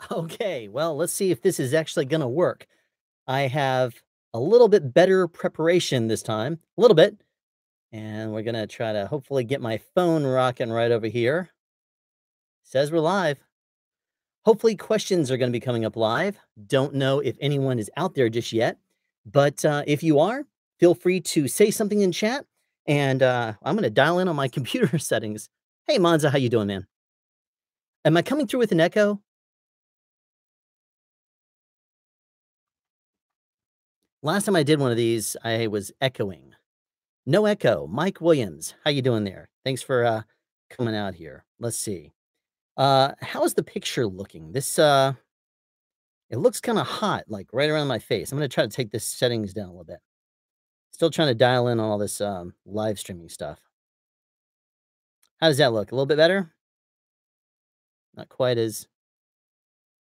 Okay, well, let's see if this is actually gonna work. I have a little bit better preparation this time, a little bit, and we're gonna try to hopefully get my phone rocking right over here. Says we're live. Hopefully, questions are gonna be coming up live. Don't know if anyone is out there just yet, but if you are, feel free to say something in chat, and I'm gonna dial in on my computer settings. Hey, Monza, how you doing, man? Am I coming through with an echo? Last time I did one of these, I was echoing. No echo. Mike Williams, how you doing there? Thanks for, coming out here. Let's see. How is the picture looking? It looks kinda hot, like, right around my face. I'm gonna try to take the settings down a little bit. Still trying to dial in on all this, live streaming stuff. How does that look? A little bit better? Not quite as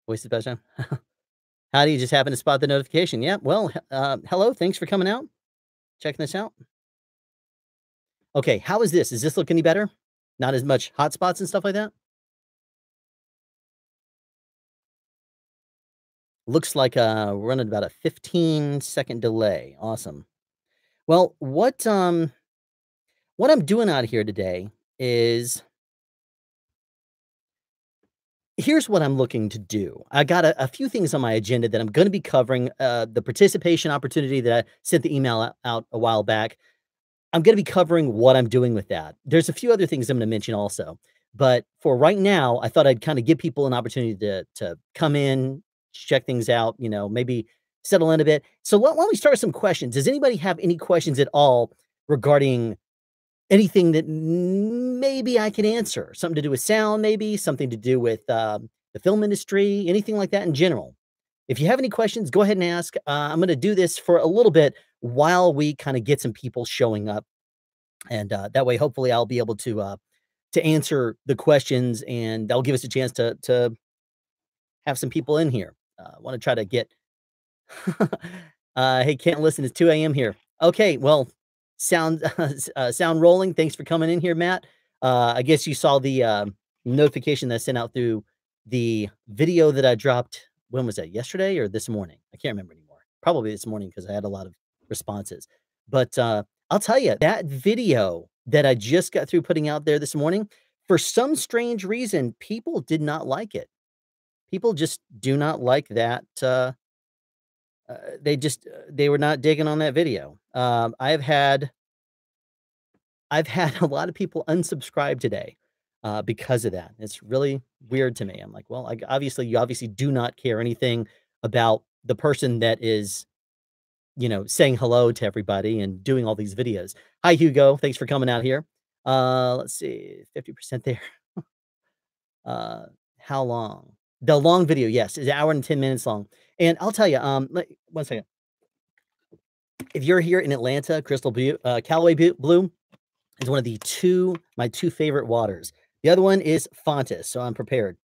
voice is better? How do you just happen to spot the notification? Yeah, well, hello, thanks for coming out, checking this out. Okay, how is this? Does this look any better? Not as much hot spots and stuff like that? Looks like, we're running about a 15-second delay. Awesome. Well, what I'm doing out here today is here's what I'm looking to do. I got a few things on my agenda that I'm gonna be covering, the participation opportunity that I sent the email out a while back. I'm gonna be covering what I'm doing with that. There's a few other things I'm gonna mention also, but for right now, I thought I'd kinda give people an opportunity to come in, check things out, maybe settle in a bit. So why don't we start with some questions? Does anybody have any questions at all regarding anything that maybe I can answer? Something to do with sound, maybe something to do with, the film industry, anything like that in general. If you have any questions, go ahead and ask. I'm gonna do this for a little bit while we kinda get some people showing up, and, that way, hopefully, I'll be able to answer the questions, and that'll give us a chance to have some people in here. Wanna try to get "Hey, can't listen, it's 2 AM here." Okay, well, sound sound rolling. Thanks for coming in here, Matt. I guess you saw the, notification that I sent out through the video that I dropped when was that, yesterday or this morning? I can't remember anymore. Probably this morning because I had a lot of responses. But, I'll tell you, that video that I just got through putting out there this morning, for some strange reason, people did not like it. People just do not like that, they were not digging on that video. I've had a lot of people unsubscribe today, because of that. It's really weird to me. I'm like, "Well, you obviously do not care anything about the person that is, saying hello to everybody and doing all these videos." Hi, Hugo. Thanks for coming out here. Let's see, 50% there. Uh, how long? The long video, yes, is an hour and 10 minutes long. And I'll tell you, one second. If you're here in Atlanta, Callaway Blue is one of my 2 favorite waters. The other one is Fontis, so I'm prepared.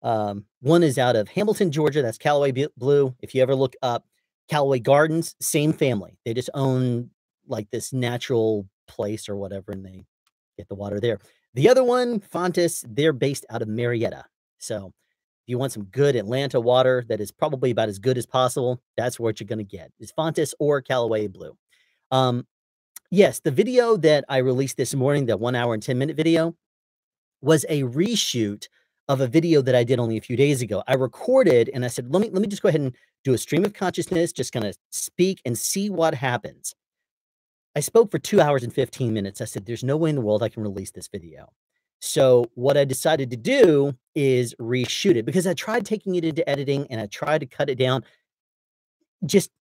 One is out of Hamilton, Georgia, that's Callaway Blue. If you ever look up Callaway Gardens, same family. They just own, like, this natural place or whatever, and they get the water there. The other one, Fontis, they're based out of Marietta. So, if you want some good Atlanta water that is probably about as good as possible, that's what you're gonna get, is Fontis or Callaway Blue. Um, yes, the video that I released this morning, the 1 hour and 10-minute video, was a reshoot of a video that I did only a few days ago. I recorded and I said, "Let me just go ahead and do a stream of consciousness, just gonna speak and see what happens." I spoke for 2 hours and 15 minutes. I said, "There's no way in the world I can release this video." So, what I decided to do is reshoot it because I tried taking it into editing and I tried to cut it down. Just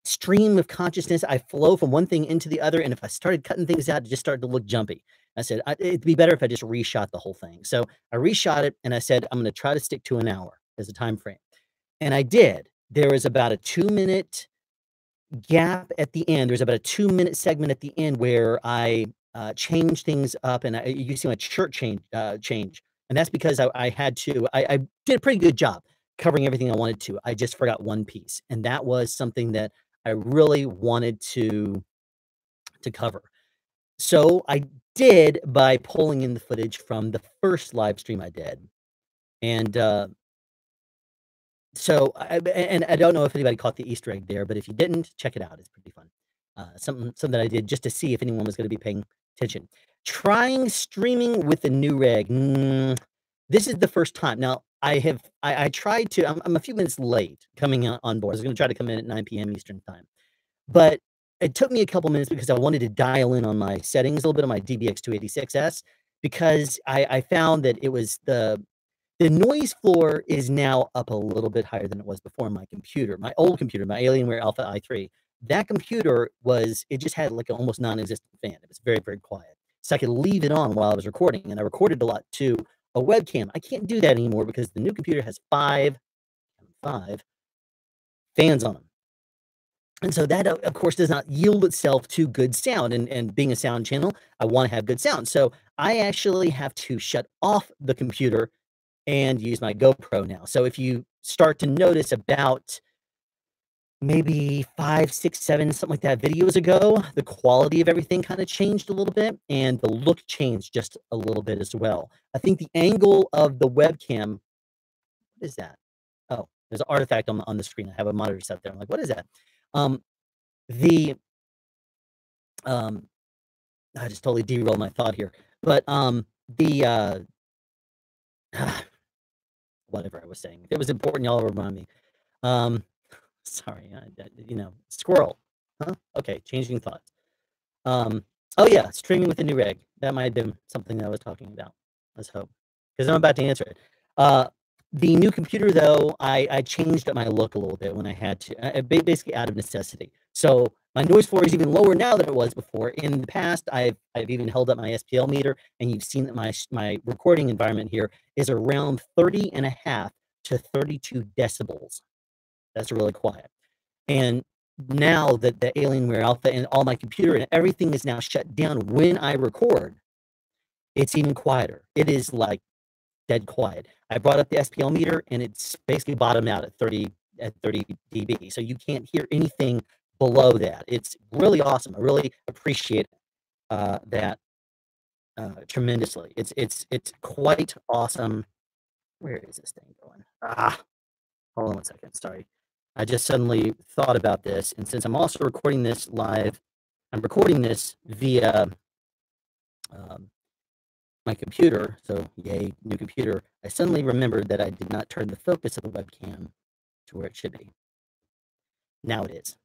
stream of consciousness, I flow from one thing into the other, and if I started cutting things out, it just started to look jumpy. I said, "It'd be better if I just reshot the whole thing." So, I reshot it, and I said, "I'm gonna try to stick to an hour as a time frame." And I did. There was about a 2-minute gap at the end. There's about a 2-minute segment at the end where I, changed things up, and you can see my shirt change, and that's because I had to I did a pretty good job covering everything I wanted to. I just forgot one piece, and that was something that I really wanted to cover. So, I did by pulling in the footage from the first live stream I did, and, And I don't know if anybody caught the Easter egg there, but if you didn't, check it out. It's pretty fun. Something I did just to see if anyone was going to be paying attention. Trying streaming with the Newreg. This is the first time. Now I tried to. I'm a few minutes late coming on board. I was going to try to come in at 9 p.m. Eastern time, but it took me a couple minutes because I wanted to dial in on my settings a little bit on my DBX286S because I found that it was the noise floor is now up a little bit higher than it was before on my computer. My old computer, my Alienware Alpha i3, that computer it just had like an almost non-existent fan. It was very, very quiet. So I could leave it on while I was recording, and I recorded a lot to a webcam. I can't do that anymore because the new computer has five fans on them. And so that, of course, does not yield itself to good sound. And being a sound channel, I want to have good sound. So I actually have to shut off the computer and use my GoPro now. So if you start to notice about maybe 5, 6, 7, something like that videos ago, the quality of everything kind of changed a little bit and the look changed just a little bit as well. I think the angle of the webcam, what is that? Oh, there's an artifact on the screen. I have a monitor set there. I'm like, what is that? Um, the um, I just totally derailed my thought here. But the whatever I was saying. If it was important, y'all remind me. Um, sorry, squirrel. Huh? Okay, changing thoughts. Oh yeah, streaming with the Newreg. That might have been something that I was talking about. Let's hope, because I'm about to answer it. The new computer, though, I changed up my look a little bit when I had to, basically out of necessity. So my noise floor is even lower now than it was before. In the past, I've even held up my SPL meter, and you've seen that my recording environment here is around 30.5 to 32 decibels. That's really quiet. And now that the Alienware Alpha and all my computer and everything is now shut down when I record, it's even quieter. It is like dead quiet. I brought up the SPL meter and it's basically bottomed out at 30 dB. So you can't hear anything below that. It's really awesome. I really appreciate that tremendously. It's quite awesome. Where is this thing going? Hold on one second. Sorry. I just suddenly thought about this. And since I'm also recording this live, I'm recording this via my computer. So, yay, new computer. I suddenly remembered that I did not turn the focus of the webcam to where it should be. Now it is.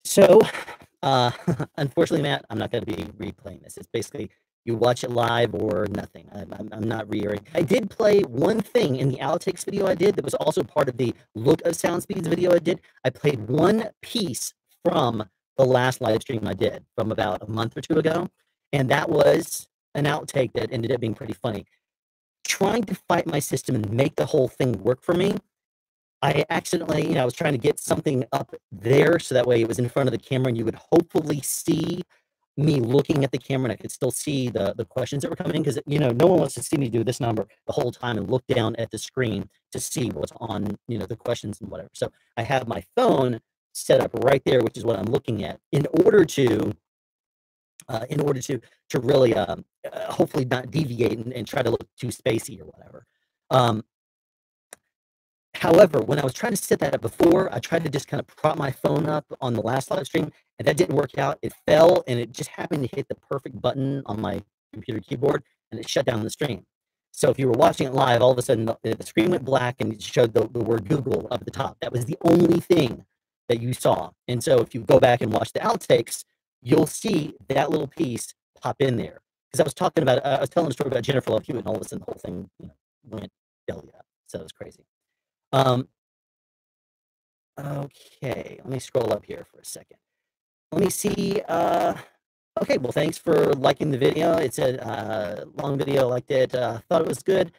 So, unfortunately, Matt, I'm not going to be replaying this. It's basically you watch it live or nothing. I'm not re-airing. I did play one thing in the outtakes video I did that was also part of the look of sound speeds video I did. I played one piece from the last live stream I did from about a month or two ago, and that was an outtake that ended up being pretty funny. Trying to fight my system and make the whole thing work for me, I accidentally, I was trying to get something up there so that way it was in front of the camera and you would hopefully see me looking at the camera and I could still see the questions that were coming in because, no one wants to see me do this number the whole time and look down at the screen to see what's on, the questions and whatever. So I have my phone set up right there, which is what I'm looking at in order to really hopefully not deviate and try to look too spacey or whatever. However, when I was trying to set that up before, I tried to just kind of prop my phone up on the last live stream, and that didn't work out. It fell, and it just happened to hit the perfect button on my computer keyboard, and it shut down the stream. So if you were watching it live, all of a sudden the screen went black, and it showed the word Google up at the top. That was the only thing that you saw. And so if you go back and watch the outtakes, you'll see that little piece pop in there. Because I was telling a story about Jennifer Love Hewitt, and all of a sudden the whole thing went belly up. So it was crazy. Okay, let me scroll up here for a second. Let me see. Okay, well, thanks for liking the video. It's a long video. I liked it. Thought it was good.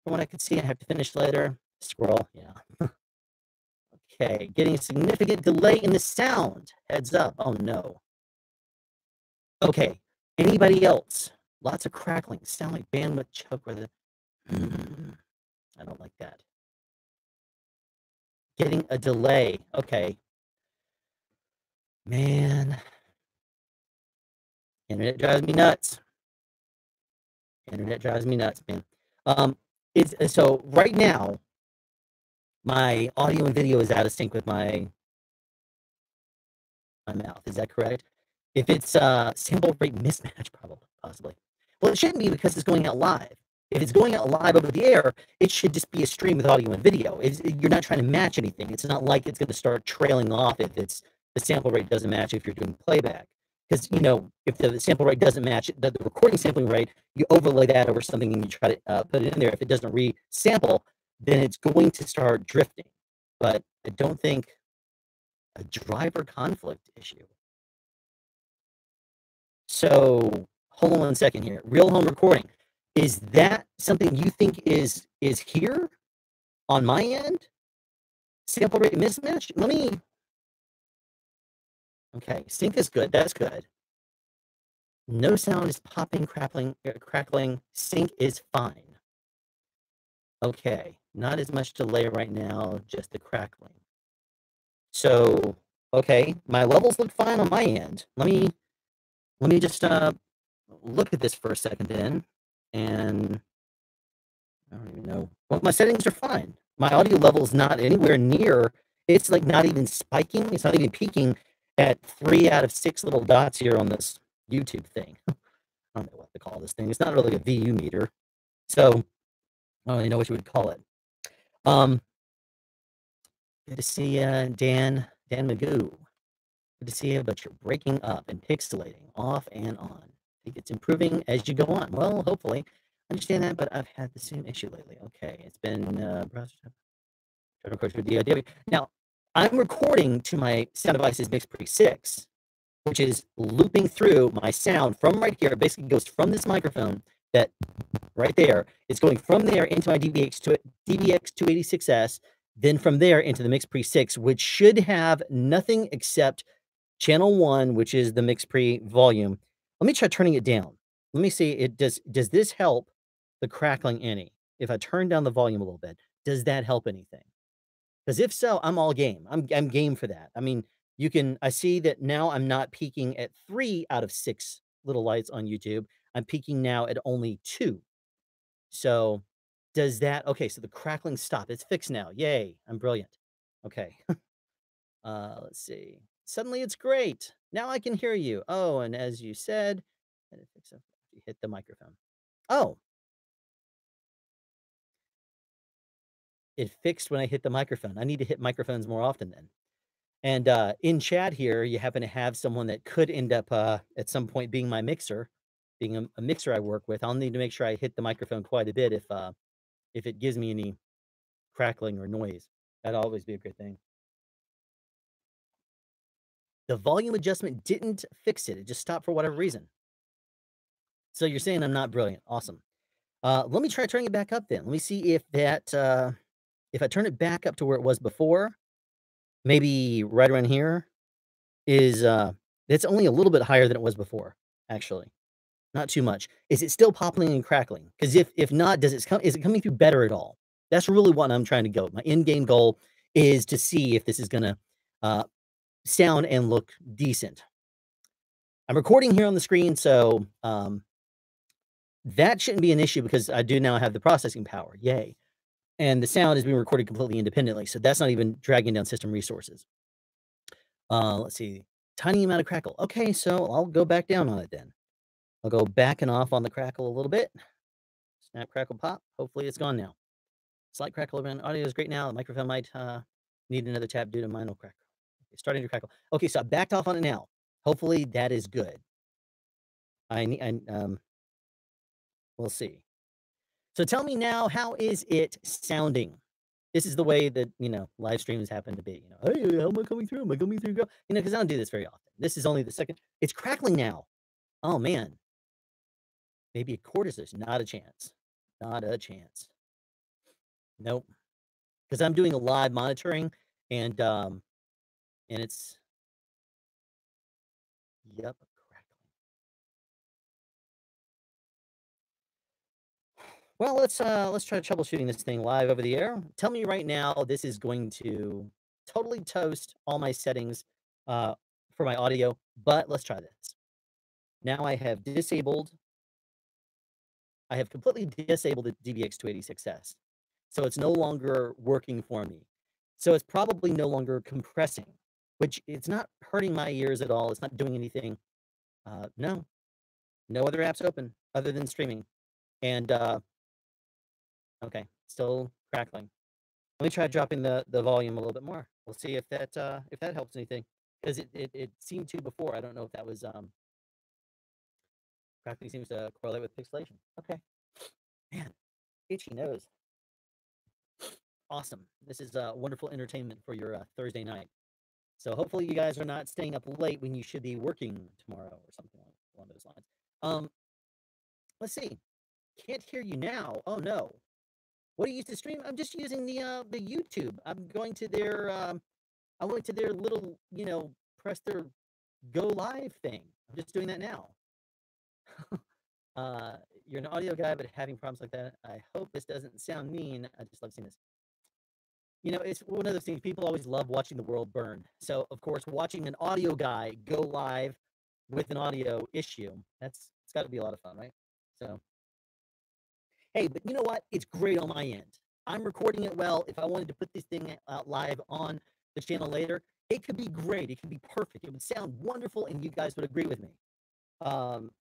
From what I could see, I have to finish later. Scroll, yeah. Okay, getting a significant delay in the sound. Heads up. Oh, no. Okay, anybody else? Lots of crackling. Sound like bandwidth choke with it. I don't like that. Getting a delay. Okay. Man. Internet drives me nuts. Internet drives me nuts, man. It's so right now, my audio and video is out of sync with my mouth. Is that correct? If it's sample rate mismatch, probably, possibly. Well, it shouldn't be because it's going out live. If it's going out live over the air, it should just be a stream with audio and video. You're not trying to match anything. It's not like it's going to start trailing off if it's the sample rate doesn't match if you're doing playback. Because if the sample rate doesn't match the recording sampling rate, you overlay that over something and you try to put it in there. If it doesn't re-sample, then it's going to start drifting. But I don't think a driver conflict issue. So hold on one second here. Real home recording. Is that something you think is here on my end? Sample rate mismatch? Let me. Okay, sync is good. That's good. No sound is popping, crackling. Sync is fine. Okay, not as much delay right now, just the crackling. So, okay, my levels look fine on my end. Let me just look at this for a second then, and I don't even know. Well, my settings are fine. My audio level is not anywhere near. It's like not even spiking. It's not even peaking at 3 out of 6 little dots here on this YouTube thing. I don't know what to call this thing. It's not really a VU meter, so I don't even know what you would call it. Good to see you, Dan Magoo. Good to see you, but you're breaking up and pixelating off and on. I think it's improving as you go on. Well, hopefully. I understand that, but I've had the same issue lately. Okay, it's been browser tab. Try to record through DAW. Now, I'm recording to my sound device's MixPre 6, which is looping through my sound from right here. It basically goes from this microphone that right there. It's going from there into my DVX286S, then from there into the MixPre 6, which should have nothing except channel 1, which is the MixPre volume. Let me try turning it down. Let me see. Does this help the crackling any? If I turn down the volume a little bit, does that help anything? Because if so, I'm all game. I'm game for that. I mean, I see that now I'm not peaking at 3 out of 6 little lights on YouTube. I'm peaking now at only 2. So does that okay, so the crackling stopped. It's fixed now. Yay, I'm brilliant. Okay. Let's see. Suddenly it's great. Now I can hear you. Oh, and as you said, you hit the microphone. Oh, it fixed when I hit the microphone. I need to hit microphones more often then. And in chat here, you happen to have someone that could end up at some point being my mixer, being a mixer I work with. I'll need to make sure I hit the microphone quite a bit if it gives me any crackling or noise. That'd always be a good thing. The volume adjustment didn't fix it. It just stopped for whatever reason. So you're saying I'm not brilliant. Awesome. Let me try turning it back up then. Let me see if that if I turn it back up to where it was before, maybe right around here is it's only a little bit higher than it was before, actually. Not too much. Is it still popping and crackling? Because if not, is it coming through better at all? That's really what I'm trying to go. My end game goal is to see if this is gonna sound and look decent. I'm recording here on the screen, so that shouldn't be an issue because I do now have the processing power. Yay. And the sound is being recorded completely independently, so that's not even dragging down system resources. Let's see. Tiny amount of crackle. Okay, so I'll go back down on it then. I'll go back and off on the crackle a little bit. Snap, crackle, pop. Hopefully it's gone now. Slight crackle around. Audio is great now. The microphone might need another tap due to minor crackle. Okay, starting to crackle. Okay, so I backed off on it now. Hopefully that is good. We'll see. So tell me now, how is it sounding? This is the way that, live streams happen to be. Hey, how am I coming through? Am I coming through? Because I don't do this very often. This is only the second. It's crackling now. Oh, man. Maybe a quarter is not a chance. Not a chance. Nope. Because I'm doing a live monitoring and it's, yep, crackling. Well, let's try troubleshooting this thing live over the air. Tell me right now, this is going to totally toast all my settings for my audio, but let's try this. Now I have completely disabled the DVX286S. So it's no longer working for me. So it's probably no longer compressing, which it's not hurting my ears at all. It's not doing anything. No, no other apps open other than streaming. And okay, still crackling. Let me try dropping the volume a little bit more. We'll see if that helps anything. Because it seemed to before. I don't know if that was crackling seems to correlate with pixelation. Okay. Man, itchy nose. Awesome. This is wonderful entertainment for your Thursday night. So hopefully you guys are not staying up late when you should be working tomorrow or something along those lines. Let's see. Can't hear you now. Oh no. What do you use to stream? I'm just using the YouTube. I'm going to their I went to their little, press their go live thing. I'm just doing that now. You're an audio guy, but having problems like that. I hope this doesn't sound mean. I just love seeing this. It's one of those things. People always love watching the world burn. So, of course, watching an audio guy go live with an audio issue, it's got to be a lot of fun, right? So, hey, but you know what? It's great on my end. I'm recording it well. If I wanted to put this thing out live on the channel later, it could be great. It could be perfect. It would sound wonderful, and you guys would agree with me. Um,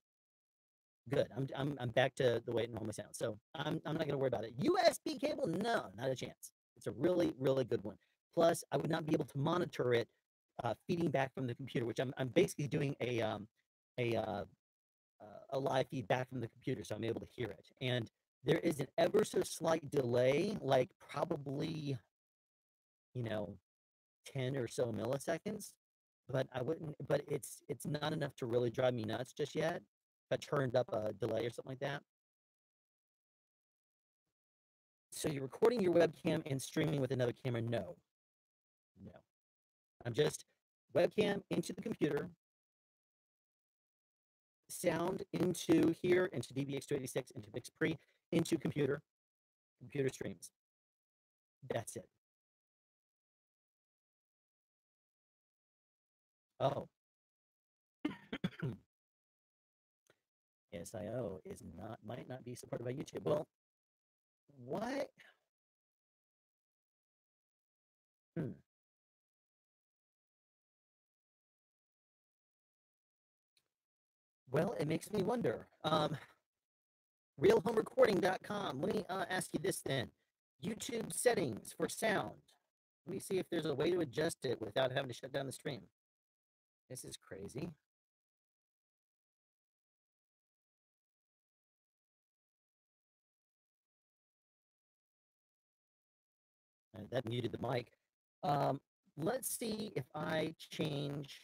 Good. I'm back to the way it normally sounds. So I'm not gonna worry about it. USB cable? No, not a chance. It's a really, really good one. Plus, I would not be able to monitor it feeding back from the computer, which I'm basically doing a uh, a live feedback from the computer, so I'm able to hear it. And there is an ever so slight delay, like probably, you know, 10 or so milliseconds. But I wouldn't, but it's not enough to really drive me nuts just yet. If I turned up a delay or something like that. So you're recording your webcam and streaming with another camera? No, no. I'm just webcam into the computer, sound into here, into DBX286, into VixPre, into computer streams. That's it. Oh, SIO is not might not be supported by YouTube. Well, what? Hmm. Well, it makes me wonder. RealHomeRecording.com. Let me ask you this then. YouTube settings for sound. Let me see if there's a way to adjust it without having to shut down the stream. This is crazy. That muted the mic. Let's see if I change.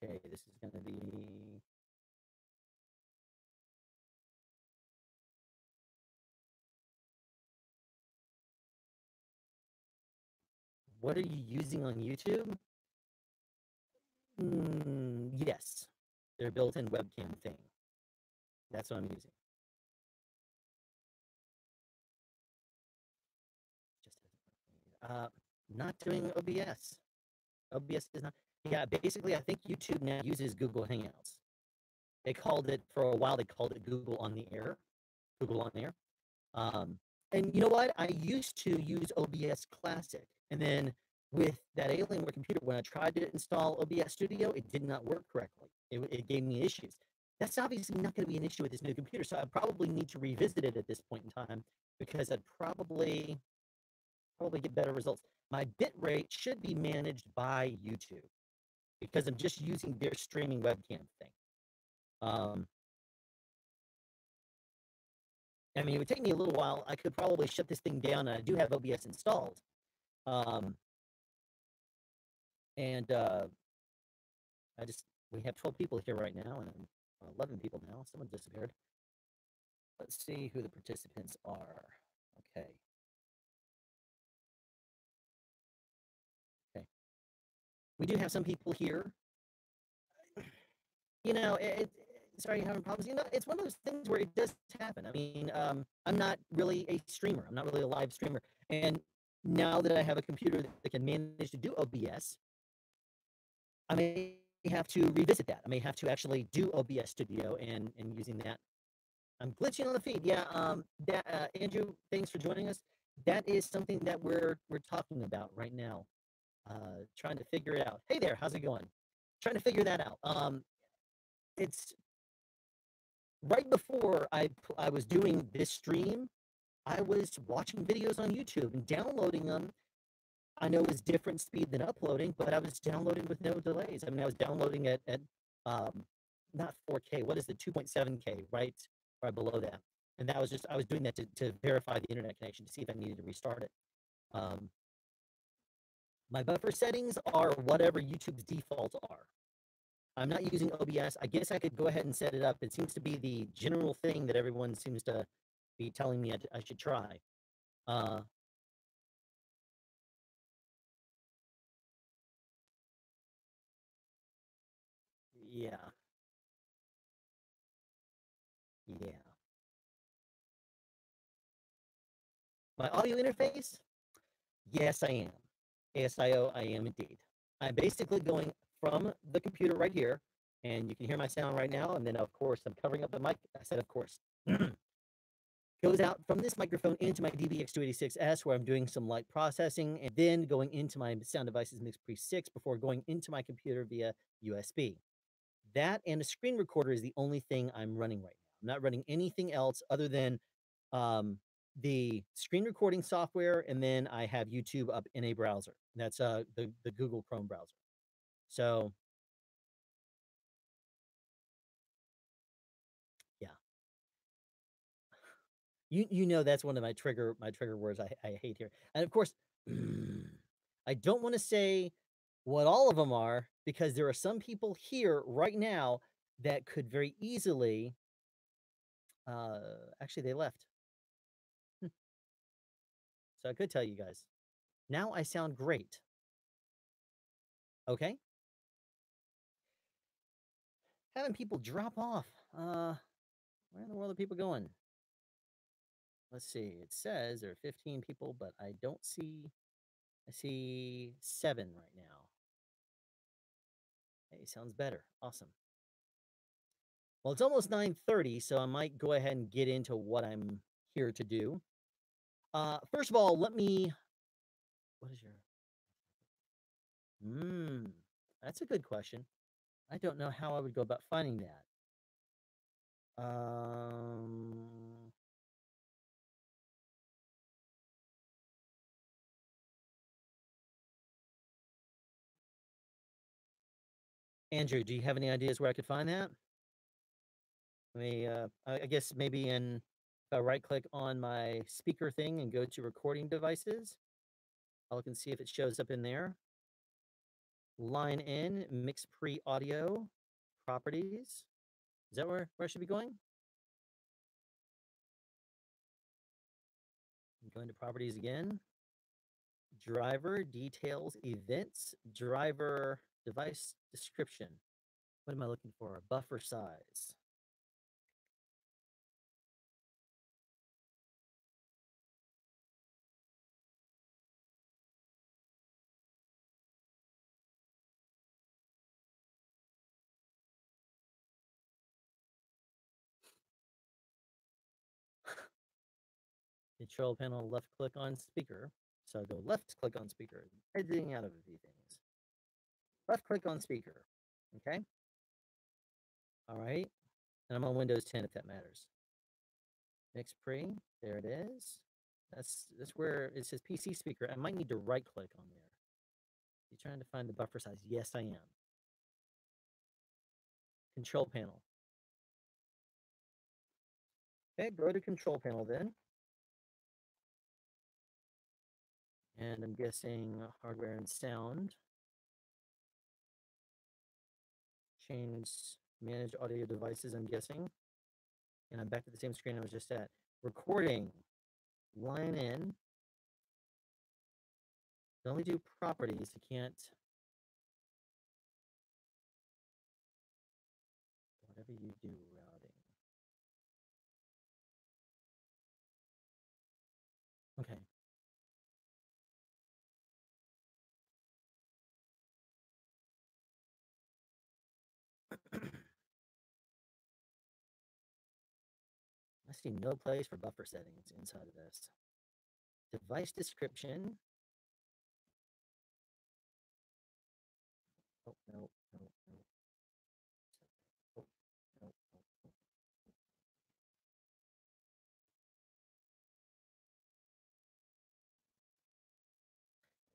Okay, this is going to be. What are you using on YouTube? Yes, their built-in webcam thing. That's what I'm using. Not doing OBS. OBS is not. Yeah, basically, I think YouTube now uses Google Hangouts. They called it for a while. They called it Google on the Air. Google on Air. Um, and you know what? I used to use OBS Classic, and then with that Alienware computer, when I tried to install OBS Studio, it did not work correctly. It gave me issues. That's obviously not going to be an issue with this new computer, so I probably need to revisit it at this point in time because I'd probably get better results. My bit rate should be managed by YouTube because I'm just using their streaming webcam thing. I mean, it would take me a little while. I could probably shut this thing down. And I do have OBS installed. Um, and we have 12 people here right now and 11 people now. Someone disappeared. Let's see who the participants are. Okay. Okay. We do have some people here. Sorry, you're having problems. It's one of those things where it does happen. I mean, I'm not really a streamer. I'm not really a live streamer. And now that I have a computer that can manage to do OBS, I may have to revisit that. I may have to actually do OBS Studio and using that. I'm glitching on the feed. Yeah, Andrew, thanks for joining us. that is something that we're talking about right now. Trying to figure it out. Hey there, how's it going? Trying to figure that out. It's right before I was doing this stream, I was watching videos on YouTube and downloading them. I know it's different speed than uploading, but I was downloading with no delays. I mean, I was downloading at um, not 4K. What is the 2.7K, right? Right below that. And that was just I was doing that to verify the internet connection to see if I needed to restart it. Um, my buffer settings are whatever YouTube's defaults are. I'm not using OBS. I guess I could go ahead and set it up. It seems to be the general thing that everyone seems to be telling me I should try. Uh, yeah, yeah. My audio interface? Yes, I am. ASIO, I am indeed. I'm basically going from the computer right here, and you can hear my sound right now. And then, of course, I'm covering up the mic. I said, of course. Goes out from this microphone into my DBX286S, where I'm doing some light processing, and then going into my Sound Devices Mix Pre 6 before going into my computer via USB. That and a screen recorder is the only thing I'm running right now. I'm not running anything else other than um, the screen recording software, and then I have YouTube up in a browser. That's the Google Chrome browser. So yeah, you know that's one of my trigger words I hate here, and of course, I don't want to say what all of them are because there are some people here right now that could very easily. Actually, they left, so I could tell you guys. Now I sound great. Okay, having people drop off. Where in the world are people going? Let's see. It says there are 15 people, but I don't see. I see 7 right now. Hey, sounds better. Awesome. Well, it's almost 9:30, so I might go ahead and get into what I'm here to do. First of all, let me. What is your? Hmm. That's a good question. I don't know how I would go about finding that. Um. Andrew, do you have any ideas where I could find that? Let me. I guess maybe in. If I right click on my speaker thing and go to recording devices, I'll look and see if it shows up in there. Line in, mix pre audio, properties. Is that where I should be going? Going to properties again. Driver, details, events, driver, device description. What am I looking for? Buffer size. Control panel, left click on speaker. So I go left click on speaker, editing out of a few things. Left click on speaker. Okay. All right. And I'm on Windows 10 if that matters. Mix pre, there it is. That's where it says PC speaker. I might need to right click on there. You trying to find the buffer size? Yes, I am. Control panel. Okay, go to control panel then. And I'm guessing hardware and sound. Change manage audio devices, I'm guessing. And I'm back to the same screen I was just at. Recording. Line in. Can only do properties. You can't. Whatever you do, routing. Okay. I see no place for buffer settings inside of this. Device description. Oh, no, no, no. Oh, no, no.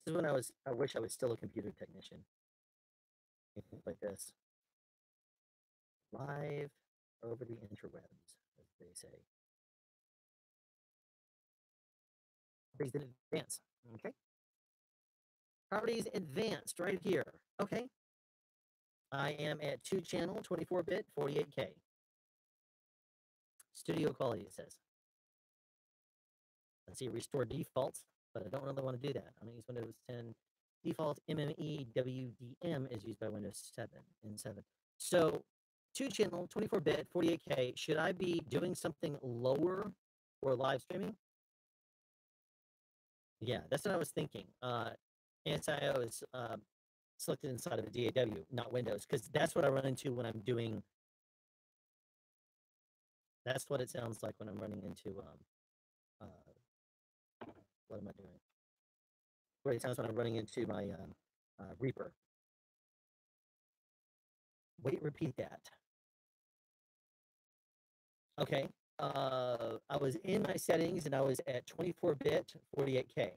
This is when I wish I was still a computer technician. Things like this. Live over the interwebs, as they say. Properties in advance. Okay. Properties advanced right here. Okay. I am at 2-channel, 24-bit, 48K. Studio quality, it says. Let's see, restore defaults, but I don't really want to do that. I'm going to use Windows 10. Default MME WDM is used by Windows 7 and 7. So 2-channel, 24-bit, 48K. Should I be doing something lower for live streaming? Yeah, that's what I was thinking. SIO is selected inside of the DAW, not Windows, because that's what I run into when I'm doing. That's what it sounds like when I'm running into. Uh, what am I doing? What it sounds when I'm running into my Reaper. Wait, repeat that. Okay. I was in my settings and I was at 24-bit, 48K.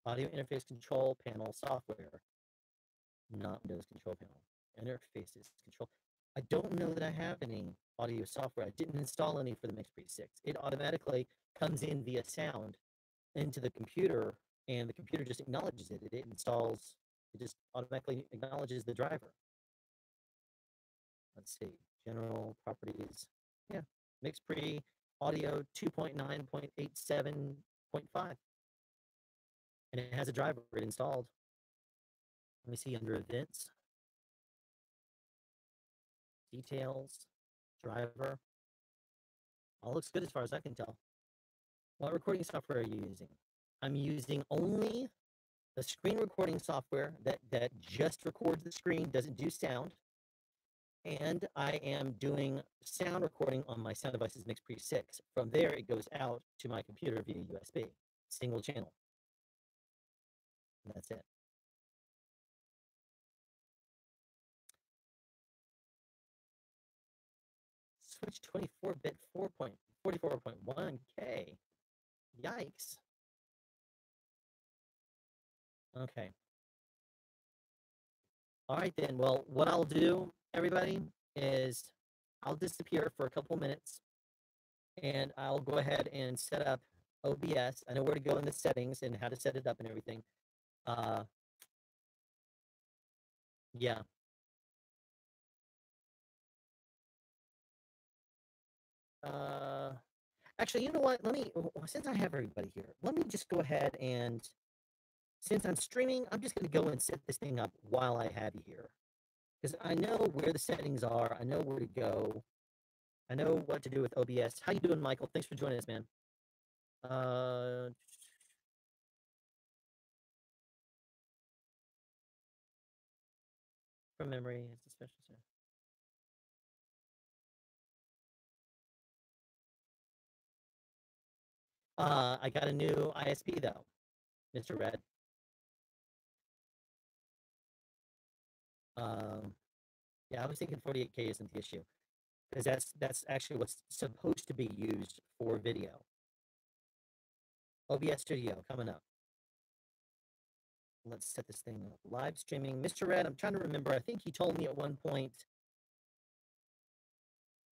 Audio interface control panel software, not Windows control panel. Interfaces control. I don't know that I have any audio software. I didn't install any for the Mix Pre 6. It automatically comes in via sound into the computer, and the computer just acknowledges it. It installs, it just automatically acknowledges the driver. Let's see, general properties. Yeah, Mix Pre audio 2.9.87.5. And it has a driver installed. Let me see under events, details, driver. All looks good as far as I can tell. What recording software are you using? I'm using only the screen recording software that just records the screen, doesn't do sound. And I am doing sound recording on my Sound Devices Mix Pre 6. From there, it goes out to my computer via USB, single channel. And that's it. Switch 24-bit 4.44.1K. Yikes. Okay. All right then. Well, what I'll do, everybody, is I'll disappear for a couple minutes and I'll go ahead and set up OBS. I know where to go in the settings and how to set it up and everything. Uh, yeah. Uh, actually, you know what? Let me, since I have everybody here, let me just go ahead and, since I'm streaming, I'm just going to go and set this thing up while I have you here. Because I know where the settings are. I know where to go. I know what to do with OBS. How you doing, Michael? Thanks for joining us, man. Uh, from memory, it's a special set. I got a new ISP though, Mr. Red. Um, yeah, I was thinking 48K isn't the issue because that's actually what's supposed to be used for video. OBS Studio coming up. Let's set this thing up. Live streaming, Mr. Red. I'm trying to remember. I think he told me at one point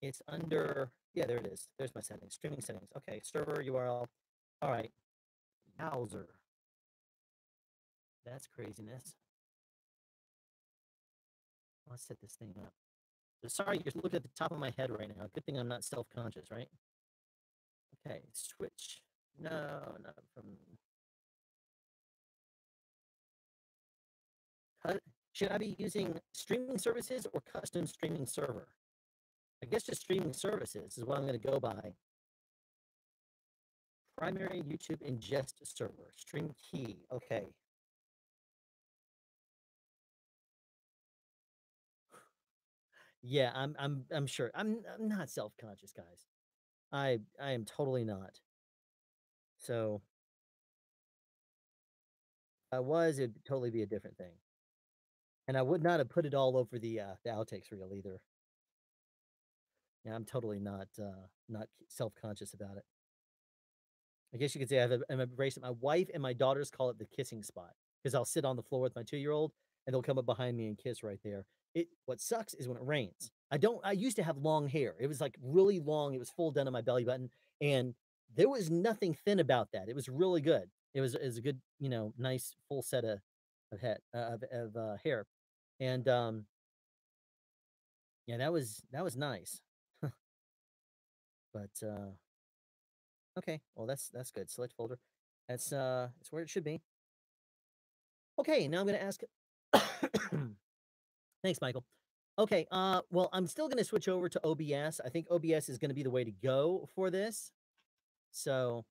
it's under. Yeah, there it is. There's my settings. Streaming settings. Okay, server URL. All right. Browser. That's craziness. Let's set this thing up. Sorry, you're looking at the top of my head right now. Good thing I'm not self-conscious, right? Okay, switch. No, not from. Should I be using streaming services or custom streaming server? I guess just streaming services is what I'm going to go by. Primary YouTube ingest server, stream key. Okay. Yeah, I'm sure. I'm not self-conscious, guys. I am totally not. So if I was, it'd totally be a different thing. And I would not have put it all over the outtakes reel either. Yeah, I'm totally not self-conscious about it. I guess you could say I'm embraced it. My wife and my daughters call it the kissing spot because 'cause I'll sit on the floor with my two-year-old, and they'll come up behind me and kiss right there. What sucks is when it rains. I used to have long hair. It was, like, really long, it was full down to my belly button, and there was nothing thin about that. It was really good. It was a good, nice full set of hair, and, yeah, that was nice. But, okay, well, that's good. Select folder. That's where it should be. Okay, now I'm gonna ask Thanks, Michael. Okay, well, I'm still gonna switch over to OBS. I think OBS is gonna be the way to go for this. So,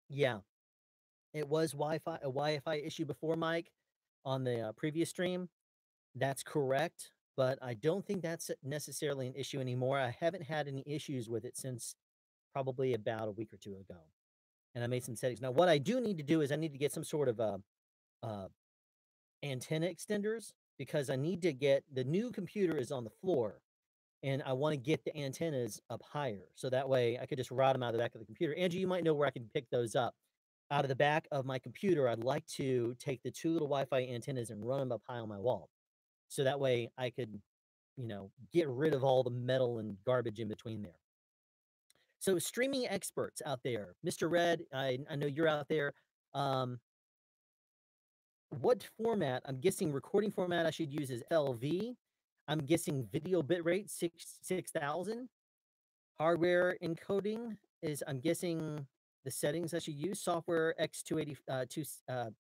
yeah, it was Wi-Fi issue before, Mike, on the, previous stream. That's correct, but I don't think that's necessarily an issue anymore. I haven't had any issues with it since probably about a week or 2 ago, and I made some settings. Now, what I do need to do is I need to get some sort of, uh antenna extenders because I need to get the new computer is on the floor and I want to get the antennas up higher. So that way I could just route them out of the back of the computer. Angie, you might know where I can pick those up. Out of the back of my computer, I'd like to take the two little Wi-Fi antennas and run them up high on my wall. So that way I could, get rid of all the metal and garbage in between there. So streaming experts out there, Mr. Red, I know you're out there. Um, What format? I'm guessing recording format I should use is FLV. I'm guessing video bitrate 6,000. Hardware encoding is I'm guessing the settings I should use. Software X280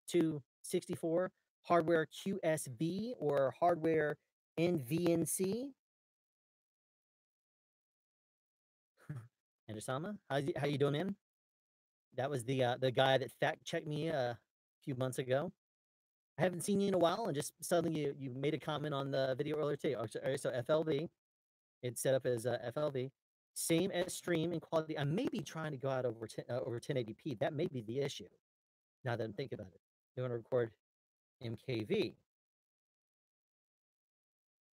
264, hardware QSV or hardware NVNC. And Osama, how you doing, man? That was the guy that fact checked me a few months ago. I haven't seen you in a while, and just suddenly you made a comment on the video earlier today. So FLV, it's set up as FLV, same as stream and quality. I may be trying to go out over 1080p. That may be the issue. Now that I'm thinking about it, you want to record MKV.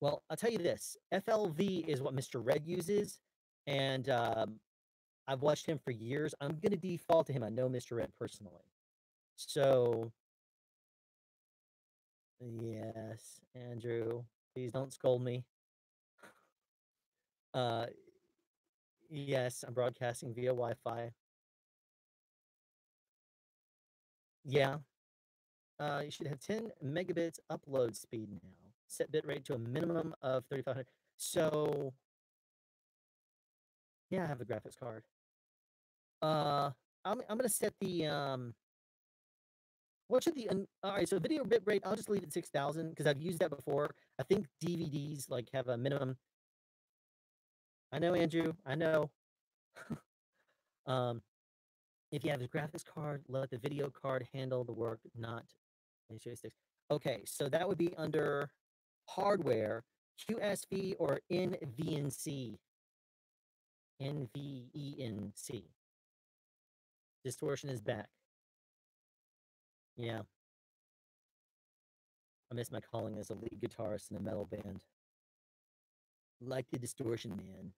Well, I'll tell you this: FLV is what Mr. Red uses, and I've watched him for years. I'm going to default to him. I know Mr. Red personally, so yes, Andrew, please don't scold me. Uh, yes, I'm broadcasting via Wi-Fi. Yeah, you should have 10 megabits upload speed now. Set bitrate to a minimum of 3,500. So, yeah, I have a graphics card. Uh, I'm gonna set the what should the all right? So video bitrate, I'll just leave it 6,000 because I've used that before. I think DVDs like have a minimum. I know, Andrew. I know. um, if you have a graphics card, let the video card handle the work, not joysticks. Okay, so that would be under hardware, QSV or NVNC. NVENC. Distortion is back. Yeah, I miss my calling as a lead guitarist in a metal band. Like the Distortion Man.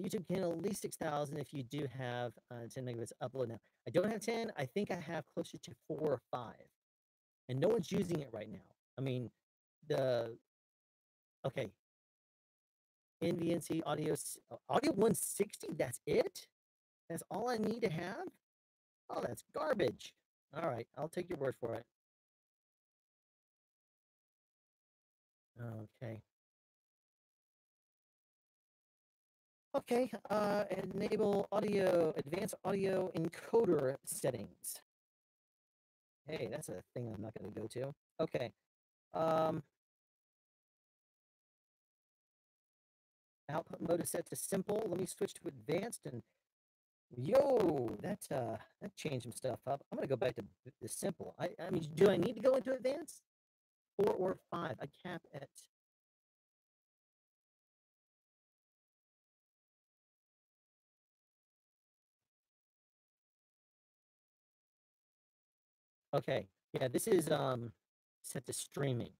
YouTube can at least 6,000 if you do have 10 megabits upload now. I don't have 10. I think I have closer to 4 or 5. And no one's using it right now. I mean, the okay, NVNC audio 160, that's it? That's all I need to have? Oh, that's garbage. All right, I'll take your word for it. Okay. Okay, enable advanced audio encoder settings. Hey, that's a thing I'm not gonna go to. Okay. Um, output mode is set to simple. Let me switch to advanced and yo, that changed some stuff up. I'm gonna go back to the simple. I mean, do I need to go into advanced? 4 or 5? I cap at Okay. Yeah, this is set to streaming.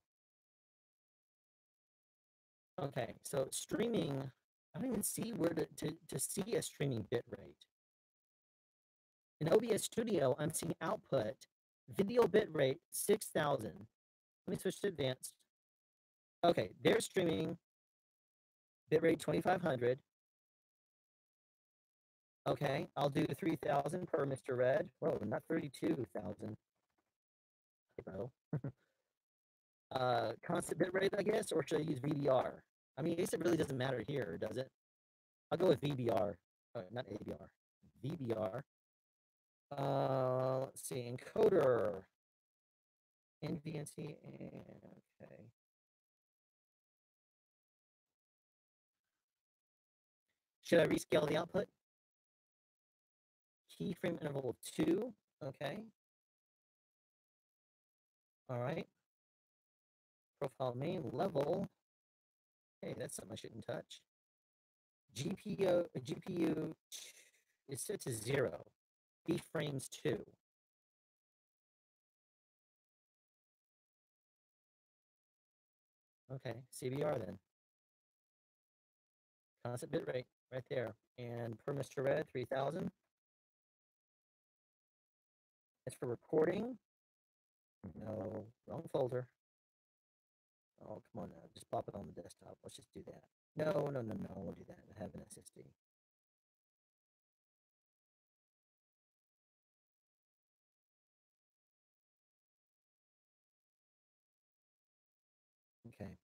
Okay, so streaming, I don't even see where to see a streaming bit rate. In OBS Studio, I'm seeing output, video bit rate 6,000. Let me switch to advanced. Okay, they're streaming bitrate 2,500. Okay, I'll do 3,000 per Mr. Red. Whoa, not 32,000. Bro. Constant bitrate, I guess, or should I use VBR? I mean, I guess it really doesn't matter here, does it? I'll go with VBR. Not ABR. VBR. Let's see, encoder. NVNC, okay. Should I rescale the output? Keyframe interval 2, okay. All right. Profile main level. Hey, that's something I shouldn't touch. GPU is set to 0. Keyframes 2. Okay, CBR then. Constant bit rate right there. And per Mr. Red, 3,000. That's for recording. No, wrong folder. Oh, come on now. Just pop it on the desktop. Let's just do that. No, no, no, no. We'll do that. I have an SSD. Okay.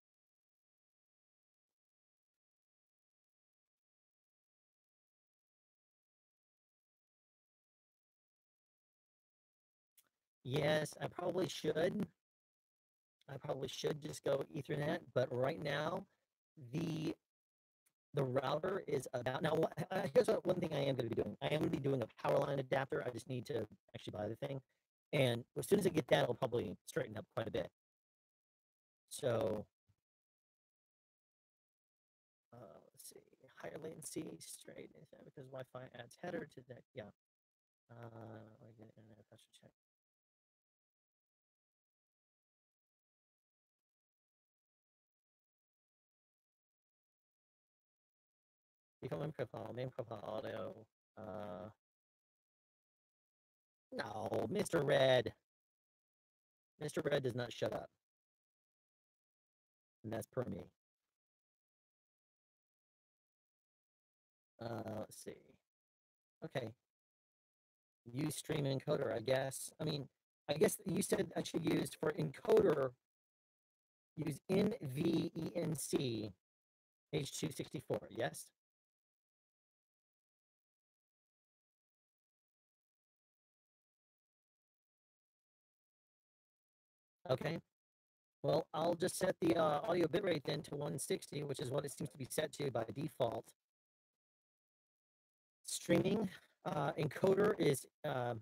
Yes, I probably should. I probably should just go Ethernet, but right now, the the router is about now. Here's one thing I am going to be doing. I am going to be doing a power line adapter. I just need to actually buy the thing, and as soon as I get that, it'll probably straighten up quite a bit. So, let's see, higher latency, straight because Wi-Fi adds header to that. Yeah. I get internet password check. Become main profile audio. No, Mr. Red. Mr. Red does not shut up. And that's per me. Let's see. Okay. Use stream encoder, I guess. I mean, I guess you said I should use for encoder, use NVENC H264, yes? Okay. Well, I'll just set the audio bitrate then to 160, which is what it seems to be set to by default. Streaming encoder is NVENC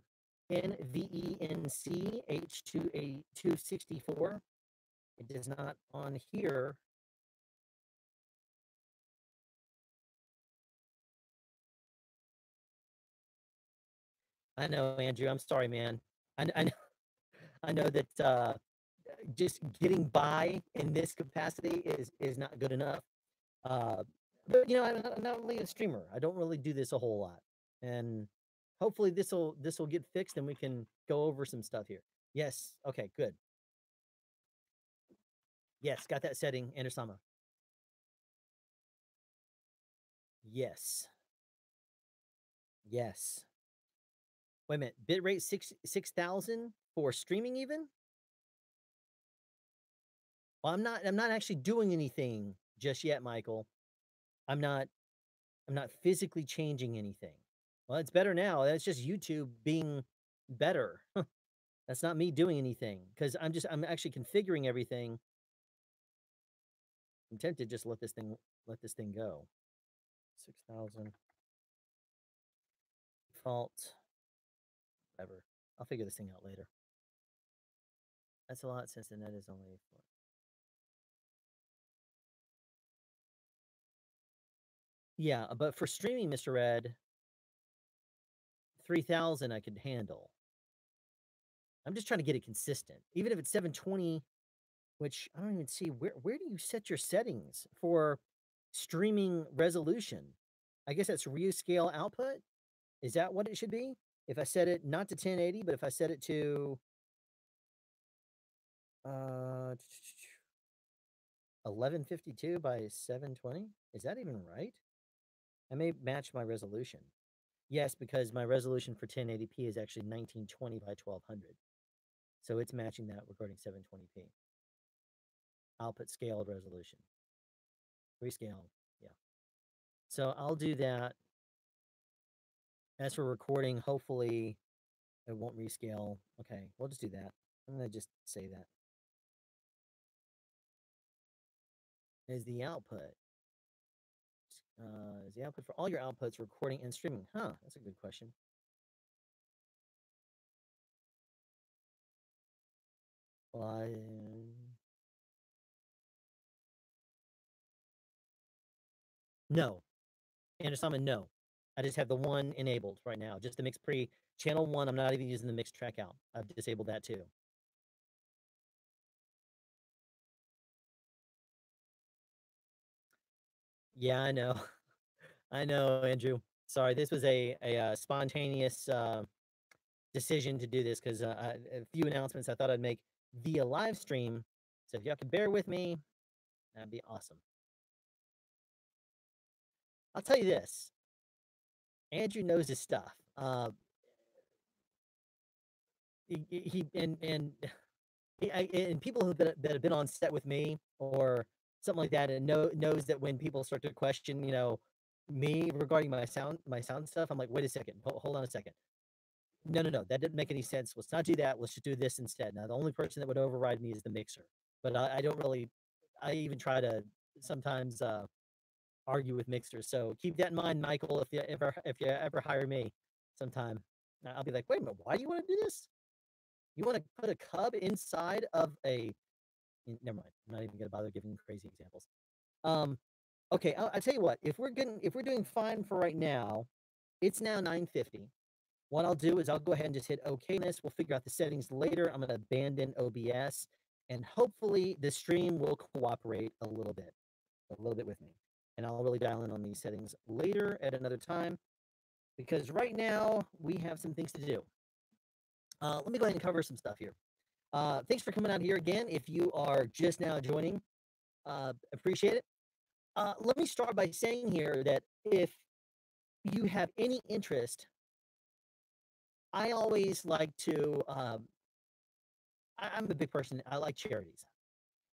H264. It does not on here. I know, Andrew. I'm sorry, man. I know, I know that just getting by in this capacity is not good enough. But you know, I'm not really a streamer. I don't really do this a whole lot, and hopefully this will get fixed, and we can go over some stuff here. Yes. Okay. Good. Yes. Got that setting, Andersama. Yes. Yes. Wait a minute. Bitrate 6,000 for streaming even? Well, I'm not actually doing anything just yet, Michael. I'm not physically changing anything. Well, it's better now. That's just YouTube being better. That's not me doing anything because I'm actually configuring everything. I'm tempted to just let this thing go. 6,000 default. Whatever. I'll figure this thing out later. That's a lot since the net is only 4. Yeah, but for streaming, Mr. Red, 3,000 I could handle. I'm just trying to get it consistent. Even if it's 720, which I don't even see where do you set your settings for streaming resolution? I guess that's rescale output. Is that what it should be? If I set it not to 1080, but if I set it to uh 1152 by 720, is that even right? I may match my resolution. Yes, because my resolution for 1080p is actually 1920 by 1200. So it's matching that recording 720p. Output scaled resolution. Rescale. Yeah. So I'll do that. As for recording, hopefully it won't rescale. Okay, we'll just do that. I'm gonna just say that. Is the output. Is the output for all your outputs recording and streaming? Huh, that's a good question. Well, no. Anderson, no. I just have the one enabled right now. Just the mix pre channel one. I'm not even using the mix track out. I've disabled that too. Yeah, I know. I know, Andrew. Sorry, this was a spontaneous decision to do this because a few announcements I thought I'd make via live stream. So if y'all could bear with me, that'd be awesome. I'll tell you this. Andrew knows his stuff. He and and people that have been on set with me or something like that, and knows that when people start to question, me regarding my sound stuff, I'm like, wait a second, hold on a second. No, no, no, that didn't make any sense. Let's not do that. Let's just do this instead. Now, the only person that would override me is the mixer, but I don't really. I even try to sometimes argue with mixers. So keep that in mind, Michael. If you ever hire me, sometime, I'll be like, wait a minute, why do you want to do this? You want to put a cub inside of a never mind. I'm not even gonna bother giving crazy examples. Um, okay, I'll tell you what. If we're doing fine for right now, it's now 9:50. What I'll do is I'll go ahead and just hit OKness. We'll figure out the settings later. I'm gonna abandon OBS, and hopefully the stream will cooperate a little bit with me. And I'll really dial in on these settings later at another time because right now we have some things to do. Let me go ahead and cover some stuff here. Thanks for coming out here again. If you are just now joining, appreciate it. Let me start by saying here that if you have any interest, I always like to. I'm a big person. I like charities.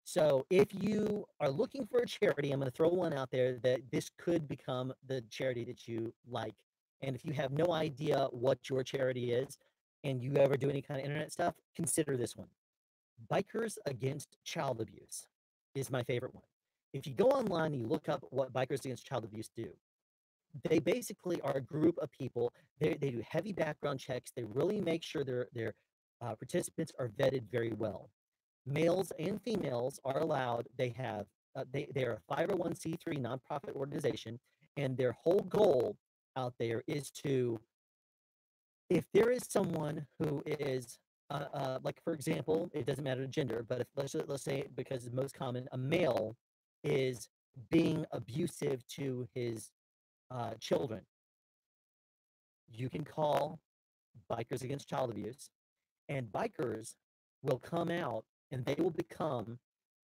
So if you are looking for a charity, I'm going to throw one out there that this could become the charity that you like. And if you have no idea what your charity is, and you ever do any kind of internet stuff, consider this one. Bikers Against Child Abuse is my favorite one. If you go online and you look up what Bikers Against Child Abuse do, they basically are a group of people. They do heavy background checks. They really make sure their participants are vetted very well. Males and females are allowed. They are a 501c3 nonprofit organization, and their whole goal out there is to, if there is someone who is like for example, it doesn't matter the gender, but if let's say because it's most common, a male is being abusive to his children, you can call Bikers Against Child Abuse, and bikers will come out and they will become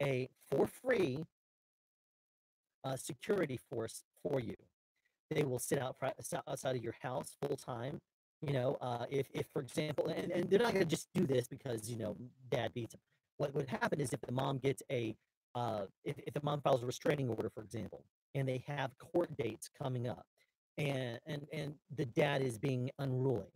a for free security force for you. They will sit outside of your house full time. If for example, and they're not going to just do this because dad beats them. What would happen is if the mom gets if the mom files a restraining order, for example, and they have court dates coming up, and the dad is being unruly,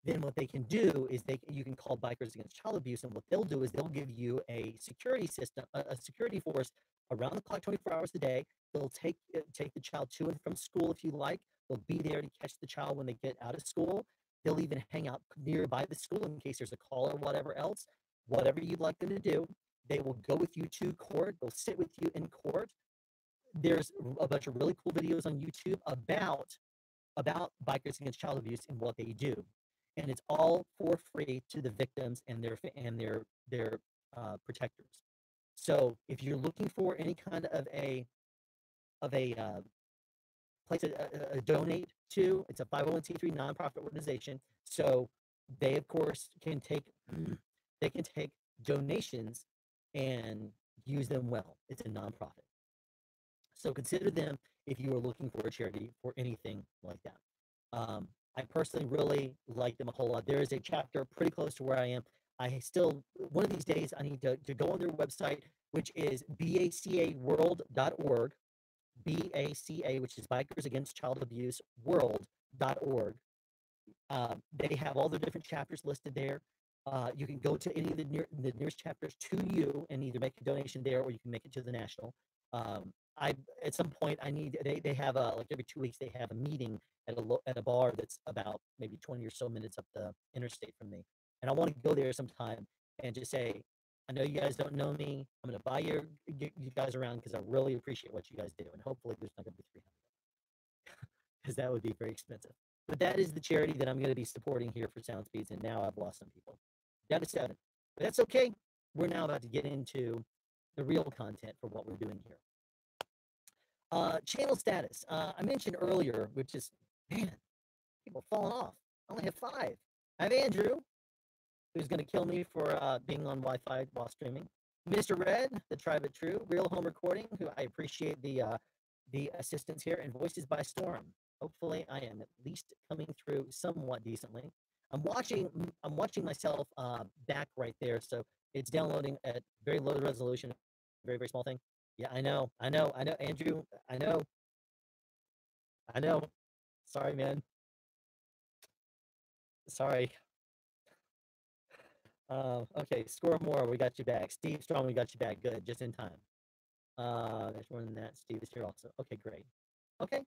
then what they can do is you can call Bikers Against Child Abuse, and what they'll do is they'll give you a security system, a security force around the clock, 24 hours a day. They'll take the child to and from school if you like. They'll be there to catch the child when they get out of school. They'll even hang out nearby the school in case there's a call or whatever else. Whatever you'd like them to do, they will go with you to court. They'll sit with you in court. There's a bunch of really cool videos on YouTube about Bikers Against Child Abuse and what they do. and it's all for free to the victims and their protectors. So if you're looking for any kind of a place to donate to, it's a 501(c)(3) nonprofit organization. So they of course can take they can take donations and use them well. It's a nonprofit. So consider them if you are looking for a charity for anything like that. Um, I personally really like them a whole lot. There is a chapter pretty close to where I am. I still, one of these days, I need to go on their website, which is bacaworld.org, BACA, which is Bikers Against Child Abuse World.org. They have all the different chapters listed there. You can go to any of the nearest chapters to you and either make a donation there or you can make it to the national. I at some point I need they have a like every 2 weeks they have a meeting at a bar that's about maybe 20 or so minutes up the interstate from me, and I want to go there sometime and just say, I know you guys don't know me. I'm going to buy you guys around because I really appreciate what you guys do, and hopefully there's not going to be 300 because that would be very expensive. But that is the charity that I'm going to be supporting here for Sound Speeds, and now I've lost some people. Down to 7. But that's okay. We're now about to get into the real content for what we're doing here. Channel status. I mentioned earlier, which is, man, people falling off. I only have 5. I have Andrew, who's going to kill me for being on Wi-Fi while streaming. Mr. Red, the Tribe of True, Real Home Recording, who I appreciate the assistance here, and Voices by Storm. Hopefully, I am at least coming through somewhat decently. I'm watching myself back right there, so it's downloading at very low resolution, very very small thing. Yeah, I know, Andrew, I know. Sorry, man. Sorry. Okay, score more. We got you back. Steve Strong, we got you back. Good, just in time. There's more than that. Steve is here also. Okay, great. Okay,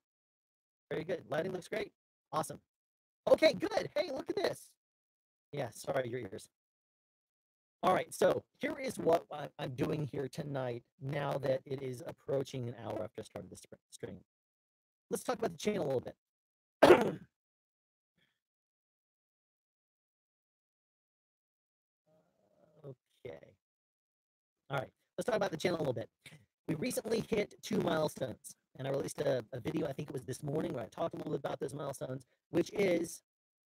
very good. Lighting looks great. Awesome. Okay, good. Hey, look at this. Yeah, sorry, your ears. All right, so here is what I'm doing here tonight now that it is approaching an hour after I started the stream. Let's talk about the channel a little bit. Okay. All right, let's talk about the channel a little bit. We recently hit 2 milestones, and I released a video, I think it was this morning, where I talked a little bit about those milestones, which is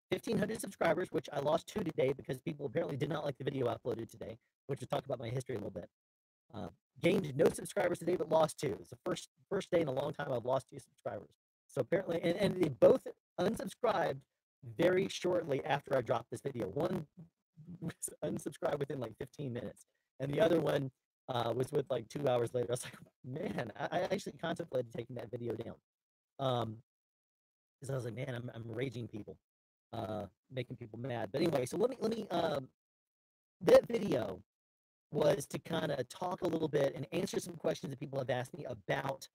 1,500 subscribers, which I lost 2 today because people apparently did not like the video uploaded today, which will talk about my history a little bit. Uh, Gained no subscribers today, but lost 2. It's the first day in a long time I've lost 2 subscribers. So apparently, and they both unsubscribed very shortly after I dropped this video. One was unsubscribed within like 15 minutes, and the other one was with like 2 hours later. I was like, man, I actually contemplated taking that video down. Because I was like, man, I'm raging people, making people mad. But anyway, so let me that video was to kind of talk a little bit and answer some questions that people have asked me about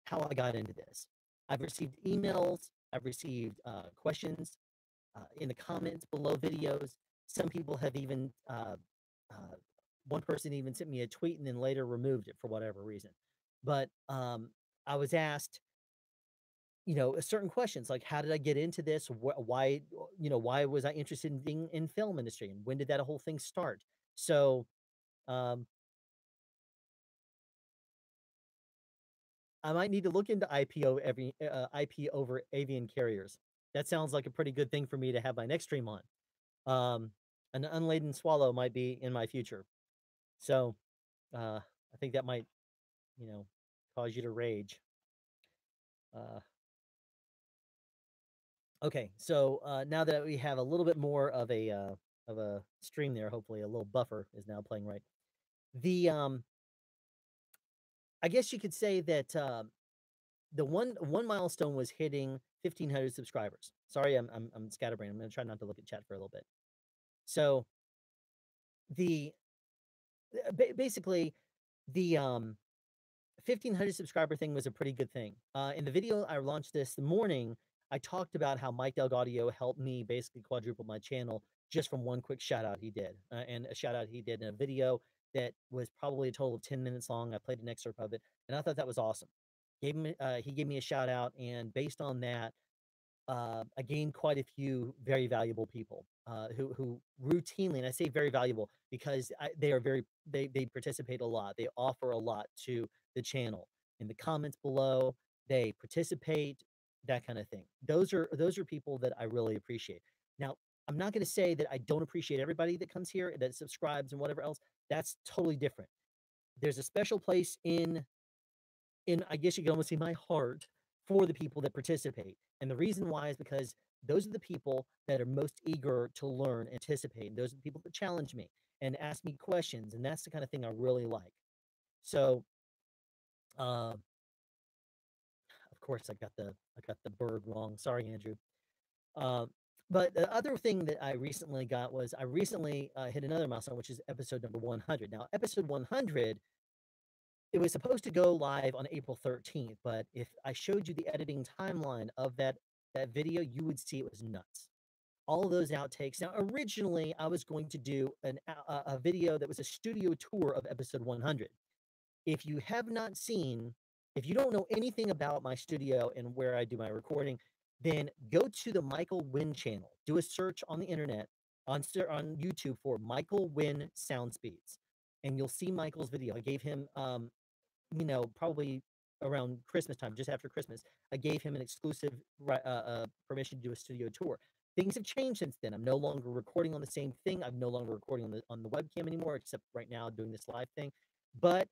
how I got into this. I've received emails, I've received questions in the comments below videos. Some people have even, one person even sent me a tweet and then later removed it for whatever reason. But I was asked, certain questions like, how did I get into this? Why, why was I interested in being in film industry, and when did that whole thing start? So um, I might need to look into IP over avian carriers. That sounds like a pretty good thing for me to have my next stream on. Um, an unladen swallow might be in my future. So I think that might, you know, cause you to rage. Uh, okay, so now that we have a little bit more of a stream there, hopefully a little buffer is now playing right. The I guess you could say that the one milestone was hitting 1,500 subscribers. Sorry, I'm scatterbrained. I'm gonna try not to look at chat for a little bit. So the basically the 1,500 subscriber thing was a pretty good thing. In the video I launched this morning, I talked about how Mike Delgaudio helped me basically quadruple my channel just from one quick shout out he did, and a shout out he did in a video that was probably a total of 10 minutes long. I played an excerpt of it, and I thought that was awesome. He gave me a shout out, and based on that, I gained quite a few very valuable people who routinely, and I say very valuable because they are they participate a lot. They offer a lot to the channel in the comments below. They participate, that kind of thing. Those are people that I really appreciate. Now, I'm not going to say that I don't appreciate everybody that comes here that subscribes and whatever else. That's totally different. There's a special place in I guess you could almost say my heart for the people that participate. And the reason why is because those are the people that are most eager to learn, anticipate. And those are the people that challenge me and ask me questions. And that's the kind of thing I really like. So, uh, of course, I got the bird wrong. Sorry, Andrew. Uh, but the other thing that I recently got was I recently hit another milestone, which is episode number 100. Now, episode 100, it was supposed to go live on April 13th, but if I showed you the editing timeline of that video, you would see it was nuts. All of those outtakes. Now, originally, I was going to do a video that was a studio tour of episode 100. If you have not seen, if you don't know anything about my studio and where I do my recording, then go to the Michael Wynn channel. Do a search on the internet on YouTube for Michael Wynn Sound Speeds, and you'll see Michael's video. I gave him probably around Christmas time, just after Christmas, I gave him an exclusive permission to do a studio tour. Things have changed since then. I'm no longer recording on the same thing. I'm no longer recording on the webcam anymore, except right now doing this live thing. But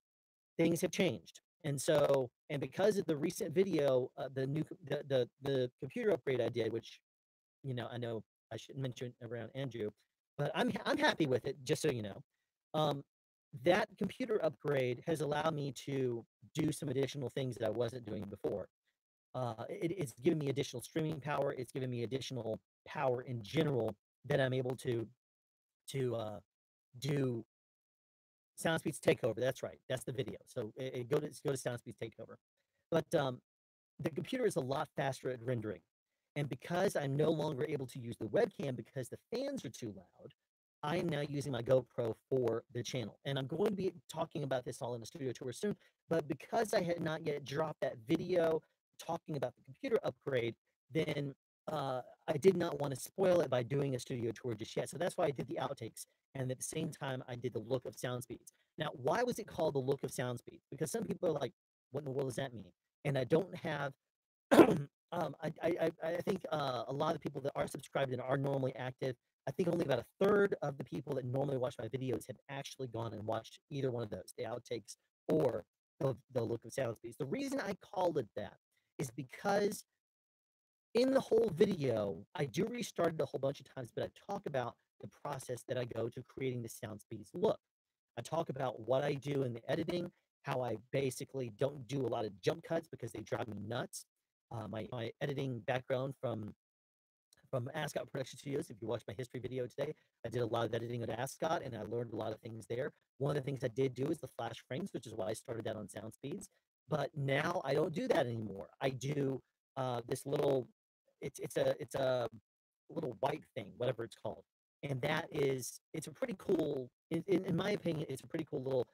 things have changed, and so and because of the recent video, the computer upgrade I did, which I know I shouldn't mention around Andrew, but I'm happy with it. Just so you know, um, that computer upgrade has allowed me to do some additional things that I wasn't doing before. It's given me additional streaming power. It's given me additional power in general that I'm able to do SoundSpeed's Takeover. That's right. That's the video. So go to SoundSpeed's Takeover. But the computer is a lot faster at rendering. And because I'm no longer able to use the webcam because the fans are too loud, I am now using my GoPro for the channel. And I'm going to be talking about this all in a studio tour soon. But because I had not yet dropped that video talking about the computer upgrade, then I did not want to spoil it by doing a studio tour just yet. So that's why I did the outtakes. And at the same time, I did the look of sound speeds. Now, why was it called the look of sound speeds? Because some people are like, what in the world does that mean? And I don't have I think a lot of people that are subscribed and are normally active, I think only about a third of the people that normally watch my videos have actually gone and watched either one of those, the outtakes or the look of sound speeds. The reason I called it that is because in the whole video, I do restart it a whole bunch of times, but I talk about the process that I go to creating the sound speeds look. I talk about what I do in the editing, how I basically don't do a lot of jump cuts because they drive me nuts. My editing background from Ascot Production Studios. If you watch my history video today, I did a lot of editing at Ascot, and I learned a lot of things there. One of the things I did do is the flash frames, which is why I started that on Sound Speeds. But now I don't do that anymore. I do this little. It's a little white thing, whatever it's called, and it's a pretty cool. In my opinion, it's a pretty cool little.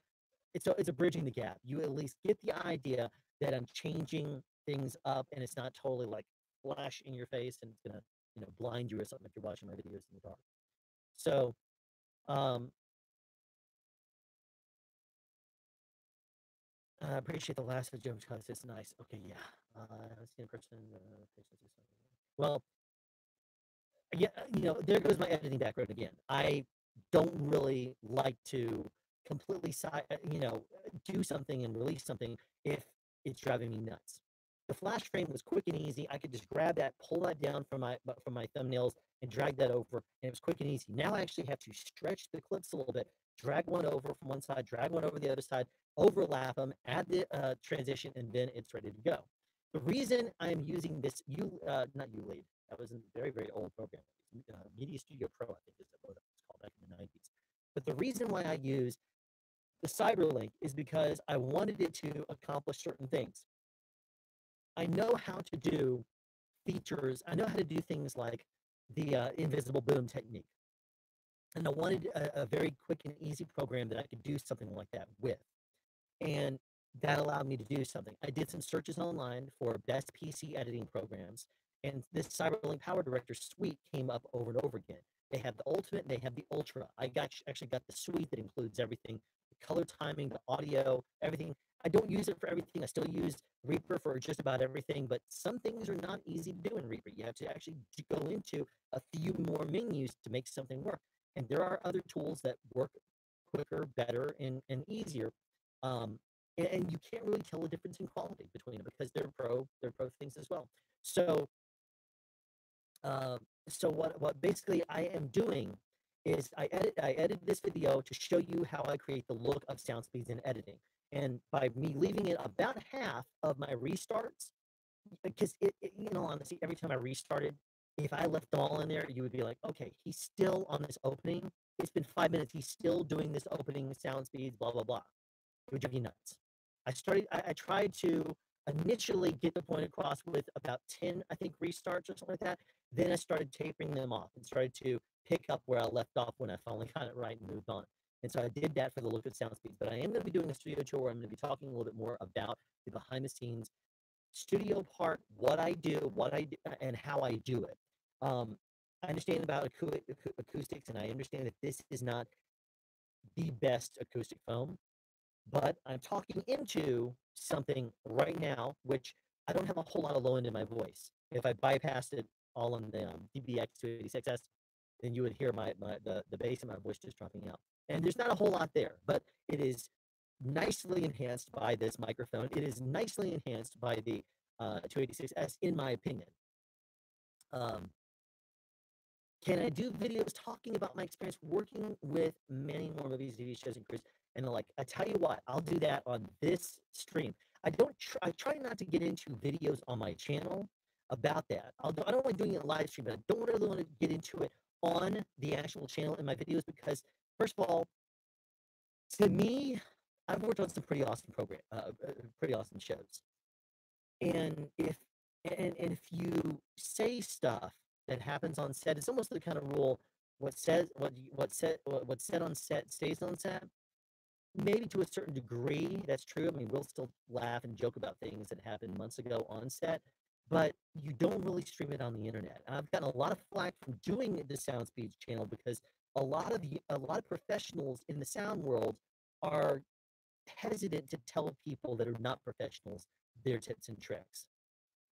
It's a bridging the gap. You at least get the idea that I'm changing things up, and it's not totally like flash in your face, and it's gonna blind you or something if you're watching my videos in the dark. So, um, I appreciate the last of Jones because it's nice. Okay, yeah. I've seen a person. Well, yeah, there goes my editing background again. I don't really like to completely do something and release something if it's driving me nuts. The flash frame was quick and easy. I could just grab that, pull that down from my thumbnails, and drag that over, and it was quick and easy. Now I actually have to stretch the clips a little bit, drag one over from one side, drag one over the other side, overlap them, add the transition, and then it's ready to go. The reason I'm using this, not ULEAD, that was a very, very old program. Media Studio Pro, I think is what it was called back in the 90s. But the reason why I use the Cyberlink is because I wanted it to accomplish certain things. I know how to do features. I know how to do things like the invisible boom technique. And I wanted a very quick and easy program that I could do something like that with. And that allowed me to do something. I did some searches online for best PC editing programs, And this CyberLink Power Director suite came up over and over again. They have the Ultimate, and they have the Ultra. I actually got the suite that includes everything, the color timing, the audio, everything. I don't use it for everything. I still use Reaper for just about everything, but some things are not easy to do in Reaper. You have to actually go into a few more menus to make something work. And there are other tools that work quicker, better, and easier. Um, and you can't really tell the difference in quality between them because they're pro things as well. So so what basically I am doing is I edit this video to show you how I create the look of sound speeds in editing. And by me leaving it about half of my restarts, because honestly, every time I restarted, if I left them all in there, you would be like, okay, he's still on this opening. It's been 5 minutes. He's still doing this opening sound speeds, blah blah blah. It would drive you nuts. I tried to initially get the point across with about 10, I think, restarts or something like that. Then I started tapering them off and started to pick up where I left off when I finally got it right and moved on. And so I did that for the look at sound speeds. But I am going to be doing a studio tour where I'm going to be talking a little bit more about the behind the scenes studio part, what I do, and how I do it. Um, I understand about acoustics, and I understand that this is not the best acoustic foam, but I'm talking into something right now, which I don't have a whole lot of low end in my voice. If I bypassed it all on the DBX 286S, then you would hear the bass in my voice just dropping out. And there's not a whole lot there, but it is nicely enhanced by this microphone. It is nicely enhanced by the 286S, in my opinion. Um, can I do videos talking about my experience working with many more movies, TV shows, and crews? And they're like, I tell you what, I'll do that on this stream. I try not to get into videos on my channel about that. I don't like doing it live stream, but I don't really want to get into it on the actual channel in my videos because, first of all, to me, I've worked on some pretty awesome shows. And if you say stuff that happens on set, it's almost the kind of rule: what's said on set stays on set. Maybe to a certain degree, that's true. I mean, we'll still laugh and joke about things that happened months ago on set, but you don't really stream it on the internet. And I've gotten a lot of flack from doing the Sound Speeds channel because a lot of professionals in the sound world are hesitant to tell people that are not professionals their tips and tricks.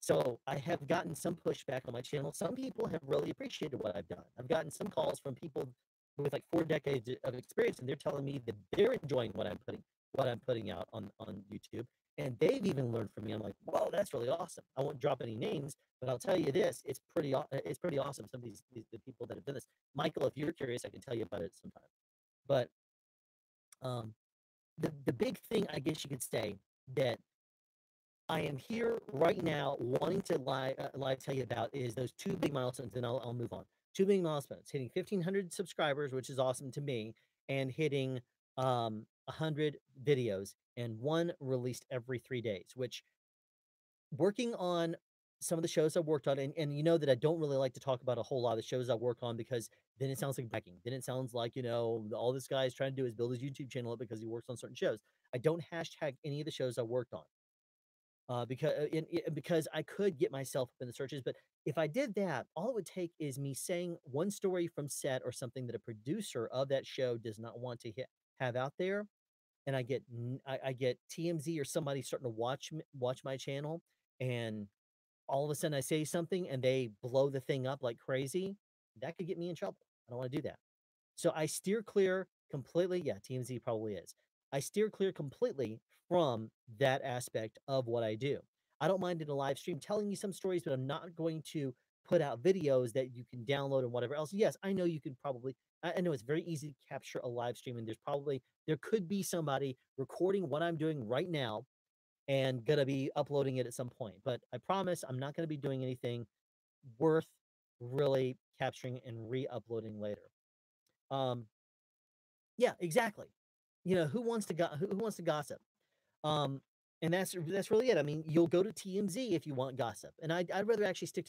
So I have gotten some pushback on my channel. Some people have really appreciated what I've done. I've gotten some calls from people with like 4 decades of experience, and they're telling me that they're enjoying what I'm putting out on YouTube. And they've even learned from me. I'm like, whoa, that's really awesome. I won't drop any names, but I'll tell you this: it's pretty awesome. Some of these the people that have done this. Michael, if you're curious, I can tell you about it sometime. But um, the big thing, I guess you could say, that I am here right now wanting to live tell you about is those two big milestones, and I'll move on. Two big milestones: hitting 1,500 subscribers, which is awesome to me, and hitting 100 videos, and one released every 3 days. Which, working on some of the shows I worked on, and you know that I don't really like to talk about a whole lot of the shows I work on because then it sounds like bragging. Then it sounds like, all this guy is trying to do is build his YouTube channel up because he works on certain shows. I don't hashtag any of the shows I worked on because I could get myself up in the searches. But if I did that, all it would take is me saying one story from set or something that a producer of that show does not want to have out there, and I get TMZ or somebody starting to watch my channel, and all of a sudden I say something and they blow the thing up like crazy. That could get me in trouble. I don't want to do that. So I steer clear completely. Yeah, TMZ probably is. I steer clear completely from that aspect of what I do. I don't mind in a live stream telling you some stories, but I'm not going to put out videos that you can download and whatever else. Yes, I know you could probably, I know it's very easy to capture a live stream, and there could be somebody recording what I'm doing right now and gonna be uploading it at some point. But I promise I'm not gonna be doing anything worth really capturing and re-uploading later. Um, yeah, exactly. Who wants to gossip? Um, and that's really it. I mean, you'll go to TMZ if you want gossip, and I'd rather actually stick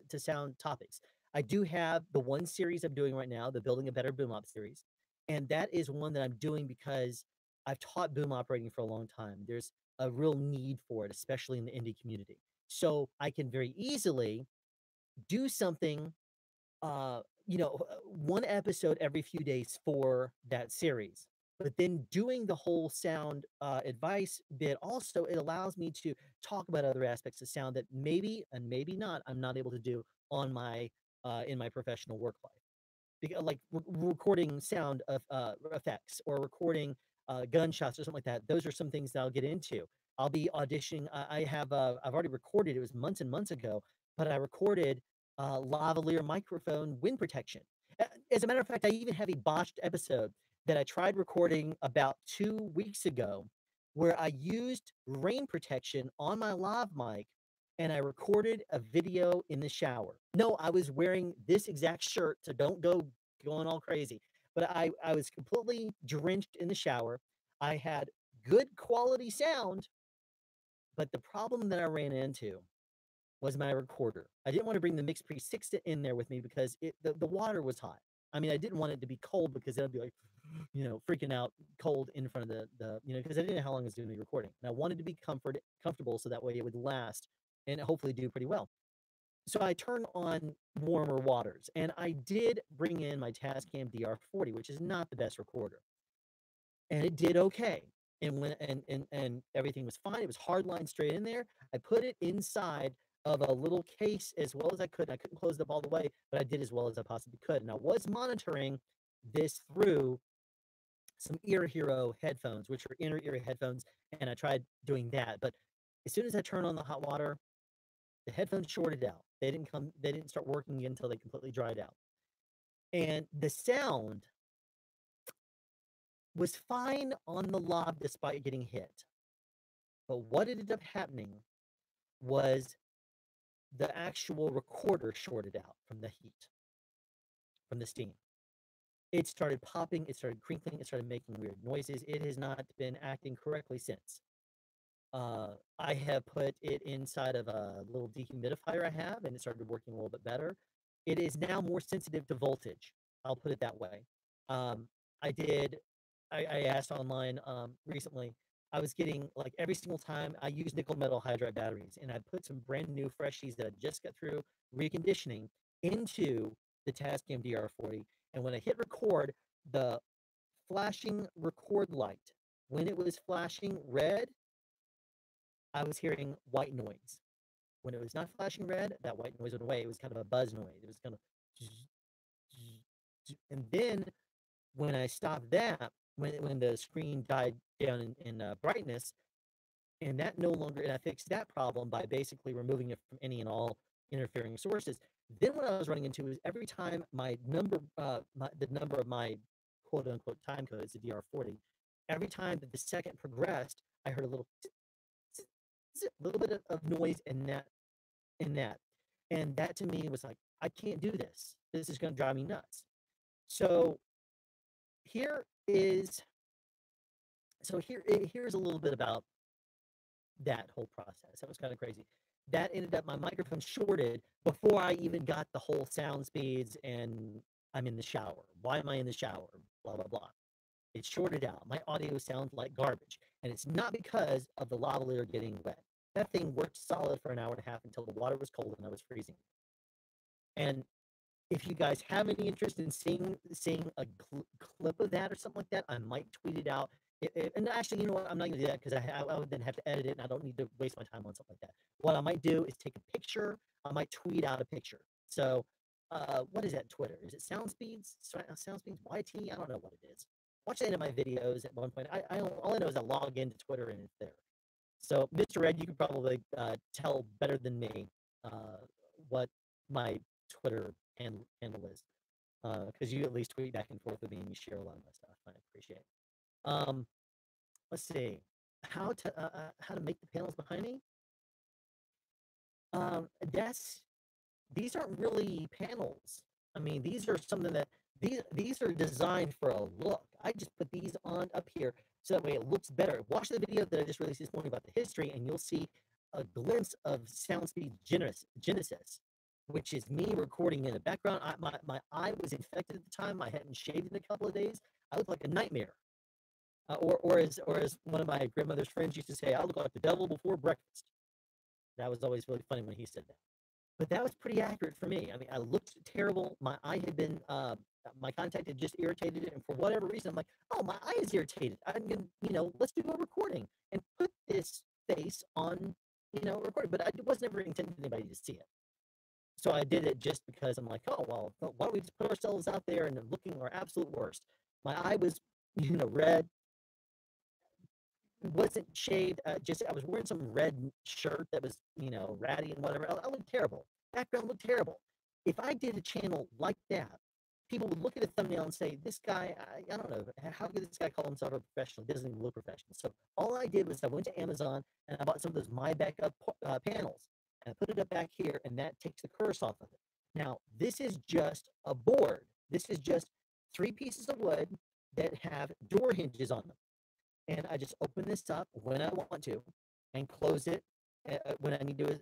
to sound topics. I do have the one series I'm doing right now, the Building a Better Boom Op series, and that is one that I'm doing because I've taught boom operating for a long time. There's a real need for it, especially in the indie community. So I can very easily do something, one episode every few days for that series. But then doing the whole sound advice bit also, it allows me to talk about other aspects of sound that maybe and maybe not I'm not able to do on my in my professional work life. Like recording sound of effects or recording gunshots or something like that. Those are some things that I'll get into. I'll be auditioning. I have I've already recorded. It was months and months ago, but I recorded lavalier microphone wind protection. As a matter of fact, I even have a botched episode that I tried recording about 2 weeks ago, where I used rain protection on my lav mic and I recorded a video in the shower. No, I was wearing this exact shirt, so don't go going all crazy. But I was completely drenched in the shower. I had good quality sound, but the problem that I ran into was my recorder. I didn't want to bring the Mix Pre 6 in there with me because the water was hot. I mean, I didn't want it to be cold because then I'd be like, freaking out cold in front of because I didn't know how long I was doing the recording. And I wanted to be comfortable so that way it would last and hopefully do pretty well. So I turned on warmer waters and I did bring in my Tascam DR40, which is not the best recorder. And it did okay. And when and everything was fine. It was hard line straight in there. I put it inside of a little case as well as I could. I couldn't close it up all the way, but I did as well as I possibly could. And I was monitoring this through some Ear Hero headphones, which are inner ear headphones, and I tried doing that. But as soon as I turned on the hot water, the headphones shorted out. They didn't start working until they completely dried out. And the sound was fine on the lob despite getting hit. But what ended up happening was the actual recorder shorted out from the heat, from the steam. It started popping, it started crinkling, it started making weird noises. It has not been acting correctly since. I have put it inside of a little dehumidifier I have, and it started working a little bit better. It is now more sensitive to voltage. I'll put it that way. Um, I did. I asked online recently. I was getting like every single time I use nickel metal hydride batteries, and I put some brand new freshies that I just got through reconditioning into the Tascam DR40. And when I hit record, the flashing record light, when it was flashing red, I was hearing white noise. When it was not flashing red, that white noise went away. It was kind of a buzz noise. It was kind of, and then when I stopped that, when the screen died down in brightness, and that no longer, and I fixed that problem by basically removing it from any and all interfering sources. Then what I was running into is every time the number of my quote unquote time code is the DR40, every time that the second progressed, I heard a little bit of noise in that. And that to me was like, I can't do this. This is going to drive me nuts. So here is here's a little bit about that whole process. That was kind of crazy. That ended up my microphone shorted before I even got the whole sound speeds and I'm in the shower. Why am I in the shower? Blah blah blah. It shorted out. My audio sounds like garbage. And it's not because of the lavalier getting wet. That thing worked solid for an hour and a half until the water was cold and I was freezing. And if you guys have any interest in seeing a clip of that or something like that, I might tweet it out. And actually, you know what? I'm not going to do that because I would then have to edit it, and I don't need to waste my time on something like that. What I might do is take a picture. I might tweet out a picture. So, what is that? Twitter? Is it Sound Speeds? Sound Speeds YT? I don't know what it is. Watch the end of my videos at one point. All I know is I log into Twitter and it's there. So, Mr. Red, you could probably tell better than me what my Twitter handle is, because you at least tweet back and forth with me and you share a lot of my stuff. I appreciate it. Um, let's see how to make the panels behind me. That's These aren't really panels. I mean, these are something that these are designed for a look. I just put these on up here so that way it looks better. Watch the video that I just released this morning about the history, and you'll see a glimpse of SoundSpeed Genesis, which is me recording in the background. My eye was infected at the time. I hadn't shaved in a couple of days. I looked like a nightmare. Or as one of my grandmother's friends used to say, I look like the devil before breakfast. That was always really funny when he said that. But that was pretty accurate for me. I mean, I looked terrible. My eye had been, my contact had just irritated it, and for whatever reason, I'm like, "Oh, my eye is irritated. I'm gonna, let's do a recording and put this face on, recording." But I was never intending anybody to see it. So I did it just because I'm like, "Oh, well, why don't we just put ourselves out there and looking our absolute worst?" My eye was, red, wasn't shaved. Just I was wearing some red shirt that was, ratty and whatever. I looked terrible. Background looked terrible. If I did a channel like that, people would look at the thumbnail and say, "This guy, I don't know, how could this guy call himself a professional? He doesn't even look professional." So all I did was I went to Amazon and I bought some of those My Backup panels and I put it up back here, and that takes the curse off of it. Now this is just a board. This is just three pieces of wood that have door hinges on them, and I just open this up when I want to and close it when I need to,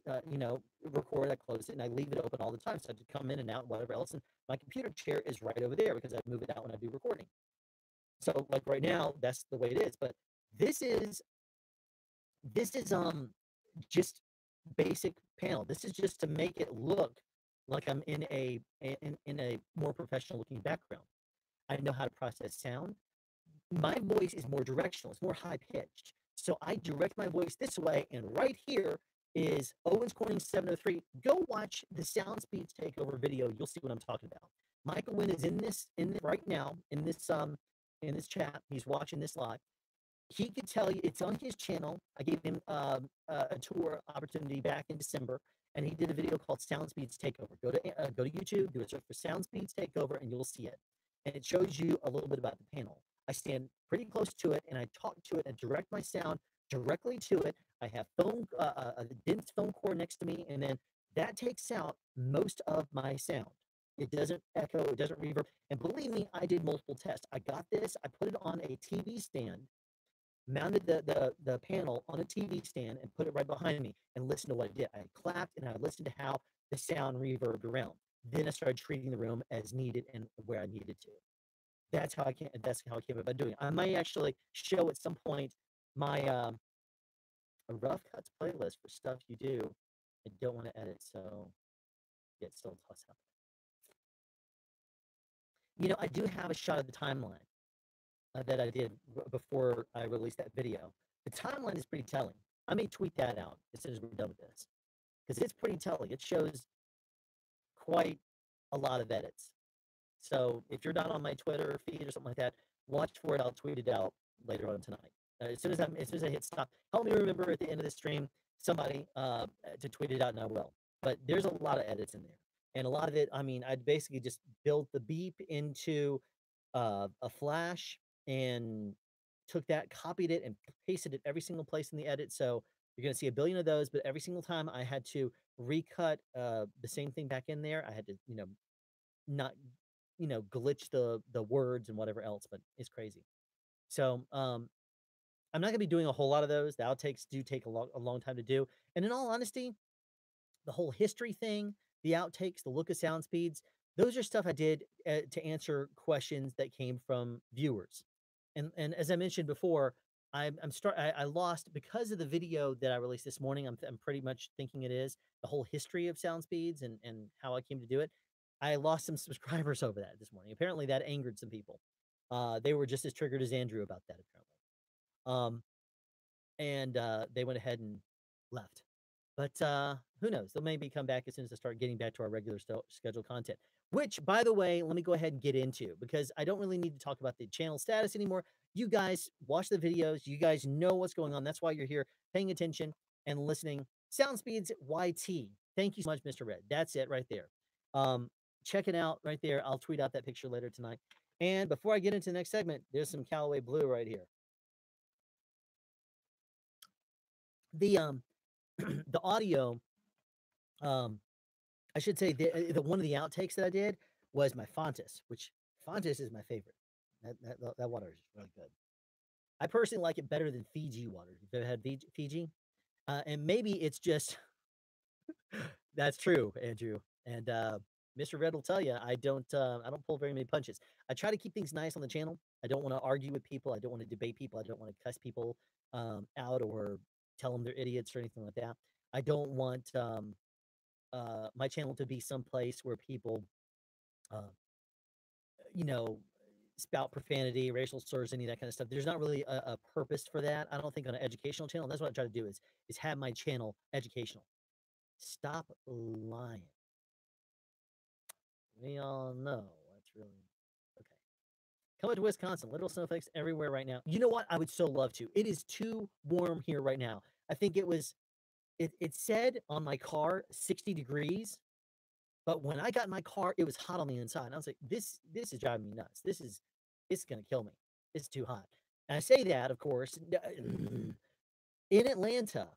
record. I close it and I leave it open all the time. So I just come in and out, and whatever else. And my computer chair is right over there because I move it out when I do recording. So like right now, that's the way it is. But this is just basic panel. This is just to make it look like I'm in a more professional looking background. I know how to process sound. My voice is more directional, it's more high pitched. So I direct my voice this way, and right here is Owens Corning 703. Go watch the Sound Speeds Takeover video. You'll see what I'm talking about. Michael Wynn is in this right now in this chat. He's watching this live. He could tell you it's on his channel. I gave him a tour opportunity back in December, and he did a video called Sound Speeds Takeover. Go to YouTube, do a search for Sound Speeds Takeover, and you'll see it. And it shows you a little bit about the panel. I stand pretty close to it, and I talk to it and direct my sound directly to it. I have a dense foam core next to me, and then that takes out most of my sound. It doesn't echo, it doesn't reverb. And believe me, I did multiple tests. I got this, I put it on a TV stand, mounted the panel on a TV stand and put it right behind me and listened to what it did. I clapped and I listened to how the sound reverbed around. Then I started treating the room as needed and where I needed to. That's how I came about doing it. I might actually show at some point my a rough cuts playlist for stuff you do and don't want to edit, so yeah, it's still toss out. I do have a shot of the timeline that I did before I released that video. The timeline is pretty telling. I may tweet that out as soon as we're done with this because it's pretty telling. It shows quite a lot of edits. So if you're not on my Twitter feed or something like that, watch for it. I'll tweet it out later on tonight. As soon as I hit stop, help me remember at the end of the stream somebody to tweet it out, and I will. But there's a lot of edits in there, and a lot of it. I mean, I basically just built the beep into a flash and took that, copied it, and pasted it every single place in the edit. So you're gonna see a billion of those, but every single time I had to recut the same thing back in there. I had to, not glitch the words and whatever else, but it's crazy. So I'm not gonna be doing a whole lot of those. The outtakes do take a long time to do. And in all honesty, the whole history thing, the outtakes, the look of sound speeds, those are stuff I did to answer questions that came from viewers. And as I mentioned before, I lost because of the video that I released this morning. I'm pretty much thinking it is the whole history of sound speeds and how I came to do it. I lost some subscribers over that this morning. Apparently that angered some people. They were just as triggered as Andrew about that, apparently. Um, and they went ahead and left. But who knows? They'll maybe come back as soon as I start getting back to our regular scheduled content. Which, by the way, let me go ahead and get into because I don't really need to talk about the channel status anymore. You guys watch the videos. You guys know what's going on. That's why you're here paying attention and listening. Sound Speeds YT. Thank you so much, Mr. Red. That's it right there. Check it out right there. I'll tweet out that picture later tonight. And before I get into the next segment, there's some Callaway Blue right here. The the audio, um, I should say the one of the outtakes that I did was my Fontus, which Fontus is my favorite. That water is really good. I personally like it better than Fiji water. You've ever had Fiji? And maybe it's just that's true, Andrew. And Mr. Red will tell you I don't pull very many punches. I try to keep things nice on the channel. I don't want to argue with people. I don't want to debate people. I don't want to cuss people out or tell them they're idiots or anything like that. I don't want my channel to be someplace where people, uh, you know, spout profanity, racial slurs, any of that kind of stuff. There's not really a purpose for that. I don't think on an educational channel. That's what I try to do is have my channel educational. Stop lying. We all know that's really okay. Coming to Wisconsin, little snowflakes everywhere right now. You know what? I would so love to. It is too warm here right now. I think it said on my car 60 degrees, but when I got in my car, it was hot on the inside. And I was like, this is driving me nuts. This is gonna kill me. It's too hot. And I say that, of course, in Atlanta,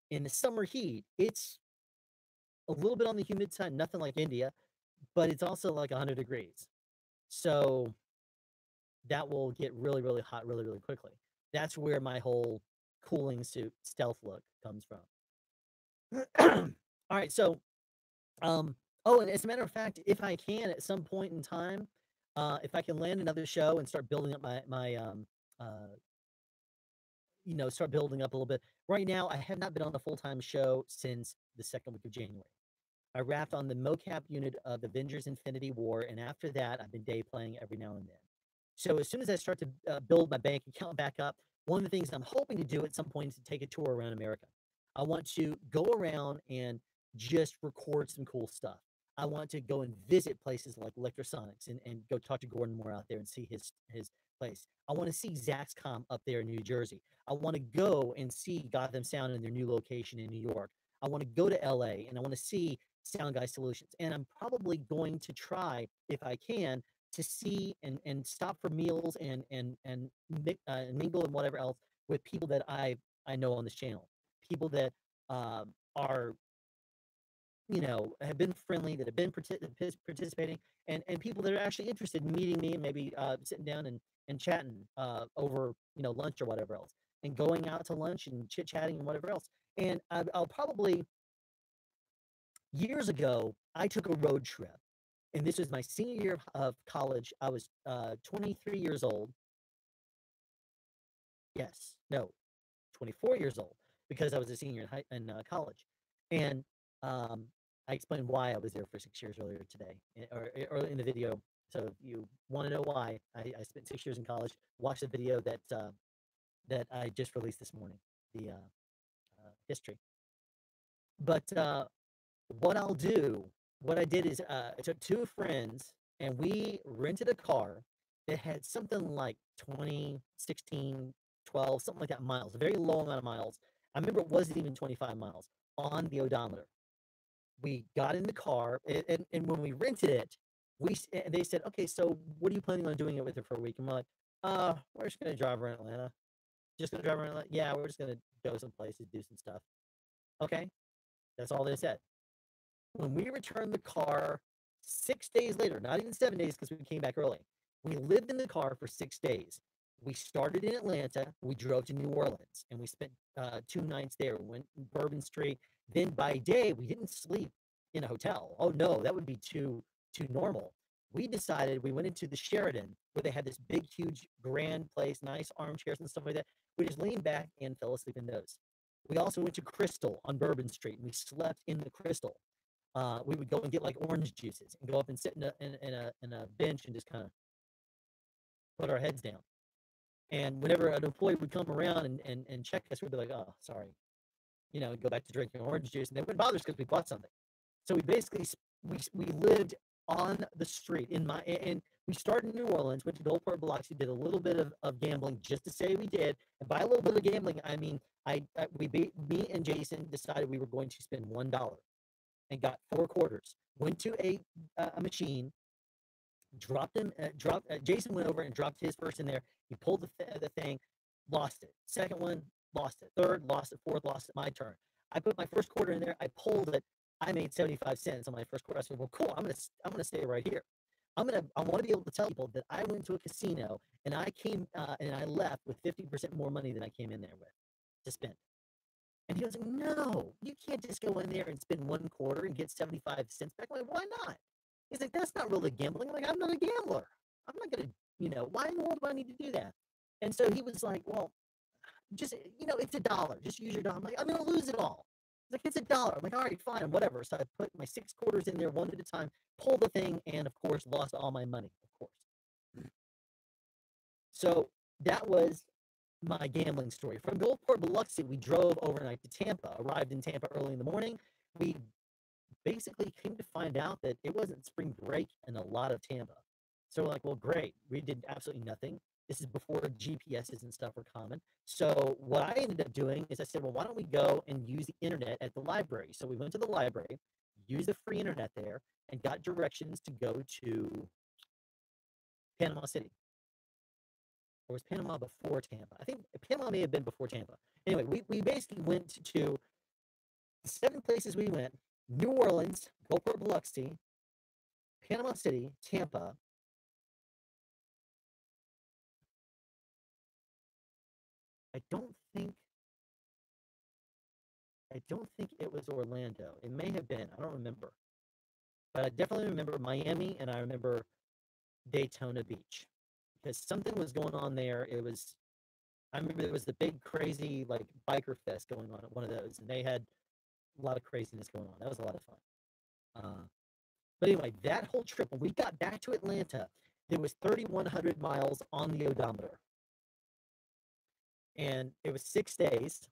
in the summer heat, it's a little bit on the humid side, nothing like India, but it's also like 100 degrees. So that will get really, really hot really, really quickly. That's where my whole cooling suit stealth look comes from. All right, so um, oh, and as a matter of fact, if I can at some point in time, if I can land another show and start building up uh, start building up a little bit. Right now, I have not been on a full-time show since the second week of January. I wrapped on the mocap unit of Avengers Infinity War, and after that, I've been day playing every now and then. So as soon as I start to build my bank account back up, one of the things I'm hoping to do at some point is to take a tour around America. I want to go around and just record some cool stuff. I want to go and visit places like Electrosonics and go talk to Gordon Moore out there and see his place. I want to see Zaxcom up there in New Jersey. I want to go and see Gotham Sound in their new location in New York. I want to go to LA and I want to see Sound Guy Solutions. And I'm probably going to try, if I can, to see and stop for meals and mingle and whatever else with people that I know on this channel, people that are have been friendly, that have been participating, and people that are actually interested in meeting me and maybe sitting down and chatting over lunch or whatever else, and going out to lunch and chit chatting and whatever else. And I'll probably years ago I took a road trip, and this was my senior year of college. I was 23 years old. Yes, no, 24 years old because I was a senior in college, and um, I explained why I was there for 6 years earlier today, or in the video. So if you want to know why I spent 6 years in college, watch the video that I just released this morning, the history. But what I did is I took two friends and we rented a car that had something like 20, 16, 12, something like that miles, a very low amount of miles. I remember it wasn't even 25 miles on the odometer. We got in the car and when we rented it, and they said, okay, so what are you planning on doing it with it for a week? And we're like, we're just going to drive around Atlanta. Just going to drive around Atlanta. Yeah, we're just going to go some places, do some stuff. Okay. That's all they said. When we returned the car 6 days later, not even 7 days because we came back early, we lived in the car for 6 days. We started in Atlanta, we drove to New Orleans, and we spent 2 nights there. We went Bourbon Street. Then by day, we didn't sleep in a hotel. Oh no, that would be too normal. We decided we went into the Sheraton where they had this big, huge, grand place, nice armchairs and stuff like that. We just leaned back and fell asleep in those. We also went to Crystal on Bourbon Street and we slept in the Crystal. We would go and get like orange juices and go up and sit in a bench and just kind of put our heads down. And whenever an employee would come around and check us, we'd be like, oh, sorry, go back to drinking orange juice. And they wouldn't bother us because we bought something. So we basically, we lived on the street and we started in New Orleans, went to Gulfport, Biloxi, did a little bit of gambling just to say we did. And by a little bit of gambling, I mean, me and Jason decided we were going to spend $1 and got 4 quarters. Went to a machine, dropped him. Jason went over and dropped his first in there. He pulled the thing, lost it. Second one, lost it. Third, lost it. Fourth, lost it. My turn. I put my first quarter in there. I pulled it. I made 75 cents on my first quarter. I said, "Well, cool. I'm gonna stay right here. I want to be able to tell people that I went to a casino and I came and I left with 50% more money than I came in there with to spend." And he was like, "No, you can't just go in there and spend 1 quarter and get 75 cents back." I'm like, "Why not?" He's like, "That's not really gambling." I'm like, "I'm not a gambler. I'm not gonna, why in the world do I need to do that?" And so he was like, "Well, just, it's $1. Just use your dollar." I'm like, "I'm gonna lose it all." He's like, it's $1. I'm like, all right, fine, whatever. So I put my 6 quarters in there one at a time, pulled the thing, and of course, lost all my money, of course. So that was my gambling story. From Gulfport, Biloxi, we drove overnight to Tampa, arrived in Tampa early in the morning. We basically came to find out that it wasn't spring break in a lot of Tampa. So we're like, well, great. We did absolutely nothing. This is before GPSs and stuff were common. So what I ended up doing is I said, well, why don't we go and use the internet at the library? So we went to the library, used the free internet there, and got directions to go to Panama City. Or was Panama before Tampa? I think Panama may have been before Tampa. Anyway, we basically went to the 7 places we went: New Orleans, Gulfport, Biloxi, Panama City, Tampa. I don't think I don't think it was Orlando. It may have been. I don't remember. But I definitely remember Miami and I remember Daytona Beach because something was going on there. I remember there was the big crazy like biker fest going on at one of those, and they had a lot of craziness going on. That was a lot of fun. But anyway, that whole trip, when we got back to Atlanta, there was 3,100 miles on the odometer. And it was 6 days.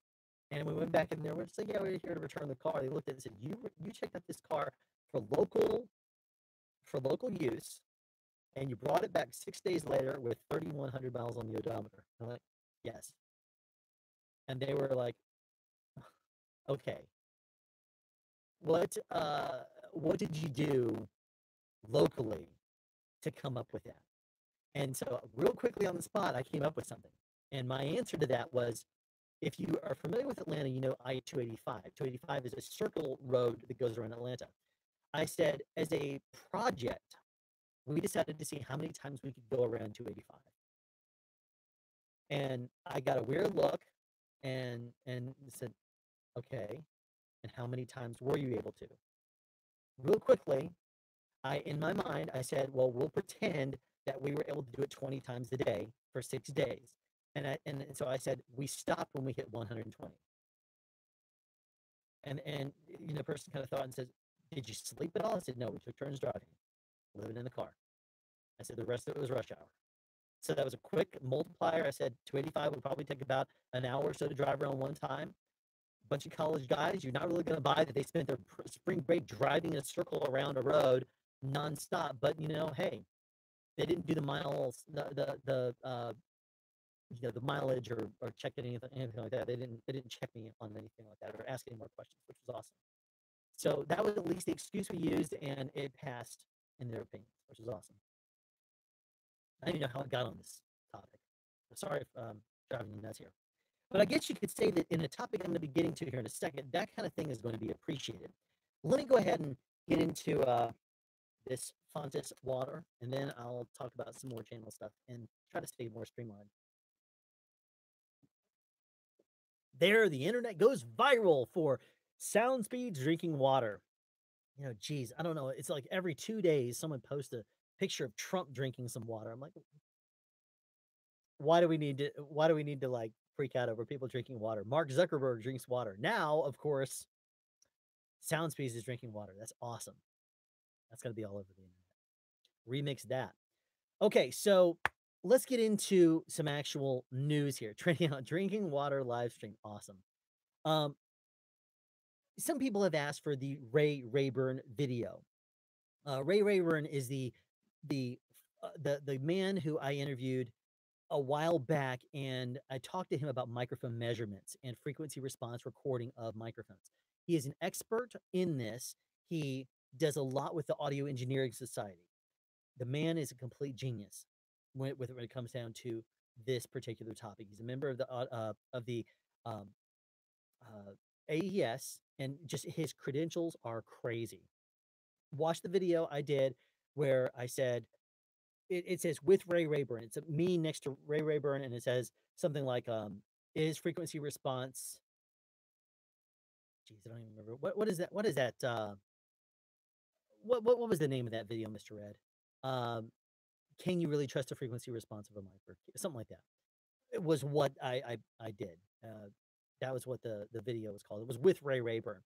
And we went back in there. We're just like, yeah, we're here to return the car. They looked at it and said, you checked out this car for local use, and you brought it back 6 days later with 3,100 miles on the odometer. I'm like, yes. And they were like, okay, what did you do locally to come up with that? And so, real quickly on the spot, I came up with something. And my answer to that was, if you are familiar with Atlanta, you know I-285. 285 is a circle road that goes around Atlanta. I said, as a project, we decided to see how many times we could go around 285. And I got a weird look and said, okay, and how many times were you able to? Real quickly, in my mind, I said, well, we'll pretend that we were able to do it 20 times a day for 6 days. And so I said, we stopped when we hit 120. And the person kind of thought and says, did you sleep at all? I said, no, we took turns driving, living in the car. I said, the rest of it was rush hour. So that was a quick multiplier. I said 285 would probably take about an hour or so to drive around one time. Bunch of college guys, you're not really going to buy that they spent their spring break driving in a circle around a road nonstop. But hey, they didn't do the miles, the mileage or check anything like that. They didn't check me on anything like that or ask any more questions, which was awesome. So that was at least the excuse we used, and it passed in their opinions, which is awesome. I don't even know how I got on this topic. I'm sorry if driving you nuts here. But I guess you could say that in a topic I'm going to be getting to here in a second, that kind of thing is going to be appreciated. Let me go ahead and get into this Fontis water, and then I'll talk about some more channel stuff and try to stay more streamlined. There, the internet goes viral for SoundSpeed's drinking water. Geez, I don't know. It's like every 2 days, someone posts a picture of Trump drinking some water. I'm like, why do we need to like freak out over people drinking water? Mark Zuckerberg drinks water. Now, of course, SoundSpeed is drinking water. That's awesome. That's gonna be all over the internet. Remix that. Okay, so let's get into some actual news here. Drinking water live stream. Awesome. Um, some people have asked for the Ray Rayburn video. Ray Rayburn is the man who I interviewed a while back, and I talked to him about microphone measurements and frequency response recording of microphones. He is an expert in this. He does a lot with the Audio Engineering Society. The man is a complete genius when it comes down to this particular topic. He's a member of the um, AES, and just his credentials are crazy. Watch the video I did where I said it says with Ray Rayburn. It's me next to Ray Rayburn, and it says something like is frequency response. Geez, I don't even remember what is that. What is that? What was the name of that video, Mr. Red? Can you really trust the frequency response of a mic or something like that? It was what I did. That was what the video was called. It was with Ray Rayburn.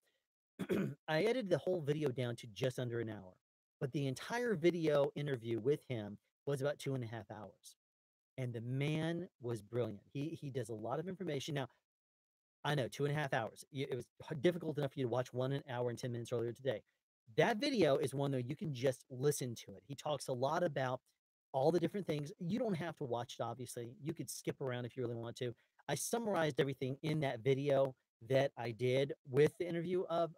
I edited the whole video down to just under an hour, but the entire video interview with him was about 2.5 hours. And the man was brilliant. He does a lot of information. Now, I know 2.5 hours. It was difficult enough for you to watch 1 hour and 10 minutes earlier today. That video is one though you can just listen to it. He talks a lot about all the different things. You don't have to watch it, obviously. You could skip around if you really want to. I summarized everything in that video that I did with the interview of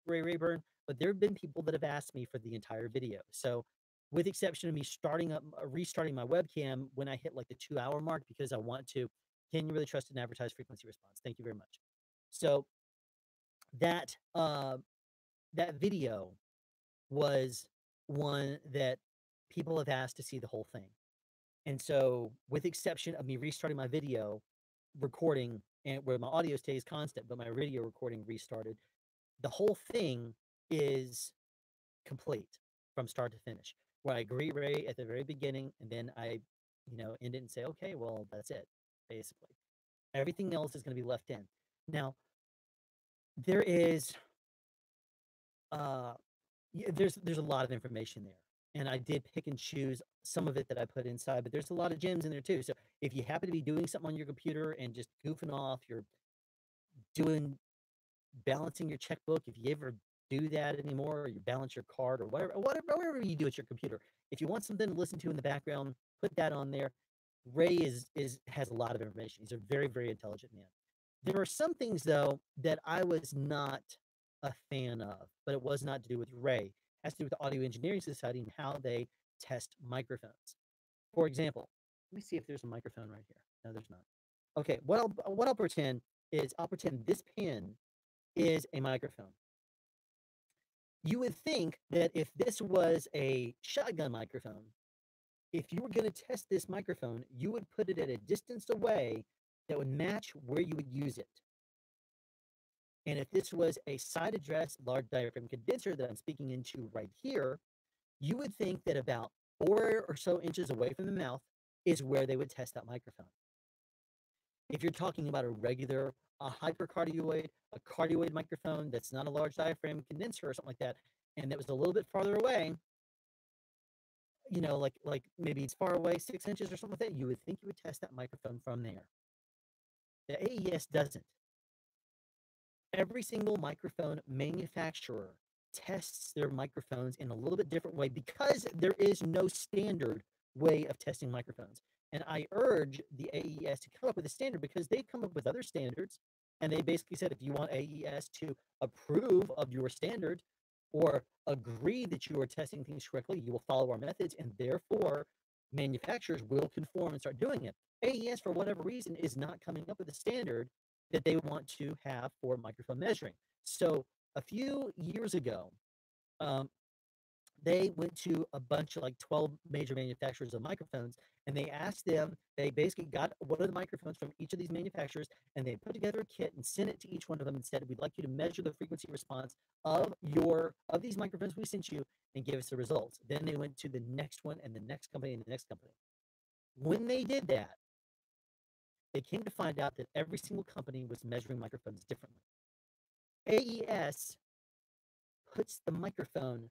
Ray Rayburn, but there have been people that have asked me for the entire video. So, with exception of me restarting my webcam when I hit like the 2 hour mark because I want to, can you really trust an advertised frequency response? Thank you very much. So that that video was one that people have asked to see the whole thing. And so, with exception of me restarting my video recording and where my audio stays constant, but my video recording restarted, the whole thing is complete from start to finish. Where I greet Ray at the very beginning, and then I, end it and say, okay, well, that's it, basically. Everything else is going to be left in. Now, there is, uh, there's a lot of information there, and I did pick and choose some of it that I put inside, but there's a lot of gems in there too. So if you happen to be doing something on your computer and just goofing off, you're doing balancing your checkbook, if you ever do that anymore, or you balance your card or whatever you do at your computer. If you want something to listen to in the background, put that on there. Ray has a lot of information. He's a very, very intelligent man. There are some things though that I was not a fan of, but it was not to do with Ray. It has to do with the Audio Engineering Society and how they test microphones. For example, let me see if there's a microphone right here. No, there's not. Okay, what I'll pretend is I'll pretend this pen is a microphone. You would think that if this was a shotgun microphone, if you were going to test this microphone, you would put it at a distance away that would match where you would use it. And if this was a side address large diaphragm condenser that I'm speaking into right here, you would think that about 4 or so inches away from the mouth is where they would test that microphone. If you're talking about a regular a hypercardioid, a cardioid microphone that's not a large diaphragm condenser or something like that, and that was a little bit farther away, like maybe it's far away 6 inches or something like that, you would think you would test that microphone from there. The AES doesn't. Every single microphone manufacturer tests their microphones in a little bit different way because there is no standard way of testing microphones. And I urge the AES to come up with a standard because they've come up with other standards. And they basically said if you want AES to approve of your standard or agree that you are testing things correctly, you will follow our methods. And therefore, manufacturers will conform and start doing it. AES, for whatever reason, is not coming up with a standard that they want to have for microphone measuring. So a few years ago, um, they went to a bunch of like 12 major manufacturers of microphones and they asked them, they basically got one of the microphones from each of these manufacturers and they put together a kit and sent it to each one of them and said, we'd like you to measure the frequency response of these microphones we sent you and give us the results. Then they went to the next one and the next company and the next company. When they did that, they came to find out that every single company was measuring microphones differently. AES puts the microphone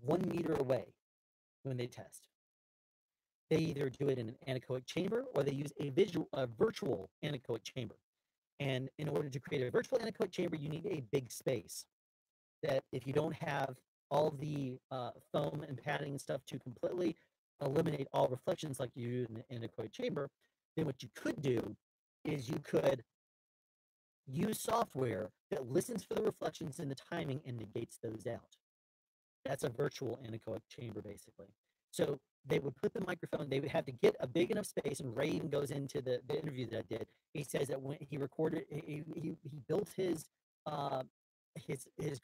1 meter away when they test. They either do it in an anechoic chamber or they use a virtual anechoic chamber. And in order to create a virtual anechoic chamber, you need a big space that if you don't have all the foam and padding and stuff to completely eliminate all reflections like you do in an anechoic chamber, then what you could do is you could use software that listens for the reflections and the timing and negates those out. That's a virtual anechoic chamber, basically. So they would put the microphone, they would have to get a big enough space, and Ray even goes into the interview that I did. He says that when he recorded, he built his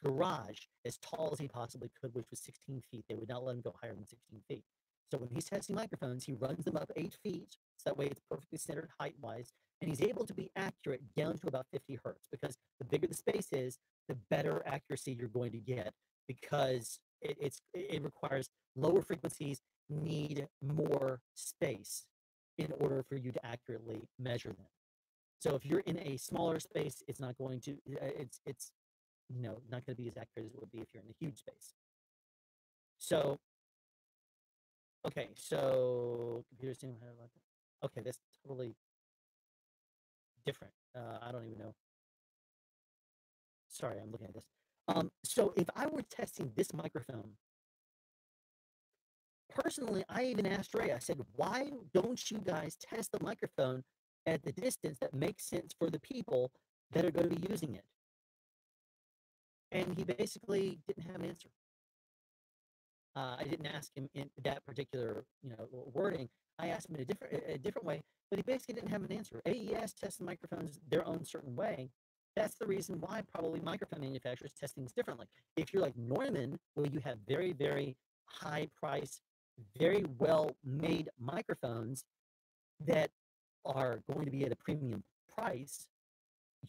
garage as tall as he possibly could, which was 16 feet. They would not let him go higher than 16 feet. So when he's testing microphones, he runs them up 8 feet, so that way it's perfectly centered height-wise, and he's able to be accurate down to about 50 hertz, because the bigger the space is, the better accuracy you're going to get, because it requires lower frequencies need more space in order for you to accurately measure them. So if you're in a smaller space, it's not going to, it's, not going to be as accurate as it would be if you're in a huge space. So, okay, so computers didn't have like, okay, that's totally different. I don't even know. Sorry, I'm looking at this. So if I were testing this microphone, personally, I even asked Ray, I said, why don't you guys test the microphone at the distance that makes sense for the people that are going to be using it? And he basically didn't have an answer. I didn't ask him in that particular, wording. I asked him in a different way, but he basically didn't have an answer. AES tests the microphones their own certain way. That's the reason why probably microphone manufacturers test things differently. If you're like Neumann, where you have very, very high price, very well made microphones that are going to be at a premium price,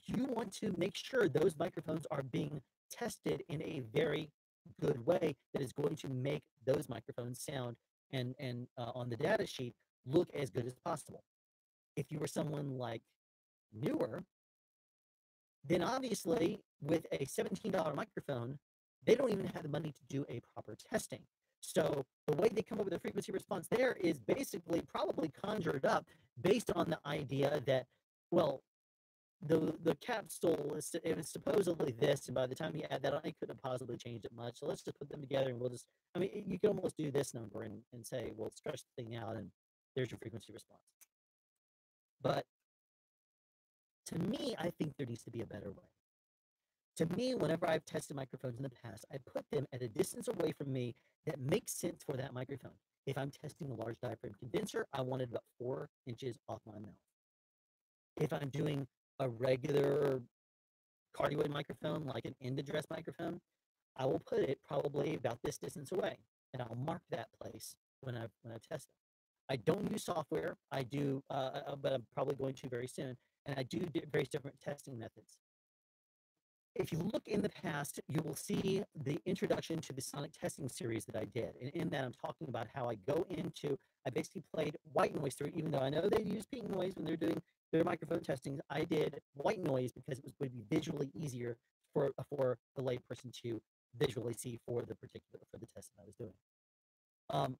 you want to make sure those microphones are being tested in a very good way that is going to make those microphones sound and on the data sheet look as good as possible. If you were someone like Newer, then obviously with a $17 microphone, they don't even have the money to do a proper testing. So the way they come up with a frequency response there is basically probably conjured up based on the idea that, well, the capsule is it was supposedly this, and by the time you add that on, it couldn't have possibly changed it much. So let's just put them together, and we'll just. I mean, you can almost do this number and say, well, stretch the thing out, and there's your frequency response. But to me, I think there needs to be a better way. To me, whenever I've tested microphones in the past, I put them at a distance away from me that makes sense for that microphone. If I'm testing a large diaphragm condenser, I want it about 4 inches off my mouth. If I'm doing a regular cardioid microphone, like an end address microphone, I will put it probably about this distance away, and I'll mark that place when I test it. I don't use software. I do, but I'm probably going to very soon, and I do various different testing methods. If you look in the past, you will see the introduction to the sonic testing series that I did. And in that, I'm talking about how I basically played white noise through it, even though I know they use pink noise when they're doing their microphone testing. I did white noise because it was going to be visually easier for the layperson to visually see for the test that I was doing. Um,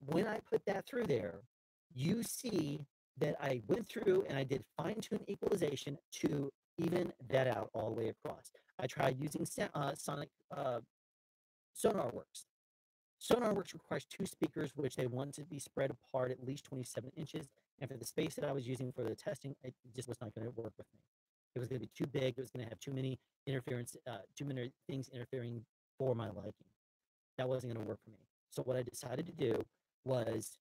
when I put that through there, you see that I went through and I did fine tune equalization to even that out all the way across. I tried using Sonic SonarWorks. SonarWorks requires two speakers, which they want to be spread apart at least 27 inches. And for the space that I was using for the testing, it just was not going to work with me. It was going to be too big. It was going to have too many things interfering for my liking. That wasn't going to work for me. So what I decided to do was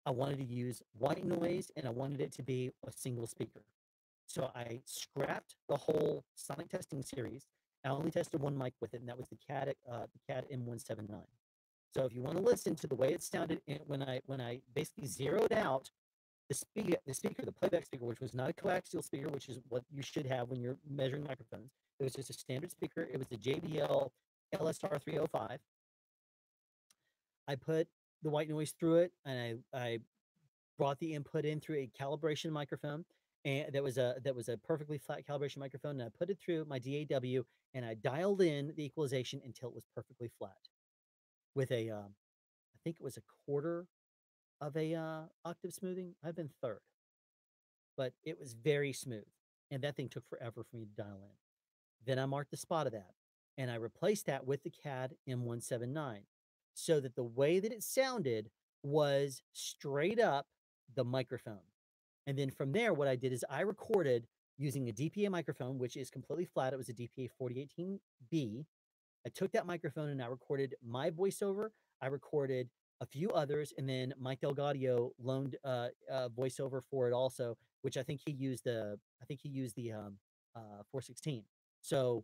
I wanted to use white noise and I wanted it to be a single speaker. So I scrapped the whole sonic testing series. I only tested one mic with it, and that was the CAD M179. So if you want to listen to the way it sounded when I basically zeroed out the playback speaker, which was not a coaxial speaker, which is what you should have when you're measuring microphones. It was just a standard speaker. It was the JBL LSR 305. I put the white noise through it, and I brought the input in through a calibration microphone, and that was a perfectly flat calibration microphone, and I put it through my DAW, and I dialed in the equalization until it was perfectly flat with I think it was a quarter of a octave smoothing. I've been third, but it was very smooth, and that thing took forever for me to dial in. Then I marked the spot of that, and I replaced that with the CAD M179 so that the way that it sounded was straight up the microphone. And then from there, what I did is I recorded using a DPA microphone, which is completely flat. It was a DPA 4018B. I took that microphone and I recorded my voiceover. I recorded a few others, and then Mike Delgadio loaned voiceover for it also, which I think he used the 416. So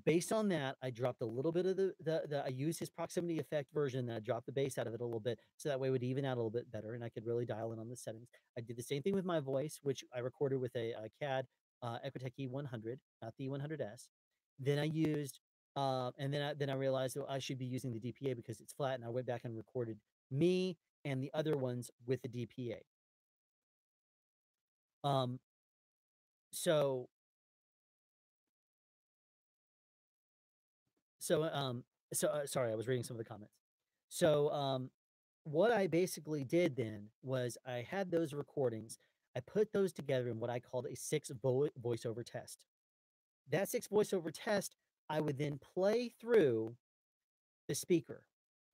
based on that, I dropped a little bit of the I used his proximity effect version, and I dropped the bass out of it a little bit, so that way it would even out a little bit better, and I could really dial in on the settings. I did the same thing with my voice, which I recorded with a CAD Ecotech E100, not the E100S. Then I used, and then I realized that I should be using the DPA because it's flat, and I went back and recorded me and the other ones with the DPA. Um, so so, sorry, I was reading some of the comments. So, what I basically did then was I had those recordings. I put those together in what I called a 6 voiceover test. That 6 voiceover test, I would then play through the speaker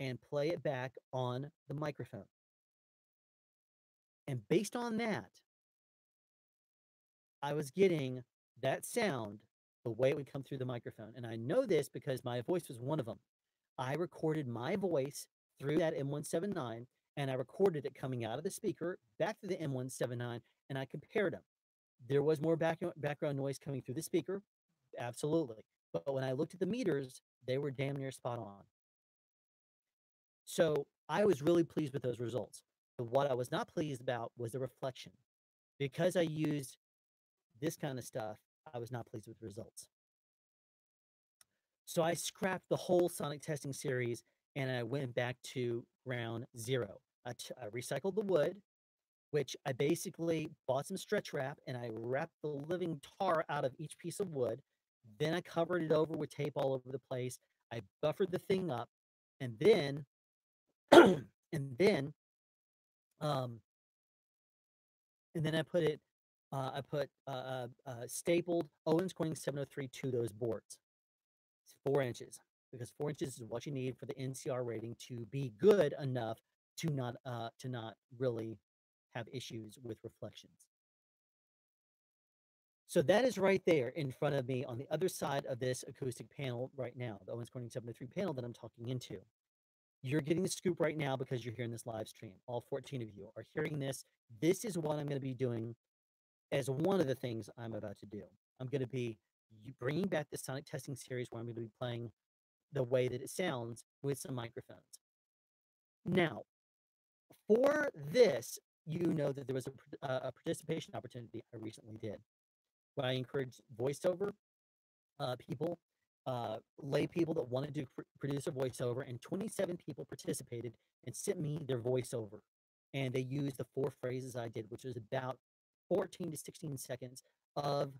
and play it back on the microphone. And based on that, I was getting that sound the way it would come through the microphone. And I know this because my voice was one of them. I recorded my voice through that M179 and I recorded it coming out of the speaker back to the M179 and I compared them. There was more background noise coming through the speaker, absolutely. But when I looked at the meters, they were damn near spot on. So I was really pleased with those results. But what I was not pleased about was the reflection. Because I used this kind of stuff, I was not pleased with the results. So I scrapped the whole sonic testing series and I went back to ground zero. I recycled the wood, which I basically bought some stretch wrap and I wrapped the living tar out of each piece of wood. Then I covered it over with tape all over the place. I buffered the thing up and then and then um and then I put stapled Owens Corning 703 to those boards. It's 4 inches because 4 inches is what you need for the NCR rating to be good enough to not really have issues with reflections. So that is right there in front of me on the other side of this acoustic panel right now, the Owens Corning 703 panel that I'm talking into. You're getting the scoop right now because you're hearing this live stream. All 14 of you are hearing this. This is what I'm going to be doing as one of the things I'm about to do. I'm going to be bringing back the sonic testing series where I'm going to be playing the way that it sounds with some microphones. Now, for this, you know that there was a participation opportunity I recently did where I encouraged voiceover people, lay people that wanted to produce a voiceover, and 27 people participated and sent me their voiceover. And they used the 4 phrases I did, which was about 14 to 16 seconds of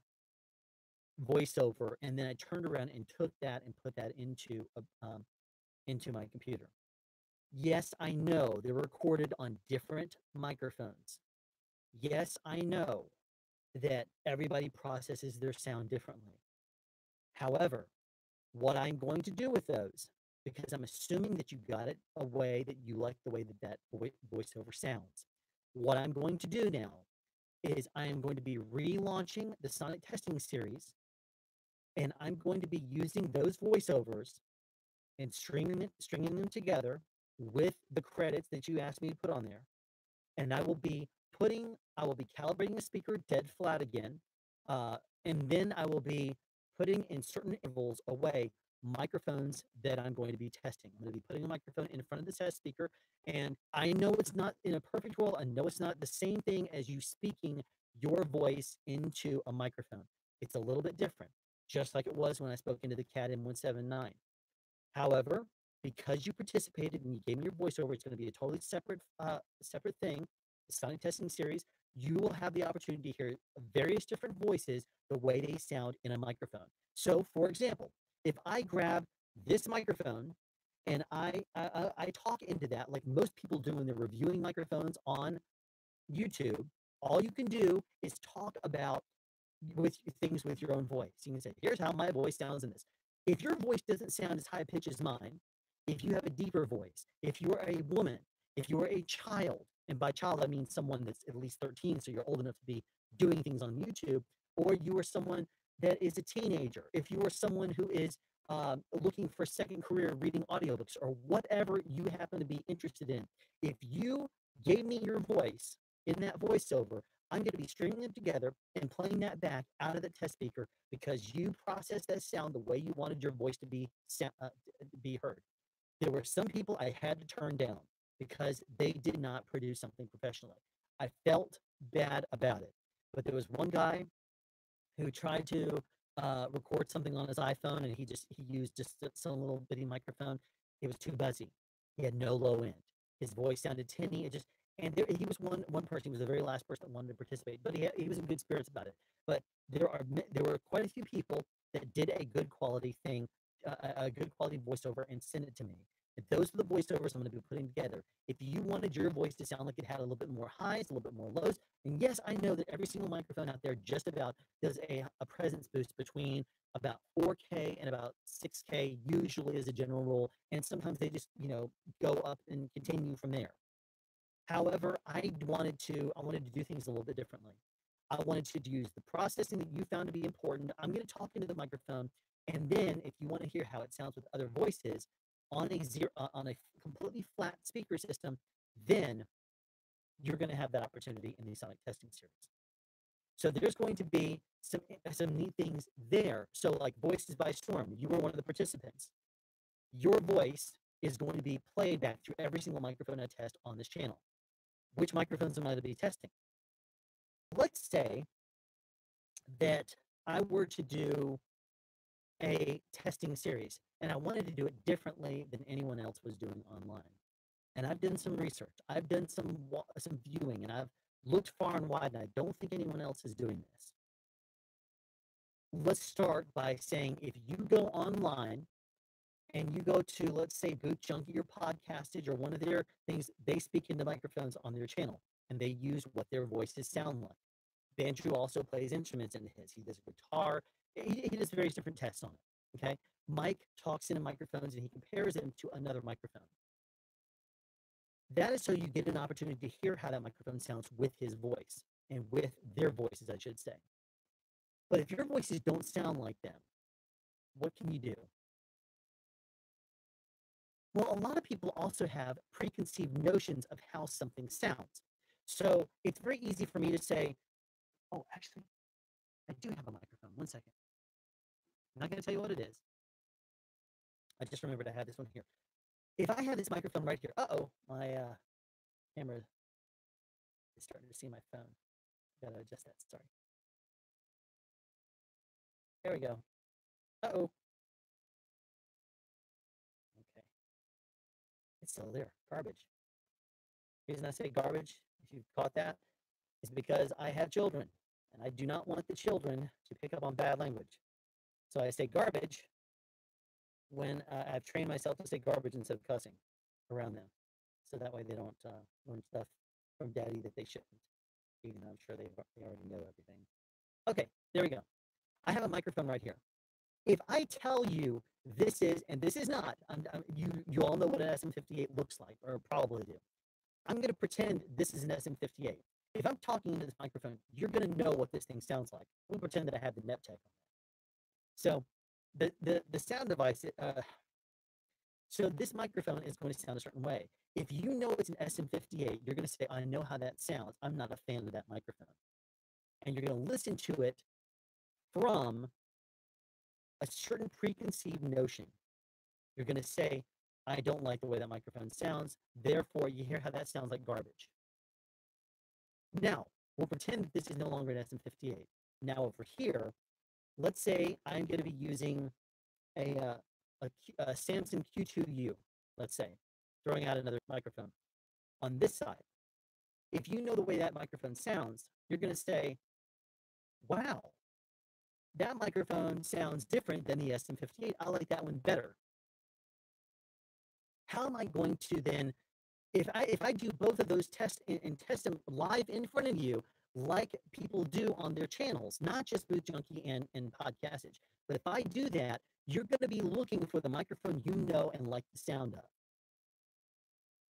voiceover. And then I turned around and took that and put that into my computer. Yes, I know they're recorded on different microphones. Yes, I know that everybody processes their sound differently. However, what I'm going to do with those, because I'm assuming that you got it a way that you like the way that voiceover sounds. What I'm going to do now is I am going to be relaunching the Sonic Testing series, and I'm going to be using those voiceovers and stringing them together with the credits that you asked me to put on there. And I will be calibrating the speaker dead flat again. And then I will be putting in certain intervals away microphones that I'm going to be testing. I'm going to be putting a microphone in front of the test speaker. And I know it's not in a perfect world. I know it's not the same thing as you speaking your voice into a microphone. It's a little bit different, just like it was when I spoke into the CAD M179. However, because you participated and you gave me your voiceover, it's going to be a totally separate thing. The sonic testing series, you will have the opportunity to hear various different voices the way they sound in a microphone. So, for example, if I grab this microphone and I talk into that like most people do when they're reviewing microphones on YouTube, all you can do is talk about with things with your own voice. You can say, here's how my voice sounds in this. If your voice doesn't sound as high pitched as mine, if you have a deeper voice, if you're a woman, if you're a child, and by child I mean someone that's at least 13, so you're old enough to be doing things on YouTube, or you are someone that is a teenager, if you are someone who is looking for a second career reading audiobooks or whatever you happen to be interested in, if you gave me your voice in that voiceover, I'm going to be stringing them together and playing that back out of the test speaker because you processed that sound the way you wanted your voice to be heard. There were some people I had to turn down because they did not produce something professionally. I felt bad about it. But there was one guy who tried to record something on his iPhone and he used just some little bitty microphone. It was too buzzy. He had no low end. His voice sounded tinny. And he was one person. He was the very last person that wanted to participate, but he was in good spirits about it. But there were quite a few people that did a good quality thing, a good quality voiceover, and sent it to me. And those are the voiceovers I'm going to be putting together. If you wanted your voice to sound like it had a little bit more highs, a little bit more lows, and yes, I know that every single microphone out there just about does a presence boost between about 4K and about 6K, usually as a general rule, and sometimes they just go up and continue from there. However, I wanted to do things a little bit differently. I wanted to use the processing that you found to be important. I'm going to talk into the microphone, and then if you want to hear how it sounds with other voices on a completely flat speaker system, then you're going to have that opportunity in the Sonic testing series. So there's going to be some neat things there. So like Voices by Storm, you were one of the participants. Your voice is going to be played back through every single microphone I test on this channel. Which microphones am I going to be testing? Let's say that I were to do a testing series and I wanted to do it differently than anyone else was doing online. And I've done some research. I've done some viewing, and I've looked far and wide, and I don't think anyone else is doing this. Let's start by saying if you go online and you go to, let's say, Boot Junkie or Podcastage or one of their things, they speak into microphones on their channel, and they use what their voices sound like. Bandrew also plays instruments into his. He does a guitar. He does various different tests on it. Okay. Mike talks into microphones and he compares them to another microphone. That is so you get an opportunity to hear how that microphone sounds with his voice and with their voices, I should say. But if your voices don't sound like them, what can you do? Well, a lot of people also have preconceived notions of how something sounds. So it's very easy for me to say, oh, actually, I do have a microphone. One second. I'm not going to tell you what it is. I just remembered I had this one here. If I had this microphone right here, my camera is starting to see my phone. Got to adjust that. Sorry. There we go. Okay. It's still there. Garbage. The reason I say garbage, if you've caught that, is because I have children, and I do not want the children to pick up on bad language. So I say garbage when I've trained myself to say garbage instead of cussing around them. So that way they don't learn stuff from daddy that they shouldn't. Even though I'm sure they already know everything. Okay, there we go. I have a microphone right here. If I tell you this is, and this is not, you all know what an SM58 looks like, or probably do. I'm going to pretend this is an SM58. If I'm talking into this microphone, you're going to know what this thing sounds like. We'll pretend that I have the NEP tech on that. So the sound device, so this microphone is going to sound a certain way. If you know it's an SM58, you're going to say, I know how that sounds. I'm not a fan of that microphone. And you're going to listen to it from a certain preconceived notion. You're going to say, I don't like the way that microphone sounds. Therefore, you hear how that sounds like garbage. Now, we'll pretend that this is no longer an SM58. Now over here, let's say I'm going to be using a Samson Q2U, let's say, throwing out another microphone. On this side, if you know the way that microphone sounds, you're going to say, wow, that microphone sounds different than the SM58. I like that one better. How am I going to then, if I do both of those tests and test them live in front of you, like people do on their channels, not just Boot Junkie and Podcastage, but if I do that, you're going to be looking for the microphone you know and like the sound of.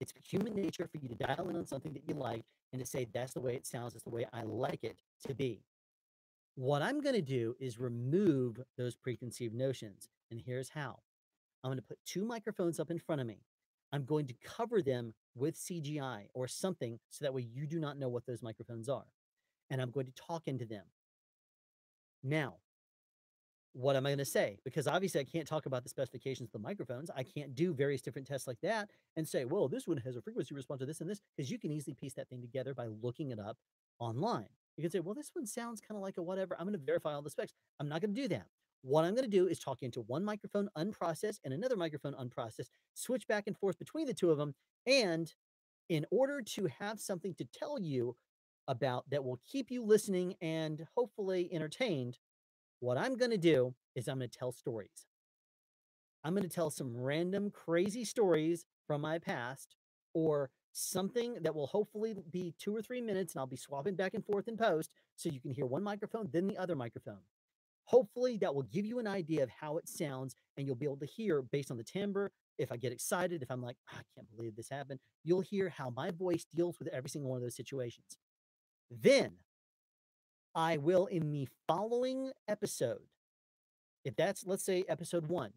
It's human nature for you to dial in on something that you like and to say, that's the way it sounds, that's the way I like it to be. What I'm going to do is remove those preconceived notions. And here's how. I'm going to put two microphones up in front of me. I'm going to cover them with CGI or something so that way you do not know what those microphones are. And I'm going to talk into them. Now, what am I going to say? Because obviously I can't talk about the specifications of the microphones. I can't do various different tests like that and say, well, this one has a frequency response to this and this, because you can easily piece that thing together by looking it up online. You can say, well, this one sounds kind of like a whatever. I'm going to verify all the specs. I'm not going to do that. What I'm going to do is talk into one microphone unprocessed and another microphone unprocessed, switch back and forth between the two of them, and in order to have something to tell you about that will keep you listening and hopefully entertained, what I'm gonna do is I'm gonna tell stories. I'm gonna tell some random crazy stories from my past or something that will hopefully be 2 or 3 minutes, and I'll be swapping back and forth in post so you can hear one microphone, then the other microphone. Hopefully, that will give you an idea of how it sounds, and you'll be able to hear based on the timbre. If I get excited, if I'm like, "Ah, I can't believe this happened," you'll hear how my voice deals with every single one of those situations. Then I will, in the following episode, if that's, let's say, episode 1,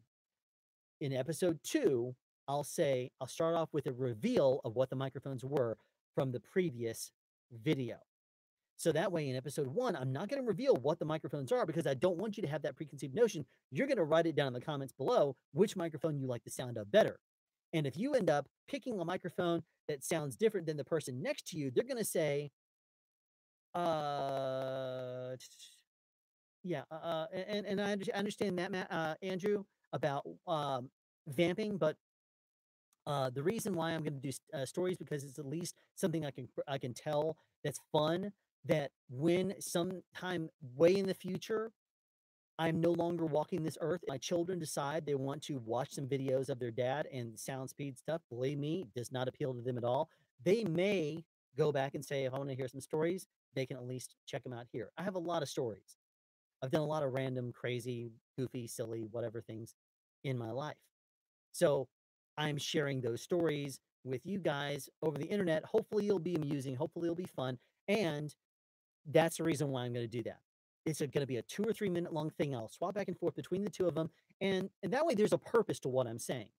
in episode 2, I'll start off with a reveal of what the microphones were from the previous video. So that way in episode 1, I'm not gonna reveal what the microphones are because I don't want you to have that preconceived notion. You're gonna write it down in the comments below which microphone you like the sound of better. And if you end up picking a microphone that sounds different than the person next to you, they're gonna say, uh, yeah, and I understand that, Andrew, about, vamping, but the reason why I'm gonna do stories because it's at least something I can tell that's fun, that when sometime way in the future, I'm no longer walking this earth, my children decide they want to watch some videos of their dad and sound speed stuff, believe me, does not appeal to them at all. They may go back and say, "If I wanna hear some stories, they can at least check them out here." I have a lot of stories. I've done a lot of random, crazy, goofy, silly, whatever things in my life. So I'm sharing those stories with you guys over the internet. Hopefully, it'll be amusing. Hopefully, it'll be fun. And that's the reason why I'm going to do that. It's going to be a 2 or 3 minute long thing. I'll swap back and forth between the two of them. And that way, there's a purpose to what I'm saying.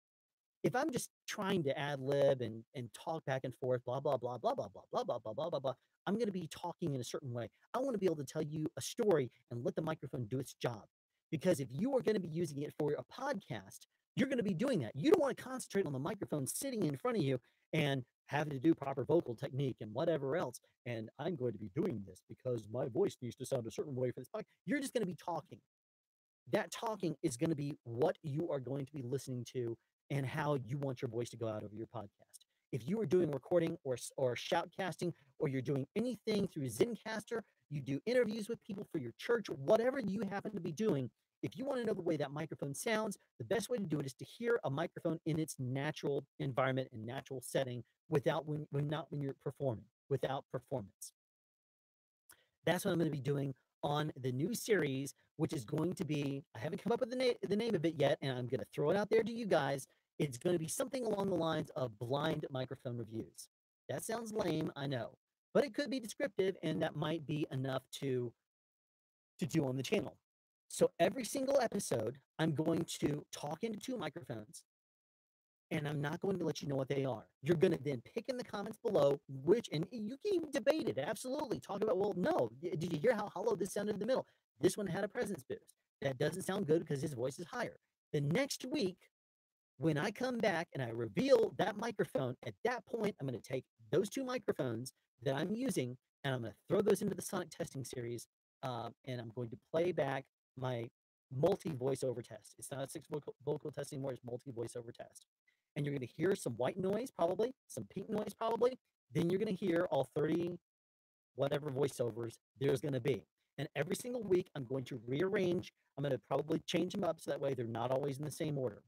If I'm just trying to ad lib and talk back and forth, blah, blah, blah, blah, blah, blah, blah, blah, blah, blah, blah, blah, I'm going to be talking in a certain way. I want to be able to tell you a story and let the microphone do its job. Because if you are going to be using it for a podcast, you're going to be doing that. You don't want to concentrate on the microphone sitting in front of you and having to do proper vocal technique and whatever else. And I'm going to be doing this because my voice needs to sound a certain way for this podcast. You're just going to be talking. That talking is going to be what you are going to be listening to and how you want your voice to go out over your podcast. If you are doing recording or shoutcasting, or you're doing anything through Zencaster, you do interviews with people for your church, whatever you happen to be doing, if you want to know the way that microphone sounds, the best way to do it is to hear a microphone in its natural environment and natural setting without not when you're performing, without performance. That's what I'm gonna be doing on the new series, which is going to be I haven't come up with the name of it yet, and I'm gonna throw it out there to you guys. It's gonna be something along the lines of blind microphone reviews. That sounds lame, I know, but it could be descriptive, and that might be enough to do on the channel. So every single episode, I'm going to talk into 2 microphones, and I'm not going to let you know what they are. You're gonna then pick in the comments below which, and you can even debate it, absolutely. Talk about, well, no, did you hear how hollow this sounded in the middle? This one had a presence boost. That doesn't sound good because his voice is higher. The next week, when I come back and I reveal that microphone, at that point, I'm gonna take those 2 microphones that I'm using, and I'm gonna throw those into the sonic testing series, and I'm going to play back my multi voiceover test. It's not a 6 vocal test anymore, it's multi voiceover test. And you're gonna hear some white noise, probably, some pink noise, probably. Then you're gonna hear all 30 whatever voiceovers there's gonna be. And every single week, I'm going to rearrange. I'm gonna probably change them up so that way they're not always in the same order.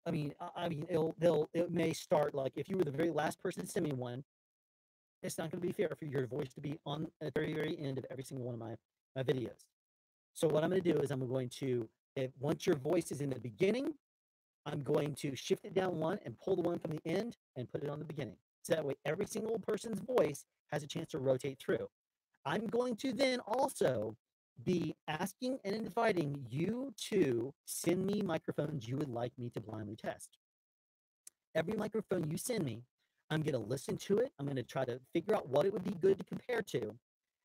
I mean, it may start like if you were the very last person to send me one, it's not gonna be fair for your voice to be on at the very, very end of every single one of my videos. So what I'm gonna do is I'm going to, if once your voice is in the beginning, I'm going to shift it down one and pull the one from the end and put it on the beginning. So that way every single person's voice has a chance to rotate through. I'm going to then also be asking and inviting you to send me microphones you would like me to blindly test. Every microphone you send me, I'm going to listen to it. I'm going to try to figure out what it would be good to compare to.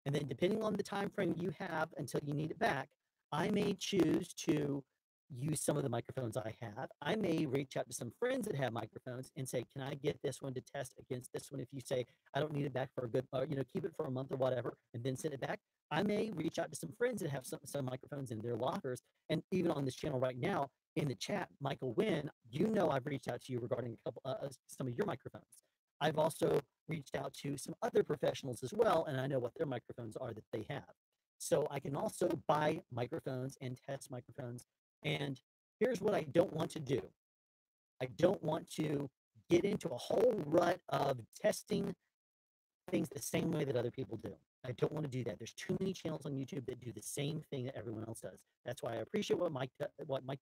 And then depending on the time frame you have until you need it back, I may choose to use some of the microphones I have. I may reach out to some friends that have microphones and say, "Can I get this one to test against this one?" If you say, "I don't need it back for a good, keep it for a month or whatever, and then send it back." I may reach out to some friends that have some microphones in their lockers. And even on this channel right now, in the chat, Michael Wynn, I've reached out to you regarding some of your microphones. I've also reached out to some other professionals as well, and I know what their microphones are that they have. So I can also buy microphones and test microphones. And here's what I don't want to do. I don't want to get into a whole rut of testing things the same way that other people do. I don't want to do that. There's too many channels on YouTube that do the same thing that everyone else does. That's why I appreciate what Mike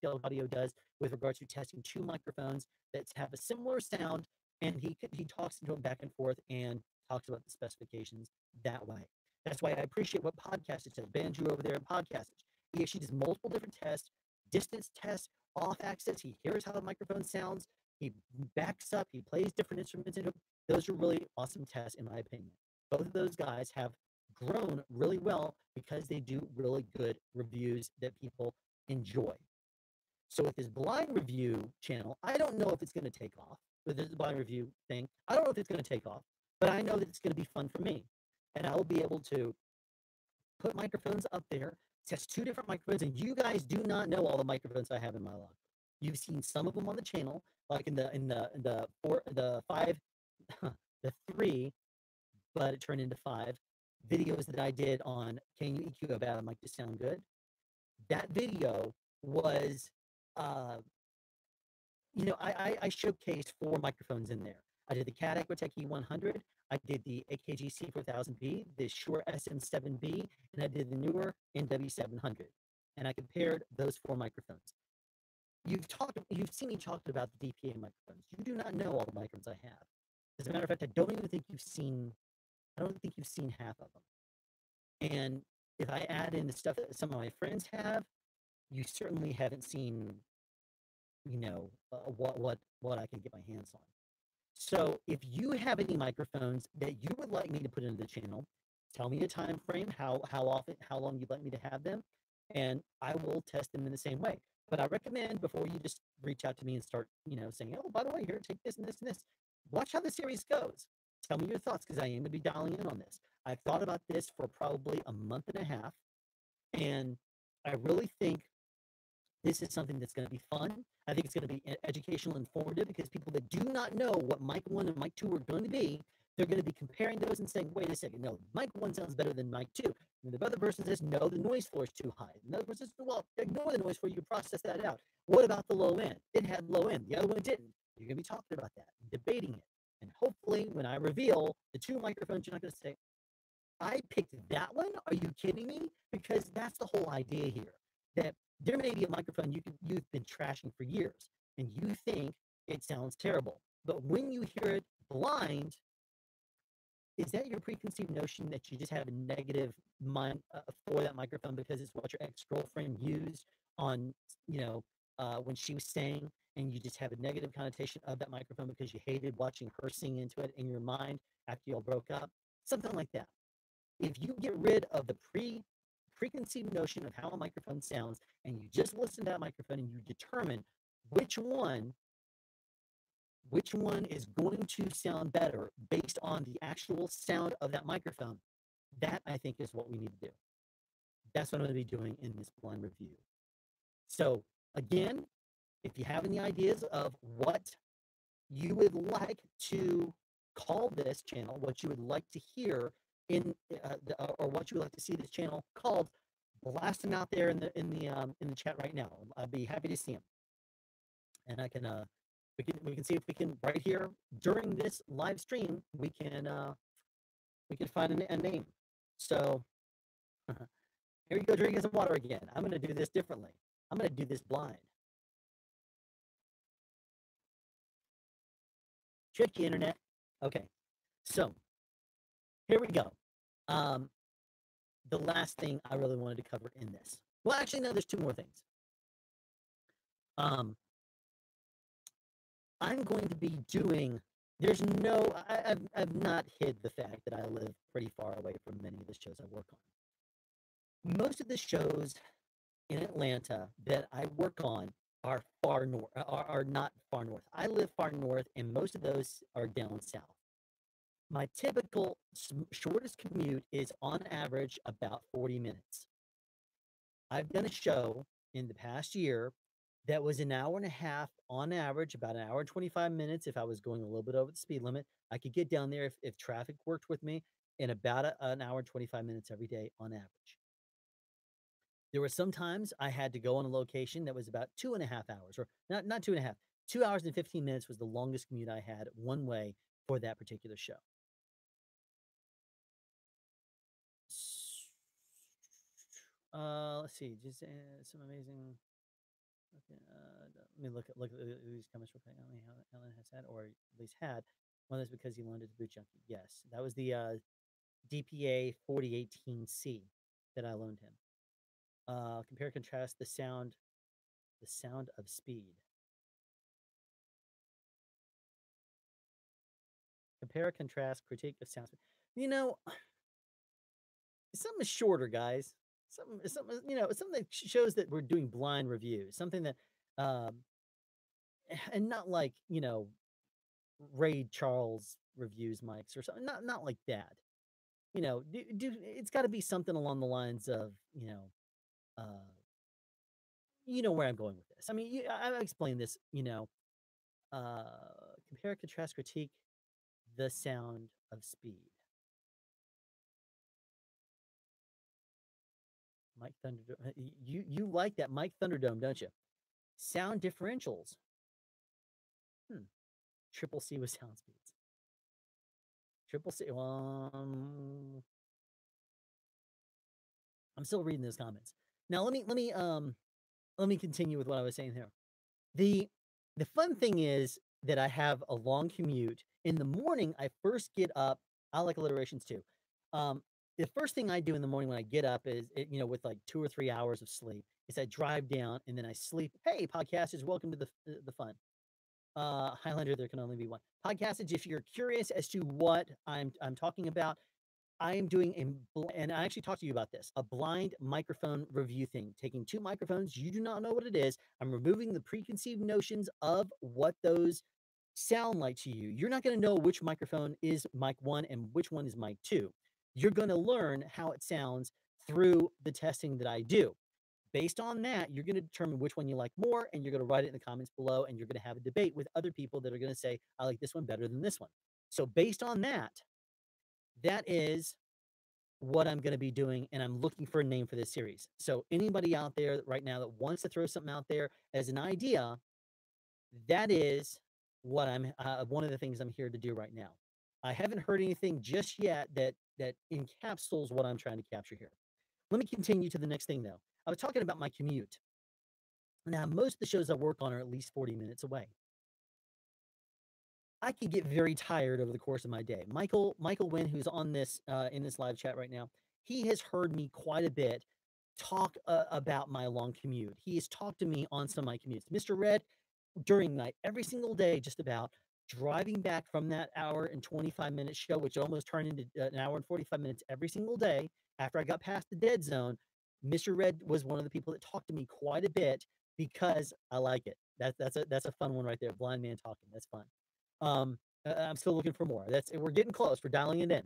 Del Audio does with regards to testing two microphones that have a similar sound, and he talks into them back and forth and talks about the specifications that way. That's why I appreciate what Podcasters does. Banjo over there at Podcasters. He actually does multiple different tests, distance tests, off access. He hears how the microphone sounds. He backs up. He plays different instruments into it. Those are really awesome tests, in my opinion. Both of those guys have grown really well because they do really good reviews that people enjoy. So with this blind review channel, I don't know if it's going to take off. With this blind review thing, I don't know if it's going to take off, but I know that it's going to be fun for me. And I will be able to put microphones up there, test two different microphones, and you guys do not know all the microphones I have in my locker. You've seen some of them on the channel, like the five, the three, but it turned into five videos that I did on can you EQ a bad mic to sound good? That video was, uh, I showcased four microphones in there. I did the Cat Aquatech E100, I did the AKG C4000B, the Shure SM7B, and I did the newer NW700. And I compared those four microphones. You've seen me talk about the DPA microphones. You do not know all the microphones I have. As a matter of fact, I don't think you've seen half of them. And if I add in the stuff that some of my friends have, you certainly haven't seen, what I can get my hands on. So if you have any microphones that you would like me to put into the channel, tell me a time frame, how often, how long you'd like me to have them, and I will test them in the same way. But I recommend before you just reach out to me and start, saying, oh, by the way, here, take this and this and this. Watch how the series goes. Tell me your thoughts because I am going to be dialing in on this. I've thought about this for probably a month and a half, and I really think this is something that's going to be fun. I think it's going to be educational, informative, because people that do not know what mic 1 and mic 2 are going to be, they're going to be comparing those and saying, wait a second, no, mic 1 sounds better than mic 2. And the other person says, no, the noise floor is too high. Another person says, well, ignore the noise floor, you process that out. What about the low end? It had low end, the other one didn't. You're going to be talking about that, debating it. And hopefully, when I reveal the two microphones, you're not going to say, I picked that one? Are you kidding me? Because that's the whole idea here. That there may be a microphone you've been trashing for years, and you think it sounds terrible. But when you hear it blind, is that your preconceived notion that you just have a negative mind for that microphone because it's what your ex-girlfriend used on, when she was saying, and you just have a negative connotation of that microphone because you hated watching her sing into it in your mind after y'all broke up? Something like that. If you get rid of the preconceived notion of how a microphone sounds and you just listen to that microphone and you determine which one is going to sound better based on the actual sound of that microphone, that I think is what we need to do. That's what I'm going to be doing in this blind review. So again, if you have any ideas of what you would like to call this channel, what you would like to hear or what you would like to see this channel called, blast them out there in the chat right now. I'd be happy to see them, and I can we can see if we can right here during this live stream we can find a name. So here you go, drinking some water again. I'm going to do this differently. I'm going to do this blind. Tricky internet. Okay, so here we go. The last thing I really wanted to cover in this. Well, actually, no, there's two more things. I'm going to be doing. I've not hid the fact that I live pretty far away from many of the shows I work on. Most of the shows in Atlanta that I work on are far north, are not far north. I live far north, and most of those are down south. My typical shortest commute is on average about 40 minutes. I've done a show in the past year That was an hour and a half on average, about an hour and 25 minutes if I was going a little bit over the speed limit. I could get down there if traffic worked with me in about an hour and 25 minutes every day on average. There were some times I had to go on a location that was about 2.5 hours, or not 2.5, 2 hours and 15 minutes was the longest commute I had one way for that particular show. S- let's see, just some amazing. Okay, let me look at these comments real quick. Only Helen has had, or at least had, one that's because he loaned it to Boot Junkie. Yes, that was the DPA 4018C that I loaned him. Compare contrast the sound of speed. Compare, contrast, critique of sound. You know, something shorter, guys. Something, something that shows that we're doing blind reviews. Something that, um, and not like, Ray Charles reviews mics or something. Not like that. It's got to be something along the lines of, uh, you know where I'm going with this. I mean, I've explained this. Compare, contrast, critique the sound of speed. Mike Thunderdome. You like that Mike Thunderdome, don't you? Sound differentials. Hmm. Triple C with sound speeds. Triple C. I'm still reading those comments. Now let me continue with what I was saying here. The the fun thing is that I have a long commute. In the morning, I first get up. I like alliterations too. Um, the first thing I do in the morning when I get up is, with like 2 or 3 hours of sleep, is I drive down and then I sleep. Hey, podcasters, welcome to the fun. Highlander, there can only be one. Podcastage, if you're curious as to what I'm talking about, I am doing and I actually talked to you about this, a blind microphone review thing, taking two microphones. You do not know what it is. I'm removing the preconceived notions of what those sound like to you. You're not going to know which microphone is mic one and which one is mic two. You're going to learn how it sounds through the testing that I do. Based on that, you're going to determine which one you like more, and you're going to write it in the comments below, and you're going to have a debate with other people that are going to say, I like this one better than this one. So, based on that, that is what I'm gonna be doing, and I'm looking for a name for this series. So anybody out there right now that wants to throw something out there as an idea, that is what I'm one of the things I'm here to do right now. I haven't heard anything just yet that encapsulates what I'm trying to capture here. Let me continue to the next thing though. I was talking about my commute. Now, most of the shows I work on are at least 40 minutes away. I could get very tired over the course of my day. Michael Wynn, who's on this in this live chat right now, he has heard me quite a bit talk about my long commute. He has talked to me on some of my commutes. Mr. Red, during night, every single day, just about driving back from that hour and 25-minute show, which almost turned into an hour and 45 minutes every single day after I got past the dead zone. Mr. Red was one of the people that talked to me quite a bit because I like it. That's a fun one right there. Blind man talking. That's fun. I'm still looking for more. We're getting close. We're dialing it in.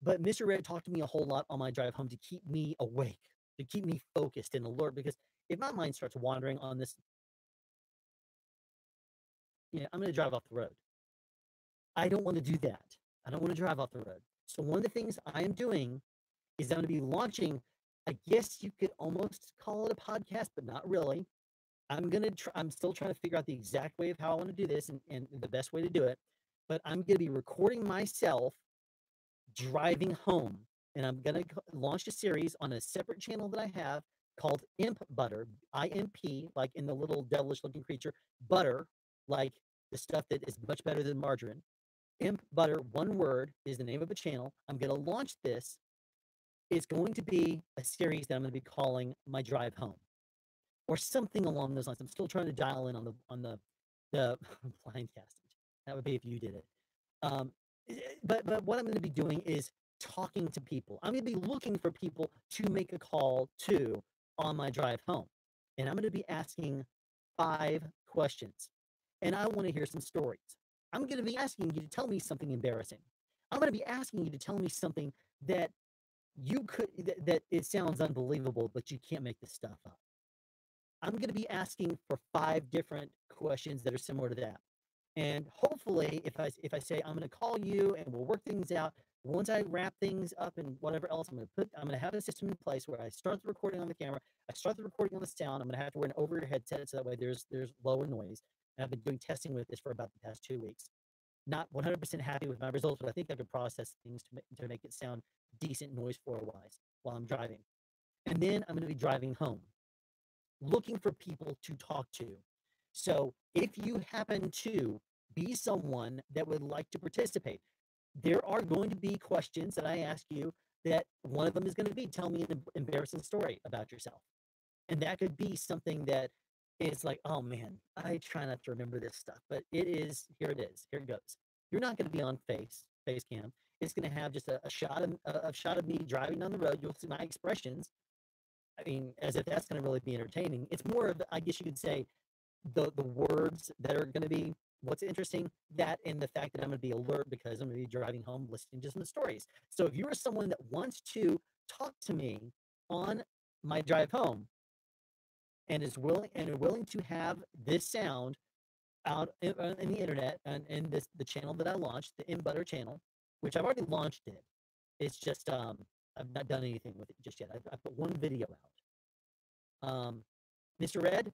But Mr. Red talked to me a whole lot on my drive home to keep me awake, to keep me focused and alert. Because if my mind starts wandering on this, I'm going to drive off the road. I don't want to do that. I don't want to drive off the road. So one of the things I am doing is I'm going to be launching. I guess you could almost call it a podcast, but not really. I'm still trying to figure out the exact way of how I want to do this and the best way to do it. But I'm going to be recording myself driving home. And I'm going to launch a series on a separate channel that I have called Imp Butter, IMP, like in the little devilish looking creature, butter, like the stuff that is much better than margarine. Imp Butter, one word, is the name of a channel. I'm going to launch this. It's going to be a series that I'm going to be calling My Drive Home or something along those lines. I'm still trying to dial in on the blind casting. That would be if you did it. Um, but what I'm going to be doing is talking to people. I'm going to be looking for people to make a call to on my drive home, and I'm going to be asking 5 questions, and I want to hear some stories. I'm going to be asking you to tell me something embarrassing. I'm going to be asking you to tell me something that you could that it sounds unbelievable, but you can't make this stuff up. I'm going to be asking for 5 different questions that are similar to that. And hopefully, if I say I'm going to call you and we'll work things out, once I wrap things up and whatever else, I'm going to have a system in place where I start the recording on the camera, I start the recording on the sound. I'm going to have to wear an over-ear headset so that way there's lower noise. And I've been doing testing with this for about the past 2 weeks. Not 100% happy with my results, but I think I could process things to make it sound decent noise floor wise while I'm driving. And then I'm going to be driving home, looking for people to talk to. So if you happen to be someone that would like to participate, there are going to be questions that I ask you that one of them is going to be tell me an embarrassing story about yourself. And that could be something that is like, oh man, I try not to remember this stuff, but it is, here it is, here it goes. You're not going to be on face cam. It's going to have just a shot of me driving down the road. You'll see my expressions. I mean, as if that's going to really be entertaining. It's more of, I guess you could say, the words that are going to be what's interesting, that and the fact that I'm going to be alert because I'm going to be driving home listening to some stories. So if you're someone that wants to talk to me on my drive home and is willing to have this sound out in the internet and in this the channel that I launched, the InButter channel, which I've already launched it. It's just I've not done anything with it just yet. I put one video out. Mr. Red,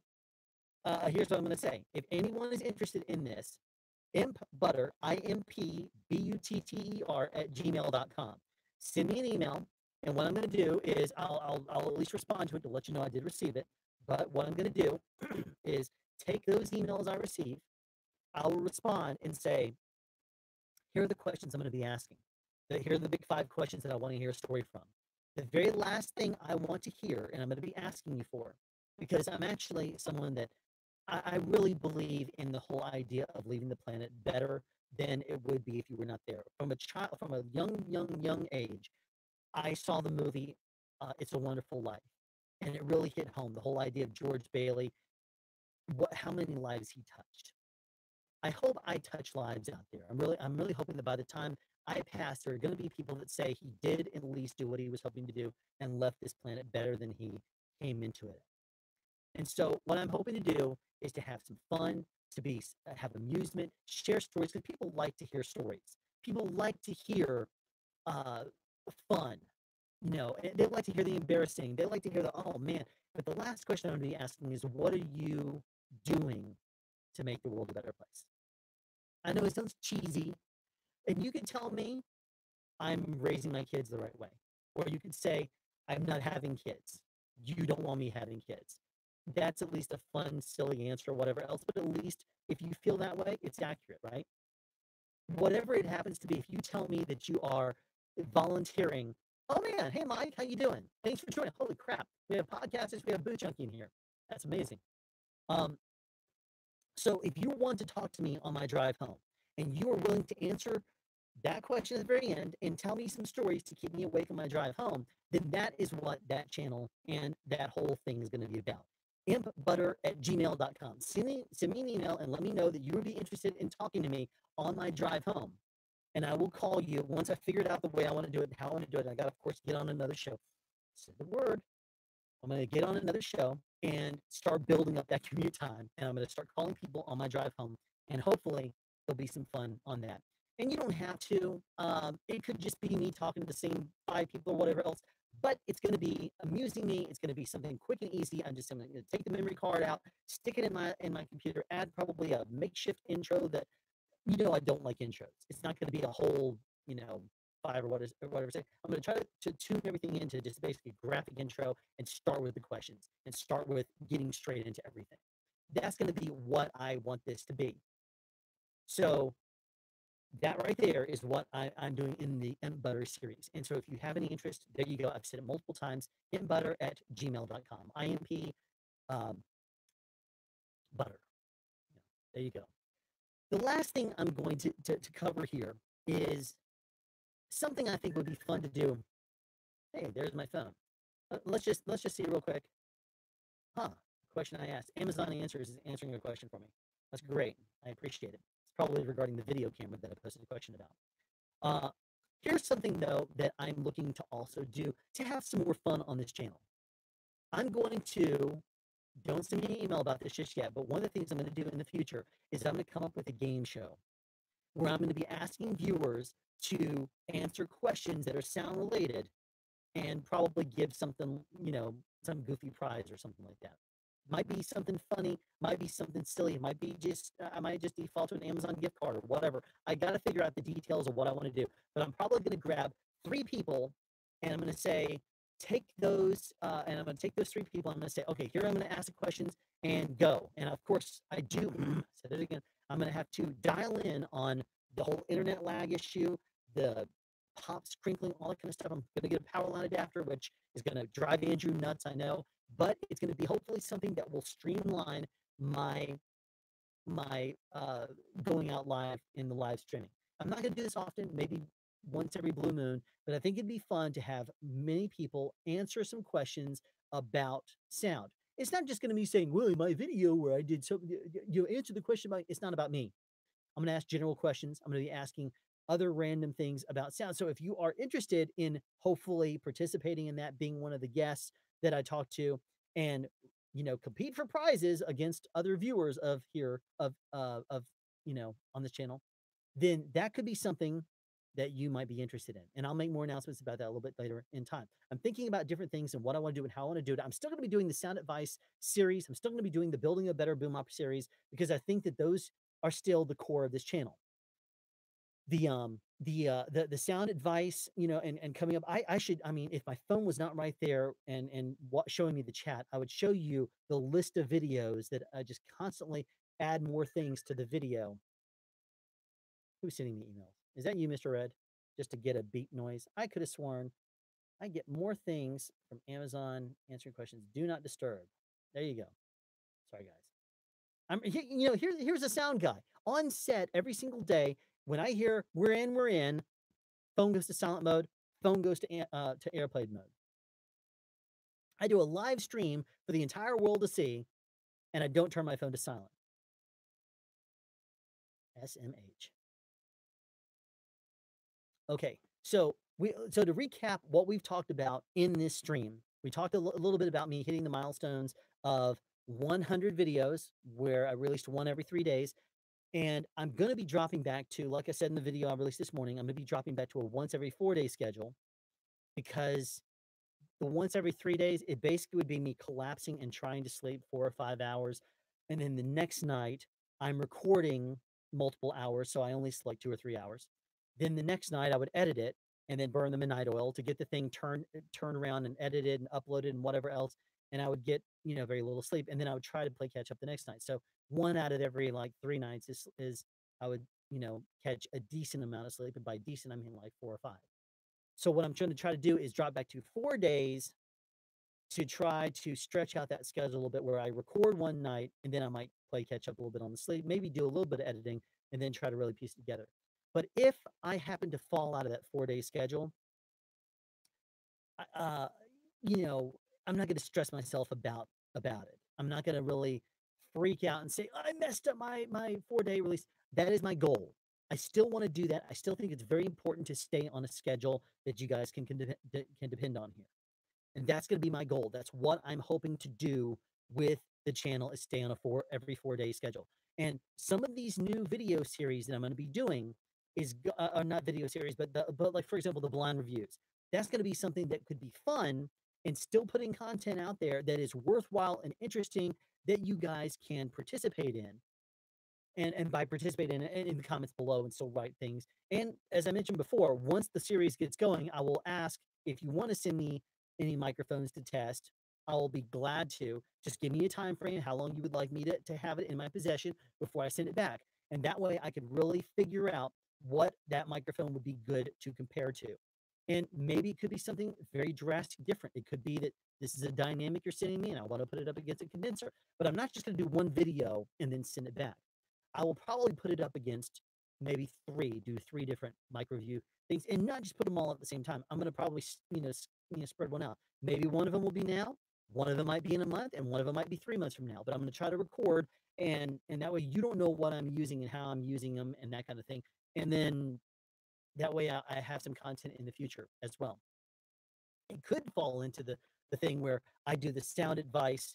here's what I'm going to say. If anyone is interested in this, impbutter, IMPBUTTER at gmail.com. Send me an email, and what I'm going to do is I'll at least respond to it to let you know I did receive it. But what I'm going to do is take those emails I receive, I will respond and say, here are the questions I'm going to be asking. Here are the big 5 questions that I want to hear a story from. The very last thing I want to hear, and I'm going to be asking you for, because I'm actually someone that I really believe in the whole idea of leaving the planet better than it would be if you were not there. From a child, from a young age, I saw the movie "It's a Wonderful Life," and it really hit home. The whole idea of George Bailey, how many lives he touched. I hope I touch lives out there. I'm really hoping that by the time I pass, there are going to be people that say he did at least do what he was hoping to do and left this planet better than he came into it. And so, what I'm hoping to do is to have some fun, to have amusement, share stories, because people like to hear stories. People like to hear uh, fun. You know, they like to hear the embarrassing. They like to hear the oh man. But the last question I'm going to be asking is, what are you doing to make the world a better place? I know it sounds cheesy, and you can tell me I'm raising my kids the right way, or you could say I'm not having kids. You don't want me having kids. That's at least a fun, silly answer, or whatever else. But at least if you feel that way, it's accurate, right? Whatever it happens to be, if you tell me that you are volunteering, oh man, hey Mike, how you doing? Thanks for joining. Holy crap, we have podcasters, we have Boot Junkie in here. That's amazing. Um, so if you want to talk to me on my drive home, and you are willing to answer that question at the very end and tell me some stories to keep me awake on my drive home, then that is what that channel and that whole thing is going to be about. Impbutter at gmail.com. Send me an email and let me know that you would be interested in talking to me on my drive home. And I will call you once I figured out the way I want to do it and how I want to do it. I got to, of course, get on another show. Say the word. I'm going to get on another show and start building up that commute time. And I'm going to start calling people on my drive home. And hopefully, there'll be some fun on that. And you don't have to. It could just be me talking to the same 5 people or whatever else. But it's going to be amusing me. It's going to be something quick and easy. I'm just going to take the memory card out, stick it in my computer, add probably a makeshift intro that I don't like intros. It's not going to be a whole 5 or whatever. Say I'm going to try to tune everything into just basically graphic intro and start with the questions and start with getting straight into everything. That's going to be what I want this to be. So that right there is what I'm doing in the InButter series. And so if you have any interest, there you go. I've said it multiple times. InButter at gmail.com. IMP butter. There you go. The last thing I'm going to cover here is something I think would be fun to do. Hey, there's my phone. Let's just see real quick. Question I asked. Amazon Answers is answering a question for me. That's great. I appreciate it. It's probably regarding the video camera that I posted a question about. Here's something though that I'm looking to also do to have some more fun on this channel. I'm going to Don't send me an email about this just yet, but one of the things I'm going to do in the future is I'm going to come up with a game show where I'm going to be asking viewers to answer questions that are sound related and probably give something, some goofy prize or something like that. Might be something funny, might be something silly, it might be just, I might just default to an Amazon gift card or whatever. I got to figure out the details of what I want to do, but I'm probably going to grab three people and I'm going to say, take those, and I'm going to take those three people. I'm going to say, okay, here I'm going to ask the questions and go. And of course, I do, said it again, I'm going to have to dial in on the whole internet lag issue, the pops, crinkling, all that kind of stuff. I'm going to get a power line adapter, which is going to drive Andrew nuts, I know, but it's going to be hopefully something that will streamline my going out live in the live streaming. I'm not going to do this often, maybe once every blue moon, but I think it'd be fun to have many people answer some questions about sound. It's not just going to be saying, "Well, my video where I did something, you answer the question." It's not about me. I'm going to ask general questions. I'm going to be asking other random things about sound. So if you are interested in hopefully participating in that, being one of the guests that I talk to, and compete for prizes against other viewers of here of on this channel, then that could be something that you might be interested in. And I'll make more announcements about that a little bit later in time. I'm thinking about different things and what I want to do and how I want to do it. I'm still going to be doing the Sound Advice series. I'm still going to be doing the Building a Better Boom Op series because I think that those are still the core of this channel. The sound advice, and coming up, I mean, if my phone was not right there and what showing me the chat, I would show you the list of videos that I just constantly add more things to the video. Who's sending me emails? Is that you, Mr. Red? Just to get a beep noise? I could have sworn I get more things from Amazon answering questions. Do not disturb. There you go. Sorry, guys. Here's a sound guy on set every single day. When I hear we're in, phone goes to silent mode, phone goes to airplane mode. I do a live stream for the entire world to see, and I don't turn my phone to silent. SMH. Okay, so to recap what we've talked about in this stream, we talked a little bit about me hitting the milestones of 100 videos, where I released one every 3 days. And I'm going to be dropping back to, like I said in the video I released this morning, I'm going to be dropping back to a once every 4-day schedule, because the once every 3 days, it basically would be me collapsing and trying to sleep 4 or 5 hours. And then the next night, I'm recording multiple hours, so I only sleep 2 or 3 hours. Then the next night, I would edit it and then burn the midnight oil to get the thing turned around and edited and uploaded and whatever else. And I would get, very little sleep. And then I would try to play catch up the next night. So one out of every like 3 nights is I would, catch a decent amount of sleep. And by decent, I mean like 4 or 5. So what I'm trying to do is drop back to 4 days to try to stretch out that schedule a little bit, where I record one night and then I might play catch up a little bit on the sleep, maybe do a little bit of editing and then try to really piece it together. But if I happen to fall out of that 4-day schedule, uh, I'm not going to stress myself about it. I'm not going to really freak out and say, I messed up my 4-day release. That is my goal. I still want to do that. I still think it's very important to stay on a schedule that you guys can depend on here. And that's going to be my goal. That's what I'm hoping to do with the channel, is stay on every 4-day schedule. And some of these new video series that I'm going to be doing are not video series, but like, for example, the blind reviews. That's going to be something that could be fun and still putting content out there that is worthwhile and interesting that you guys can participate in. And by participate in the comments below and still write things. And as I mentioned before, once the series gets going, I will ask if you want to send me any microphones to test. I will be glad to. Just give me a time frame, how long you would like me to have it in my possession before I send it back. And that way I could really figure out what that microphone would be good to compare to. And maybe it could be something very drastic different. It could be that this is a dynamic you're sending me and I want to put it up against a condenser. But I'm not just going to do one video and then send it back. I will probably put it up against maybe do 3 different micro view things, and not just put them all at the same time. I'm going to probably, spread one out. Maybe one of them will be now, one of them might be in a month, and one of them might be 3 months from now. But I'm going to try to record, and that way you don't know what I'm using and how I'm using them and that kind of thing. And then that way I have some content in the future as well. It could fall into the thing where I do the sound advice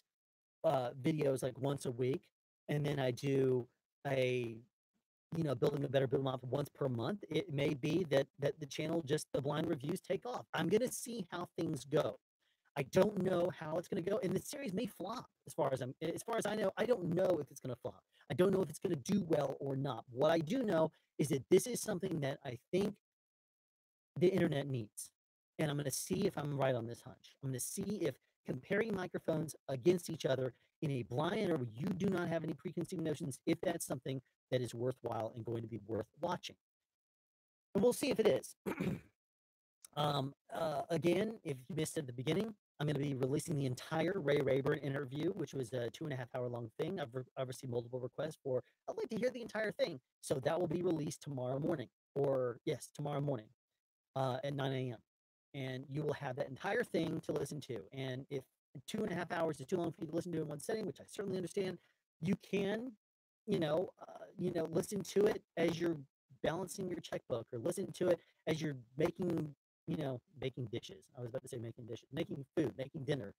videos like once a week, and then I do a building a better boom off once per month. It may be that the channel just the blind reviews take off. I'm gonna see how things go. I don't know how it's gonna go, and the series may flop as far as I know. I don't know if it's gonna flop. I don't know if it's gonna do well or not. What I do know is that this is something that I think the internet needs. And I'm going to see if I'm right on this hunch. I'm going to see if comparing microphones against each other in a blind or where you do not have any preconceived notions, if that's something that is worthwhile and going to be worth watching. And we'll see if it is. Again, if you missed it at the beginning, I'm going to be releasing the entire Ray Rayburn interview, which was a 2.5 hour long thing. I've received multiple requests for, I'd like to hear the entire thing. So that will be released tomorrow morning, or yes, tomorrow morning at 9 a.m. And you will have that entire thing to listen to. And if 2.5 hours is too long for you to listen to in one setting, which I certainly understand, you can, listen to it as you're balancing your checkbook, or listen to it as you're making dishes. I was about to say making dishes, making food, making dinner,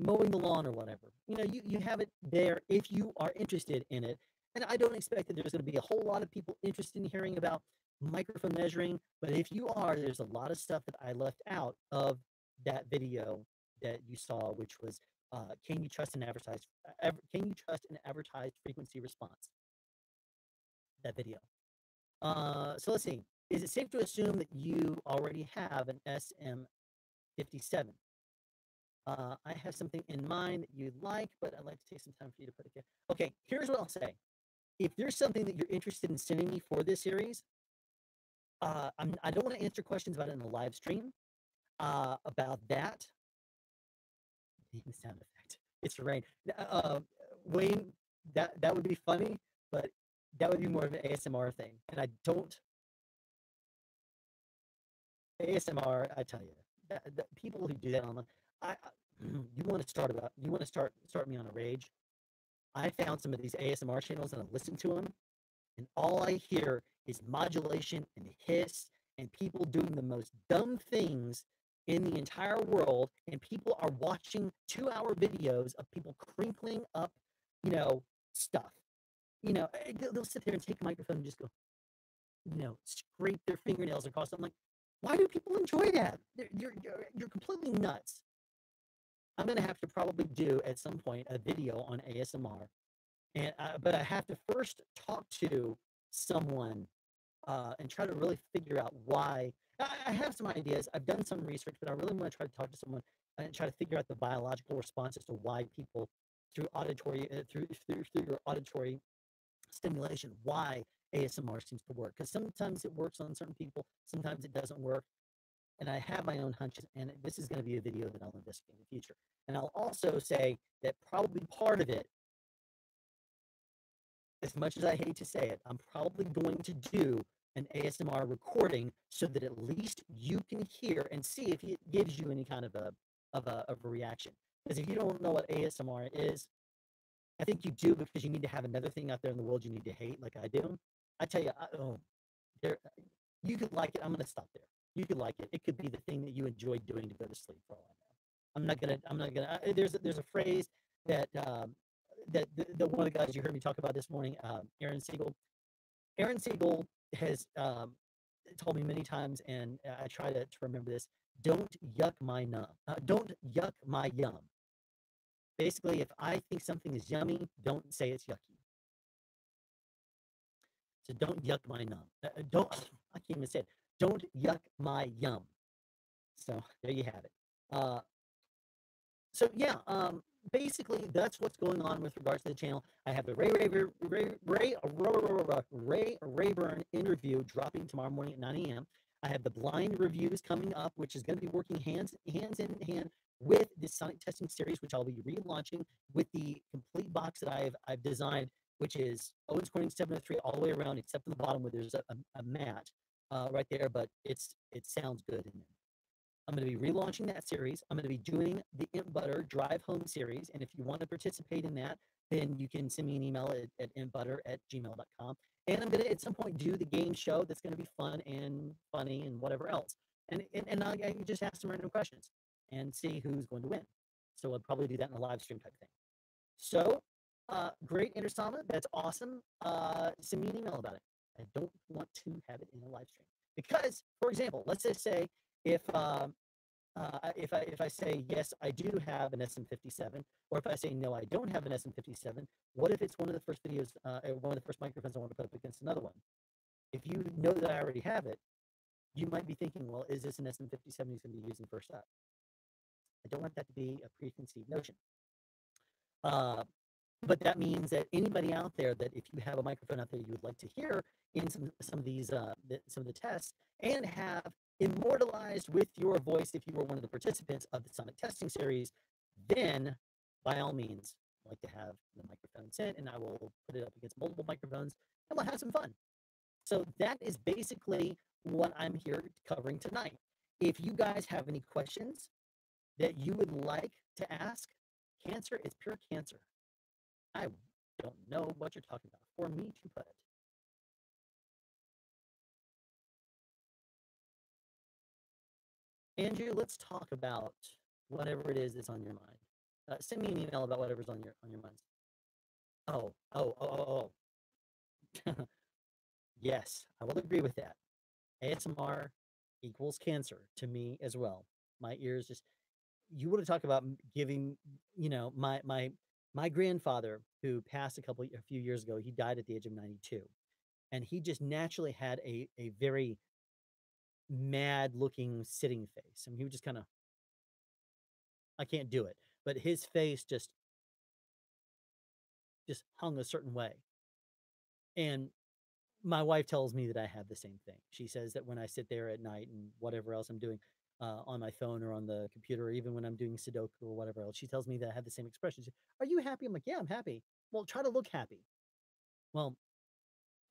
mowing the lawn or whatever. You have it there if you are interested in it. And I don't expect that there's going to be a whole lot of people interested in hearing about microphone measuring, but if you are, there's a lot of stuff that I left out of that video that you saw, which was can you trust an advertised frequency response? That video. So let's see. Is it safe to assume that you already have an SM57? I have something in mind that you'd like, but I'd like to take some time for you to put it together. Okay, here's what I'll say. If there's something that you're interested in sending me for this series, I don't want to answer questions about it in the live stream. About that, the sound effect. It's rain. Wayne, that would be funny, but that would be more of an ASMR thing. And I don't ASMR. I tell you, the people who do that online, you want to start me on a rage. I found some of these ASMR channels and I listen to them, and all I hear is modulation and hiss and people doing the most dumb things in the entire world. And people are watching 2 hour videos of people crinkling up, stuff. They'll sit there and take a microphone and just go, scrape their fingernails across. I'm like, why do people enjoy that? You're completely nuts. I'm gonna have to probably do at some point a video on ASMR, but I have to first talk to someone and try to really figure out why. I have some ideas. I've done some research, but I really want to try to talk to someone and try to figure out the biological response as to why people, through auditory through your auditory stimulation, why ASMR seems to work. Because sometimes it works on certain people, sometimes it doesn't work. And I have my own hunches, and this is going to be a video that I'll investigate in the future. And I'll also say that probably part of it, as much as I hate to say it, I'm probably going to do an ASMR recording so that at least you can hear and see if it gives you any kind of a reaction. Because if you don't know what ASMR is, I think you do because you need to have another thing out there in the world you need to hate, like I do. I tell you, there, you could like it. I'm going to stop there. You could like it. It could be the thing that you enjoy doing to go to sleep. For all I know, I'm not gonna. I'm not gonna. There's a phrase that the one of the guys you heard me talk about this morning, Aaron Siegel. Aaron Siegel has told me many times, and I try to remember this. Don't yuck my num. Don't yuck my yum. Basically, if I think something is yummy, don't say it's yucky. So don't yuck my num. Don't. I can't even say it. Don't yuck my yum. So there you have it. Uh, so yeah, basically that's what's going on with regards to the channel. I have the Ray Rayburn interview dropping tomorrow morning at 9 a.m. I have the blind reviews coming up, which is going to be working hands in hand with the Sonic testing series, which I'll be relaunching with the complete box that I've designed, which is Owens Corning 703 all the way around, except for the bottom where there's a mat right there, but it sounds good in there. I'm going to be relaunching that series. I'm going to be doing the Imp Butter Drive Home series. And if you want to participate in that, then you can send me an email at impbutter@gmail.com. And I'm going to, at some point, do the game show that's going to be fun and funny and whatever else. And I can just ask some random questions and see who's going to win. So I'll probably do that in a live stream type thing. So, great, Intersama. That's awesome. Send me an email about it. I don't want to have it in a live stream because, for example, let's just say if if I say yes, I do have an SM57, or if I say no, I don't have an SM57. What if it's one of the first videos, one of the first microphones I want to put up against another one? If you know that I already have it, you might be thinking, well, is this an SM57 he's going to be using first up? I don't want that to be a preconceived notion. Uh, but that means that anybody out there that if you have a microphone out there you would like to hear in some of these some of the tests and have immortalized with your voice if you were one of the participants of the Summit testing series, then by all means I'd like to have the microphone sent and I will put it up against multiple microphones and we'll have some fun. So that is basically what I'm here covering tonight. If you guys have any questions that you would like to ask, cancer is pure cancer. I don't know what you're talking about for me to put. Andrew, let's talk about whatever it is that's on your mind. Send me an email about whatever's on your mind. Oh. Yes, I will agree with that. ASMR equals cancer to me as well. My ears just you want to talk about giving, my grandfather who passed a few years ago, he died at the age of 92. And he just naturally had a very mad looking sitting face. I mean, he would just kind of, I can't do it, but his face just hung a certain way. And my wife tells me that I have the same thing. She says that when I sit there at night and whatever else I'm doing on my phone or on the computer, or even when I'm doing Sudoku or whatever else, she tells me that I have the same expression. Are you happy? I'm like, yeah, I'm happy. Well, try to look happy. Well,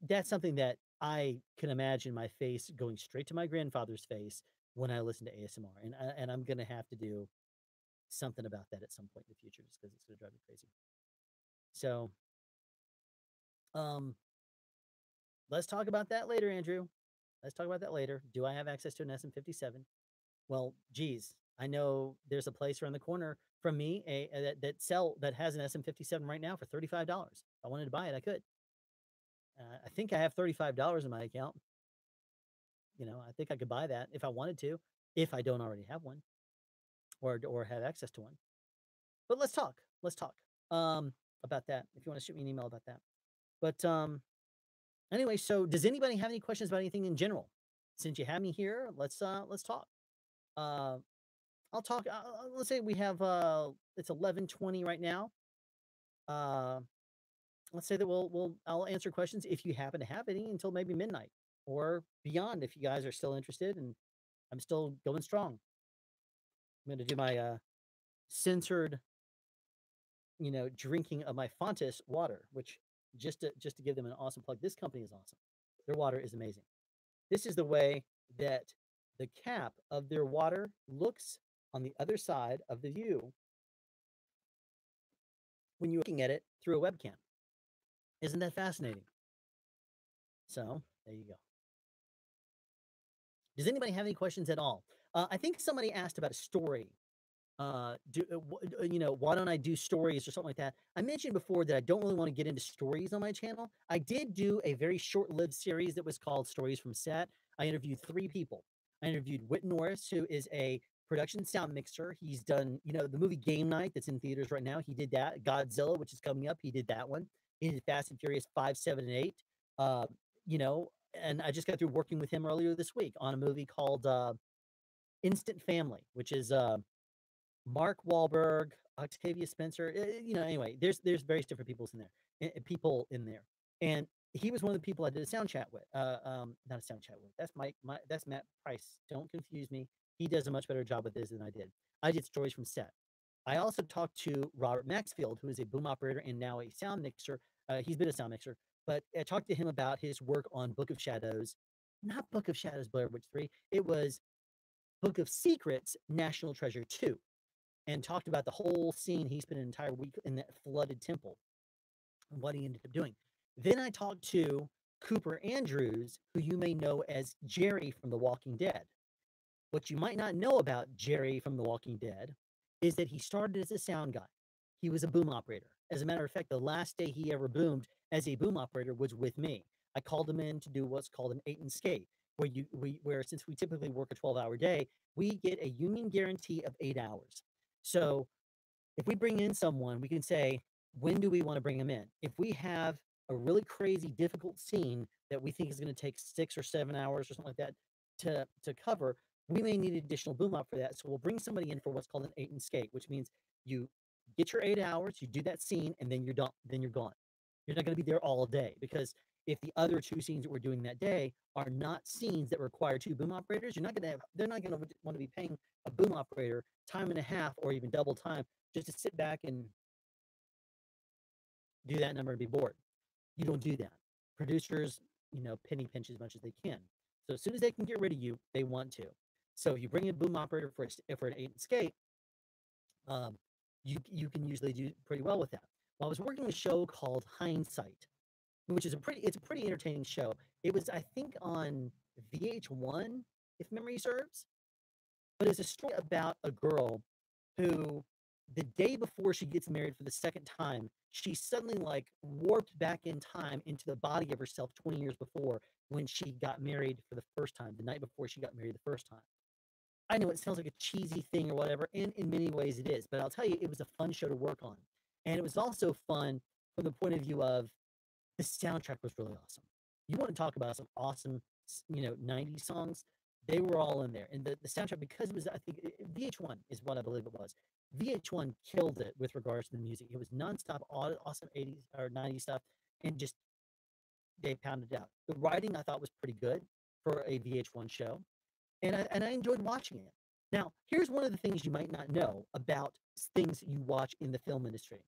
that's something that I can imagine my face going straight to my grandfather's face when I listen to ASMR, and I'm gonna have to do something about that at some point in the future, just because it's gonna drive me crazy. So, um, let's talk about that later, Andrew. Let's talk about that later. Do I have access to an SM57? Well, geez, I know there's a place around the corner from me that has an SM57 right now for $35. If I wanted to buy it, I could. I think I have $35 in my account. I think I could buy that if I wanted to, if I don't already have one or have access to one. But let's talk. Let's talk about that. If you want to shoot me an email about that. But anyway, so does anybody have any questions about anything in general? Since you have me here, let's talk. Uh, I'll talk. Let's say we have it's 11:20 right now. Uh, let's say that I'll answer questions if you happen to have any until maybe midnight or beyond if you guys are still interested and I'm still going strong. I'm going to do my censored, drinking of my Fontis water, which just to give them an awesome plug, this company is awesome. Their water is amazing. This is the way that the cap of their water looks on the other side of the view when you're looking at it through a webcam. Isn't that fascinating? So there you go. Does anybody have any questions at all? I think somebody asked about a story. Why don't I do stories or something like that? I mentioned before that I don't really want to get into stories on my channel. I did do a very short-lived series that was called Stories from Set. I interviewed 3 people. I interviewed Whit Norris, who is a production sound mixer. He's done, the movie Game Night that's in theaters right now. He did that. Godzilla, which is coming up. He did that one. He did Fast and Furious 5, 7, and 8. Uh, you know, and I just got through working with him earlier this week on a movie called Instant Family, which is Mark Wahlberg, Octavia Spencer. Anyway, there's various different people in there, and he was one of the people I did a sound chat with. Not a sound chat with. That's that's Matt Price. Don't confuse me. He does a much better job with this than I did. I did stories from set. I also talked to Robert Maxfield, who is a boom operator and now a sound mixer. He's been a sound mixer, but I talked to him about his work on Book of Shadows, not Book of Shadows, Blair Witch 3. It was Book of Secrets, National Treasure 2, and talked about the whole scene. He spent an entire week in that flooded temple and what he ended up doing. Then I talked to Cooper Andrews, who you may know as Jerry from The Walking Dead. What you might not know about Jerry from The Walking Dead is that he started as a sound guy. He was a boom operator. As a matter of fact, the last day he ever boomed as a boom operator was with me. I called him in to do what's called an 8 and skate, where since we typically work a 12-hour day, we get a union guarantee of 8 hours. So if we bring in someone, we can say, when do we want to bring them in? If we have a really crazy, difficult scene that we think is going to take 6 or 7 hours or something like that to cover, we may need additional boom op for that. So we'll bring somebody in for what's called an 8 and skate, which means you get your 8 hours, you do that scene, and then you're done. Then you're gone. You're not going to be there all day because if the other two scenes that we're doing that day are not scenes that require two boom operators, you're not going to have. They're not going to want to be paying a boom operator time and a half or even double time just to sit back and do that number and be bored. You don't do that. Producers, penny pinch as much as they can. So as soon as they can get rid of you, they want to. So if you bring in a boom operator for an 8 and skate, you can usually do pretty well with that. Well, I was working a show called Hindsight, which is it's a pretty entertaining show. It was, I think, on VH1, if memory serves. But it's a story about a girl who, the day before she gets married for the second time, she suddenly like warped back in time into the body of herself 20 years before when she got married for the first time, the night before she got married the first time. I know it sounds like a cheesy thing or whatever, and in many ways it is, but I'll tell you, it was a fun show to work on. And it was also fun from the point of view of the soundtrack was really awesome. You want to talk about some awesome, 90s songs? They were all in there. And the soundtrack, because it was, I think, VH1 is what I believe it was. VH1 killed it with regards to the music. It was nonstop, awesome 80s or 90s stuff, and just they pounded it out. The writing I thought was pretty good for a VH1 show, and I enjoyed watching it. Now, here's one of the things you might not know about things you watch in the film industry.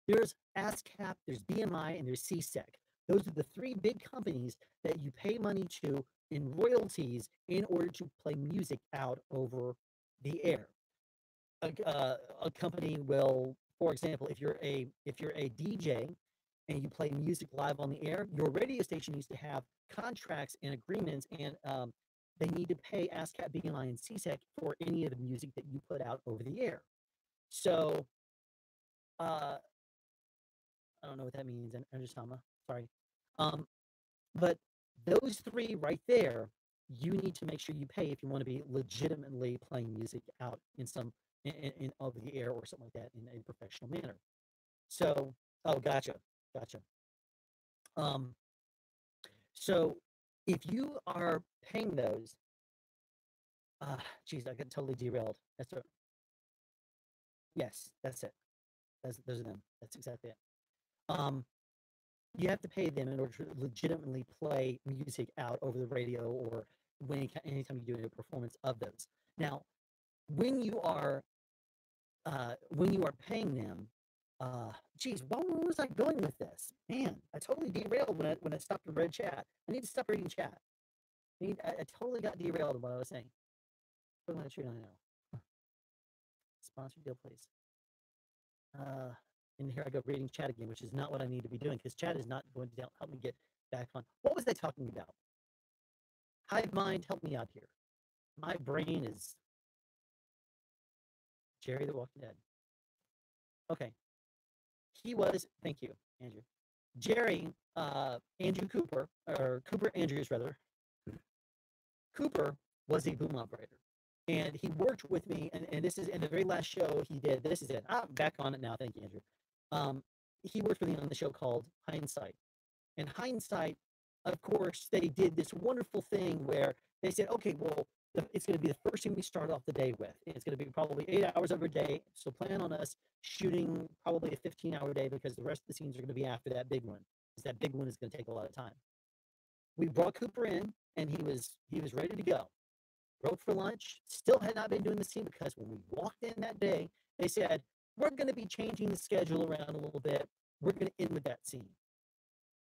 There's ASCAP, there's BMI, and there's CSEC. Those are the three big companies that you pay money to in royalties in order to play music out over the air. A company will, for example, if you're a DJ and you play music live on the air, your radio station needs to have contracts and agreements, and they need to pay ASCAP, BMI, and CSEC for any of the music that you put out over the air. So, uh, I don't know what that means, Undersama. Sorry. Um, but those three right there, you need to make sure you pay if you want to be legitimately playing music out in some in over the air or something like that in a professional manner. So, oh, gotcha. Um, so if you are paying those, geez, I got totally derailed. Yes, that's it. Those are them. That's exactly it. Um, you have to pay them in order to legitimately play music out over the radio or anytime you do a performance of those. Now, when you are paying them, geez, where was I going with this? Man, I totally derailed when I stopped to read chat. I need to stop reading chat. I totally got derailed in what I was saying. What am I shooting on now? Sponsor deal, please. And here I go reading chat again, which is not what I need to be doing because chat is not going to help me get back on. What was I talking about? Hive mind, help me out here. My brain is Jerry the Walking Dead. Okay. Thank you, Andrew. Jerry, Andrew Cooper, or Cooper Andrews rather. Cooper was a boom operator. And he worked with me, and this is in the very last show he did. This is it. I'm back on it now. Thank you, Andrew. He worked with me on the show called Hindsight. And Hindsight, of course, they did this wonderful thing where they said, okay, well, it's going to be the first thing we start off the day with. It's going to be probably 8 hours of a day. So plan on us shooting probably a 15-hour day because the rest of the scenes are going to be after that big one. Because that big one is going to take a lot of time. We brought Cooper in, and he was ready to go. Broke for lunch, still had not been doing the scene because when we walked in that day, they said, we're going to be changing the schedule around a little bit. We're going to end with that scene.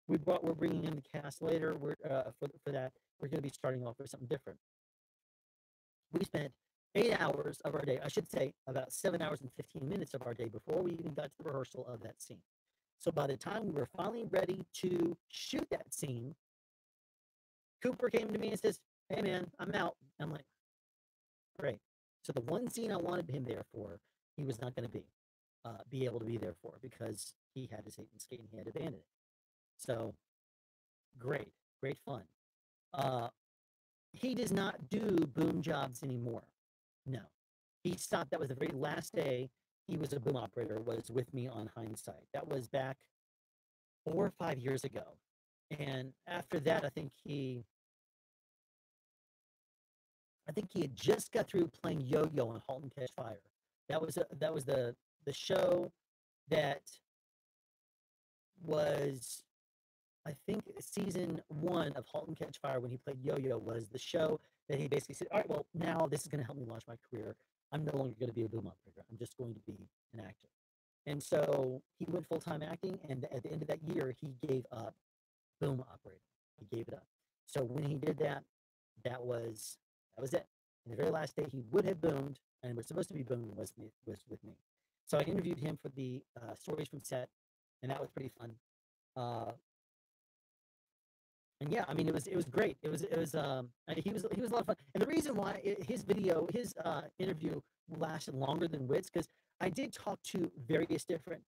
We're bringing in the cast later. For that, we're going to be starting off with something different. We spent 8 hours of our day, I should say about 7 hours and 15 minutes of our day before we even got to the rehearsal of that scene. So by the time we were finally ready to shoot that scene, Cooper came to me and says, hey man, I'm out. I'm like, great. So the one scene I wanted him there for, he was not going to be. be able to be there for because he had his Satan skate and he had abandoned it. So great, great fun. Uh, he does not do boom jobs anymore. No, he stopped. That was the very last day he was a boom operator. Was with me on Hindsight. That was back 4 or 5 years ago. And after that, I think he had just got through playing yo-yo on *Halt and Catch Fire*. That was the show that was, I think, season one of *Halt and Catch Fire*. When he played yo-yo, was the show that he basically said, "All right, well, now this is going to help me launch my career. I'm no longer going to be a boom operator. I'm just going to be an actor." And so he went full time acting, and at the end of that year, he gave up boom operating. He gave it up. So when he did that, that was it. And the very last day he would have boomed and was supposed to be booming was with me. So I interviewed him for the stories from set, and that was pretty fun. Uh, and yeah, I mean it was great. He was a lot of fun. And the reason why his interview lasted longer than Witt's, because I did talk to various different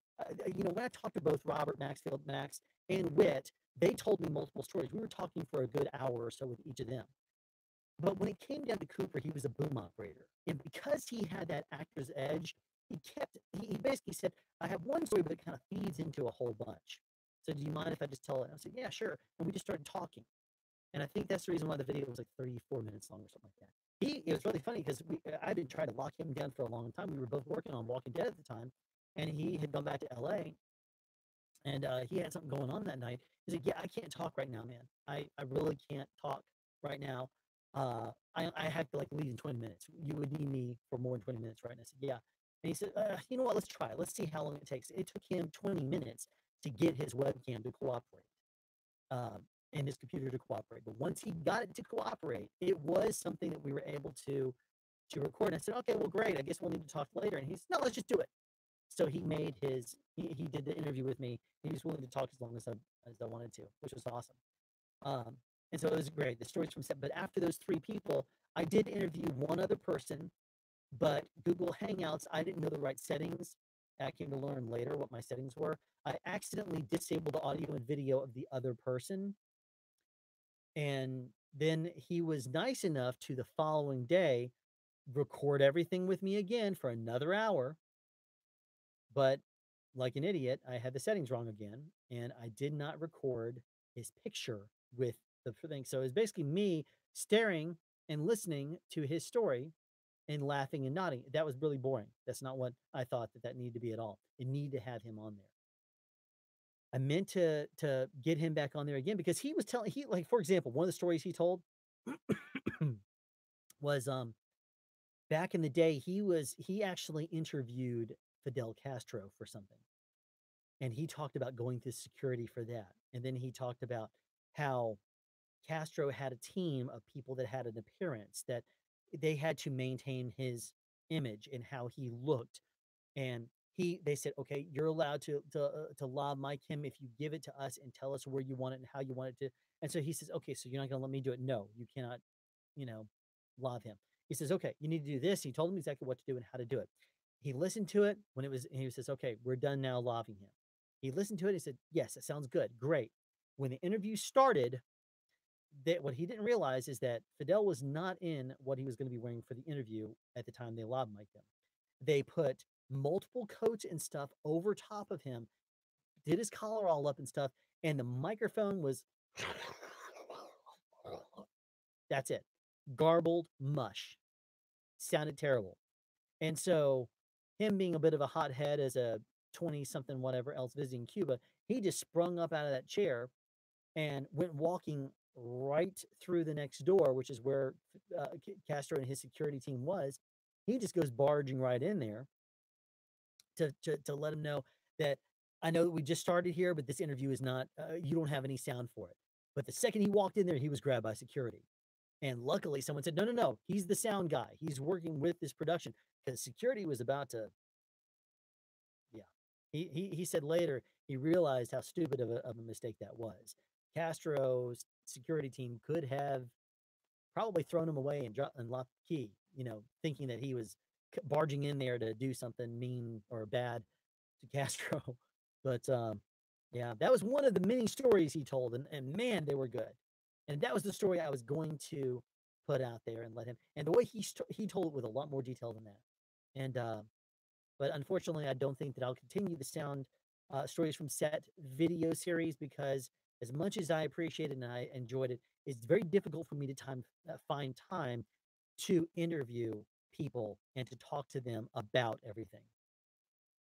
when I talked to both Robert Maxfield Max and Witt, they told me multiple stories. We were talking for a good hour or so with each of them. But when it came down to Cooper, he was a boom operator. And because he had that actor's edge, he basically said, I have one story, but it kind of feeds into a whole bunch. So do you mind if I just tell it? I said, yeah, sure. And we just started talking. And I think that's the reason why the video was like 34 minutes long or something like that. It was really funny because I didn't try to lock him down for a long time. We were both working on Walking Dead at the time. And he had gone back to LA and he had something going on that night. He's like, yeah, I can't talk right now, man. I really can't talk right now. I have to like leave in 20 minutes. You would need me for more than 20 minutes, right? And I said, yeah. And he said, you know what? Let's try it. Let's see how long it takes. It took him 20 minutes to get his webcam to cooperate and his computer to cooperate. But once he got it to cooperate, it was something that we were able to record. And I said, okay, well, great. I guess we'll need to talk later. And he said, no, let's just do it. So he did the interview with me. He was willing to talk as long as I wanted to, which was awesome. Um, and so it was great. The stories from set. But after those three people, I did interview one other person, but Google Hangouts, I didn't know the right settings. I came to learn later what my settings were. I accidentally disabled the audio and video of the other person. And then he was nice enough to the following day record everything with me again for another hour. But like an idiot, I had the settings wrong again, and I did not record his picture with the thing. So it was basically me staring and listening to his story and laughing and nodding. That was really boring. That's not what I thought that needed to be at all. It needed to have him on there. I meant to get him back on there again because he was telling like for example, one of the stories he told was back in the day he actually interviewed Fidel Castro for something. And he talked about going through security for that. And then he talked about how Castro had a team of people that had an appearance that they had to maintain his image and how he looked. And they said, okay, you're allowed to lav mic him if you give it to us and tell us where you want it and how you want it to. And so he says, okay, so you're not going to let me do it. No, you cannot, you know, lav him. He says, okay, you need to do this. He told him exactly what to do and how to do it. He listened to it when it was, and he says, okay, we're done now laving him. He listened to it. He said, yes, it sounds good. Great. When the interview started, that what he didn't realize is that Fidel was not in what he was going to be wearing for the interview at the time they lav mic'd him. They put multiple coats and stuff over top of him, did his collar all up and stuff, and the microphone was that's it. Garbled mush. Sounded terrible. And so him being a bit of a hothead as a 20 something whatever else visiting Cuba, he just sprung up out of that chair and went walking right through the next door, which is where Castro and his security team was. He just goes barging right in there to let him know that I know that we just started here, but this interview is not, you don't have any sound for it. But the second he walked in there, he was grabbed by security. And luckily, someone said, no, no, no, he's the sound guy. He's working with this production because security was about to, yeah. He said later he realized how stupid of a mistake that was. Castro's security team could have probably thrown him away and locked the key, thinking that he was barging in there to do something mean or bad. to Castro. But yeah, that was one of the many stories he told, and man, they were good. And that was the story I was going to put out there and let him. And the way he told it with a lot more detail than that. And but unfortunately, I don't think that I'll continue the sound stories from set video series because as much as I appreciate it and I enjoyed it, it's very difficult for me to find time to interview people and to talk to them about everything.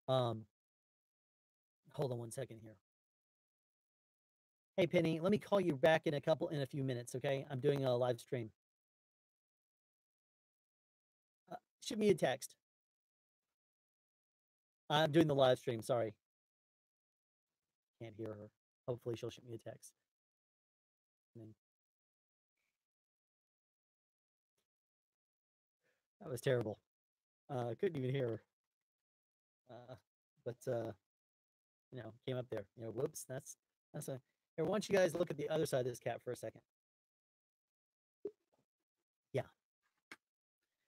Um, hold on one second here. Hey Penny, let me call you back in a few minutes, okay? I'm doing a live stream. Shoot me a text. I'm doing the live stream. Sorry, can't hear her. Hopefully, she'll shoot me a text. That was terrible. Couldn't even hear her. But came up there. Whoops. That's a. Here, why don't you guys look at the other side of this cat for a second? Yeah.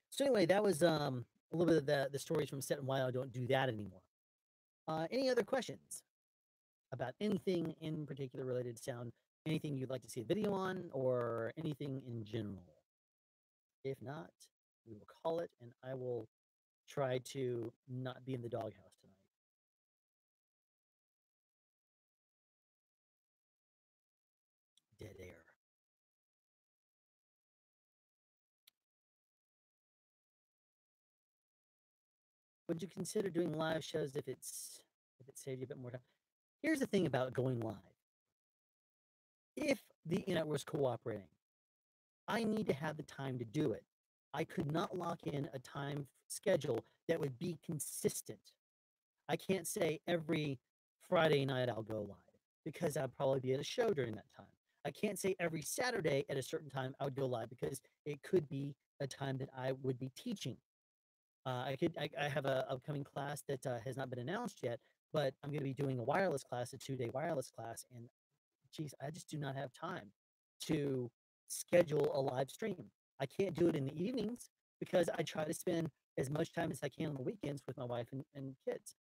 So anyway, that was a little bit of the stories from set and why I don't do that anymore. Any other questions about anything in particular related to sound? Anything you'd like to see a video on, or anything in general? If not, we will call it, and I will try to not be in the doghouse tonight. Dead air. Would you consider doing live shows if it saved you a bit more time? Here's the thing about going live. If the internet was cooperating, I need to have the time to do it. I could not lock in a time schedule that would be consistent. I can't say every Friday night I'll go live because I'll probably be at a show during that time. I can't say every Saturday at a certain time I would go live because it could be a time that I would be teaching. I have a upcoming class that has not been announced yet, but I'm going to be doing a wireless class, a 2-day wireless class, and geez, I just do not have time to schedule a live stream. I can't do it in the evenings because I try to spend as much time as I can on the weekends with my wife and kids.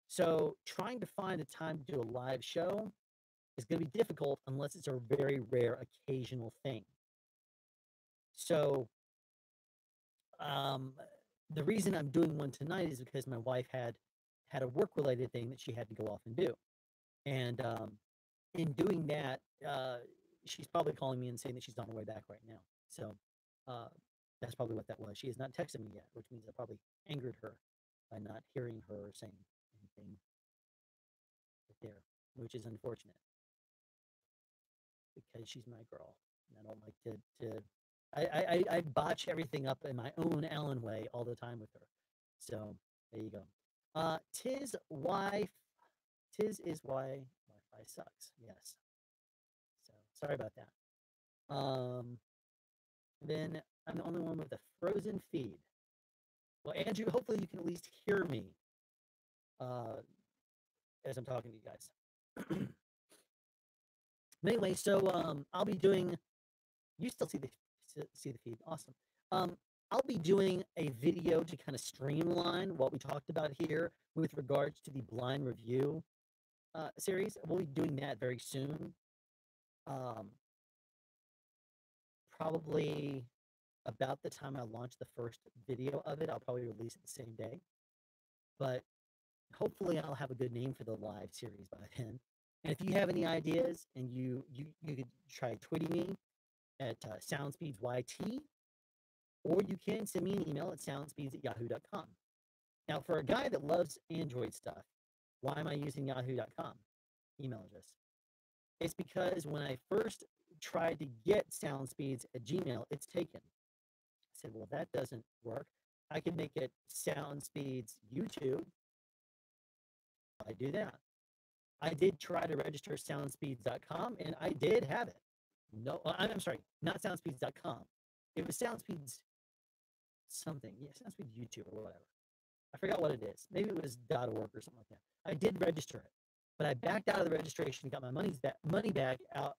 So trying to find a time to do a live show is going to be difficult unless it's a very rare occasional thing. So um, the reason I'm doing one tonight is because my wife had a work related thing that she had to go off and do. And in doing that, she's probably calling me and saying that she's on her way back right now. So uh, that's probably what that was. She has not texted me yet, which means I probably angered her by not hearing her or saying anything there, which is unfortunate because she's my girl. And I don't like to I botch everything up in my own Allen way all the time with her. So there you go. Tis is why Wi-Fi sucks. Yes. So sorry about that. Um, then I'm the only one with a frozen feed. Well, Andrew, hopefully you can at least hear me uh, as I'm talking to you guys. Anyway, so I'll be doing. You still see the feed? Awesome. I'll be doing a video to kind of streamline what we talked about here with regards to the blind review series. We'll be doing that very soon. Um, probably about the time I launch the first video of it, I'll probably release it the same day. But hopefully, I'll have a good name for the live series by then. And if you have any ideas, and you could try tweeting me at SoundSpeedsYT, or you can send me an email at soundspeeds@yahoo.com. Now, for a guy that loves Android stuff, why am I using yahoo.com email address? It's because when I first tried to get SoundSpeeds at Gmail, it's taken. I said, well, that doesn't work. I can make it SoundSpeeds YouTube. I do that. I did try to register soundspeeds.com and I did have it. No, I'm sorry, not soundspeeds.com. It was SoundSpeeds something. Yeah, SoundSpeeds YouTube or whatever. I forgot what it is. Maybe it was .org or something like that. I did register it, but I backed out of the registration and got my money back out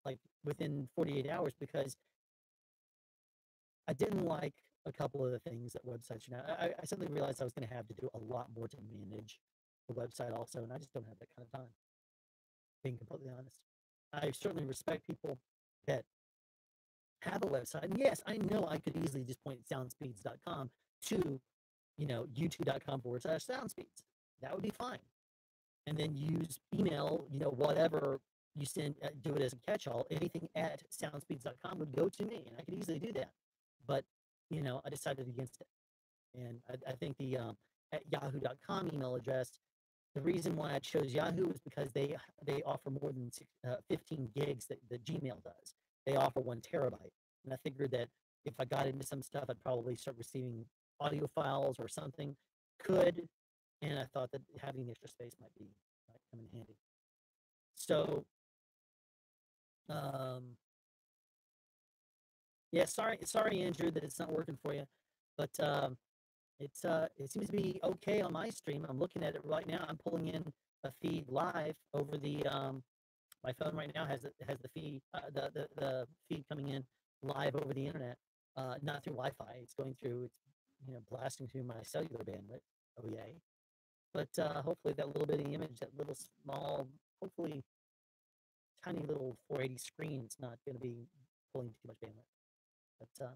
like within 48 hours because I didn't like a couple of the things that websites. I suddenly realized I was going to have to do a lot more to manage the website also, and I just don't have that kind of time, being completely honest. I certainly respect people that have a website. And yes, I know I could easily just point soundspeeds.com to, youtube.com/soundspeeds. That would be fine. And then use email, whatever you send, do it as a catch-all. Anything at soundspeeds.com would go to me, and I could easily do that. But, I decided against it. And I think the at yahoo.com email address, the reason why I chose Yahoo is because they offer more than 15 gigs that the Gmail does. They offer 1 terabyte, and I figured that if I got into some stuff, I'd probably start receiving audio files or something. Could, and I thought that having extra space might come in handy. So, um, yeah, sorry, Andrew, that it's not working for you, but it seems to be okay on my stream. I'm looking at it right now. I'm pulling in a feed live over the my phone right now has the feed the feed coming in live over the internet, not through Wi-Fi. It's going through it's blasting through my cellular bandwidth. Oh yay! But hopefully that little bitty image, that little small, hopefully tiny little 480 screen, it's not going to be pulling too much bandwidth. But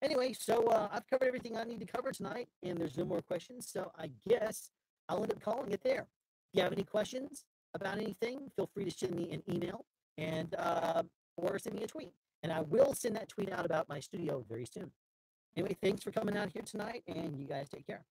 anyway, so I've covered everything I need to cover tonight, and there's no more questions. So I guess I'll end up calling it there. If you have any questions about anything, feel free to send me an email and or send me a tweet, and I will send that tweet out about my studio very soon. Anyway, thanks for coming out here tonight, and you guys take care.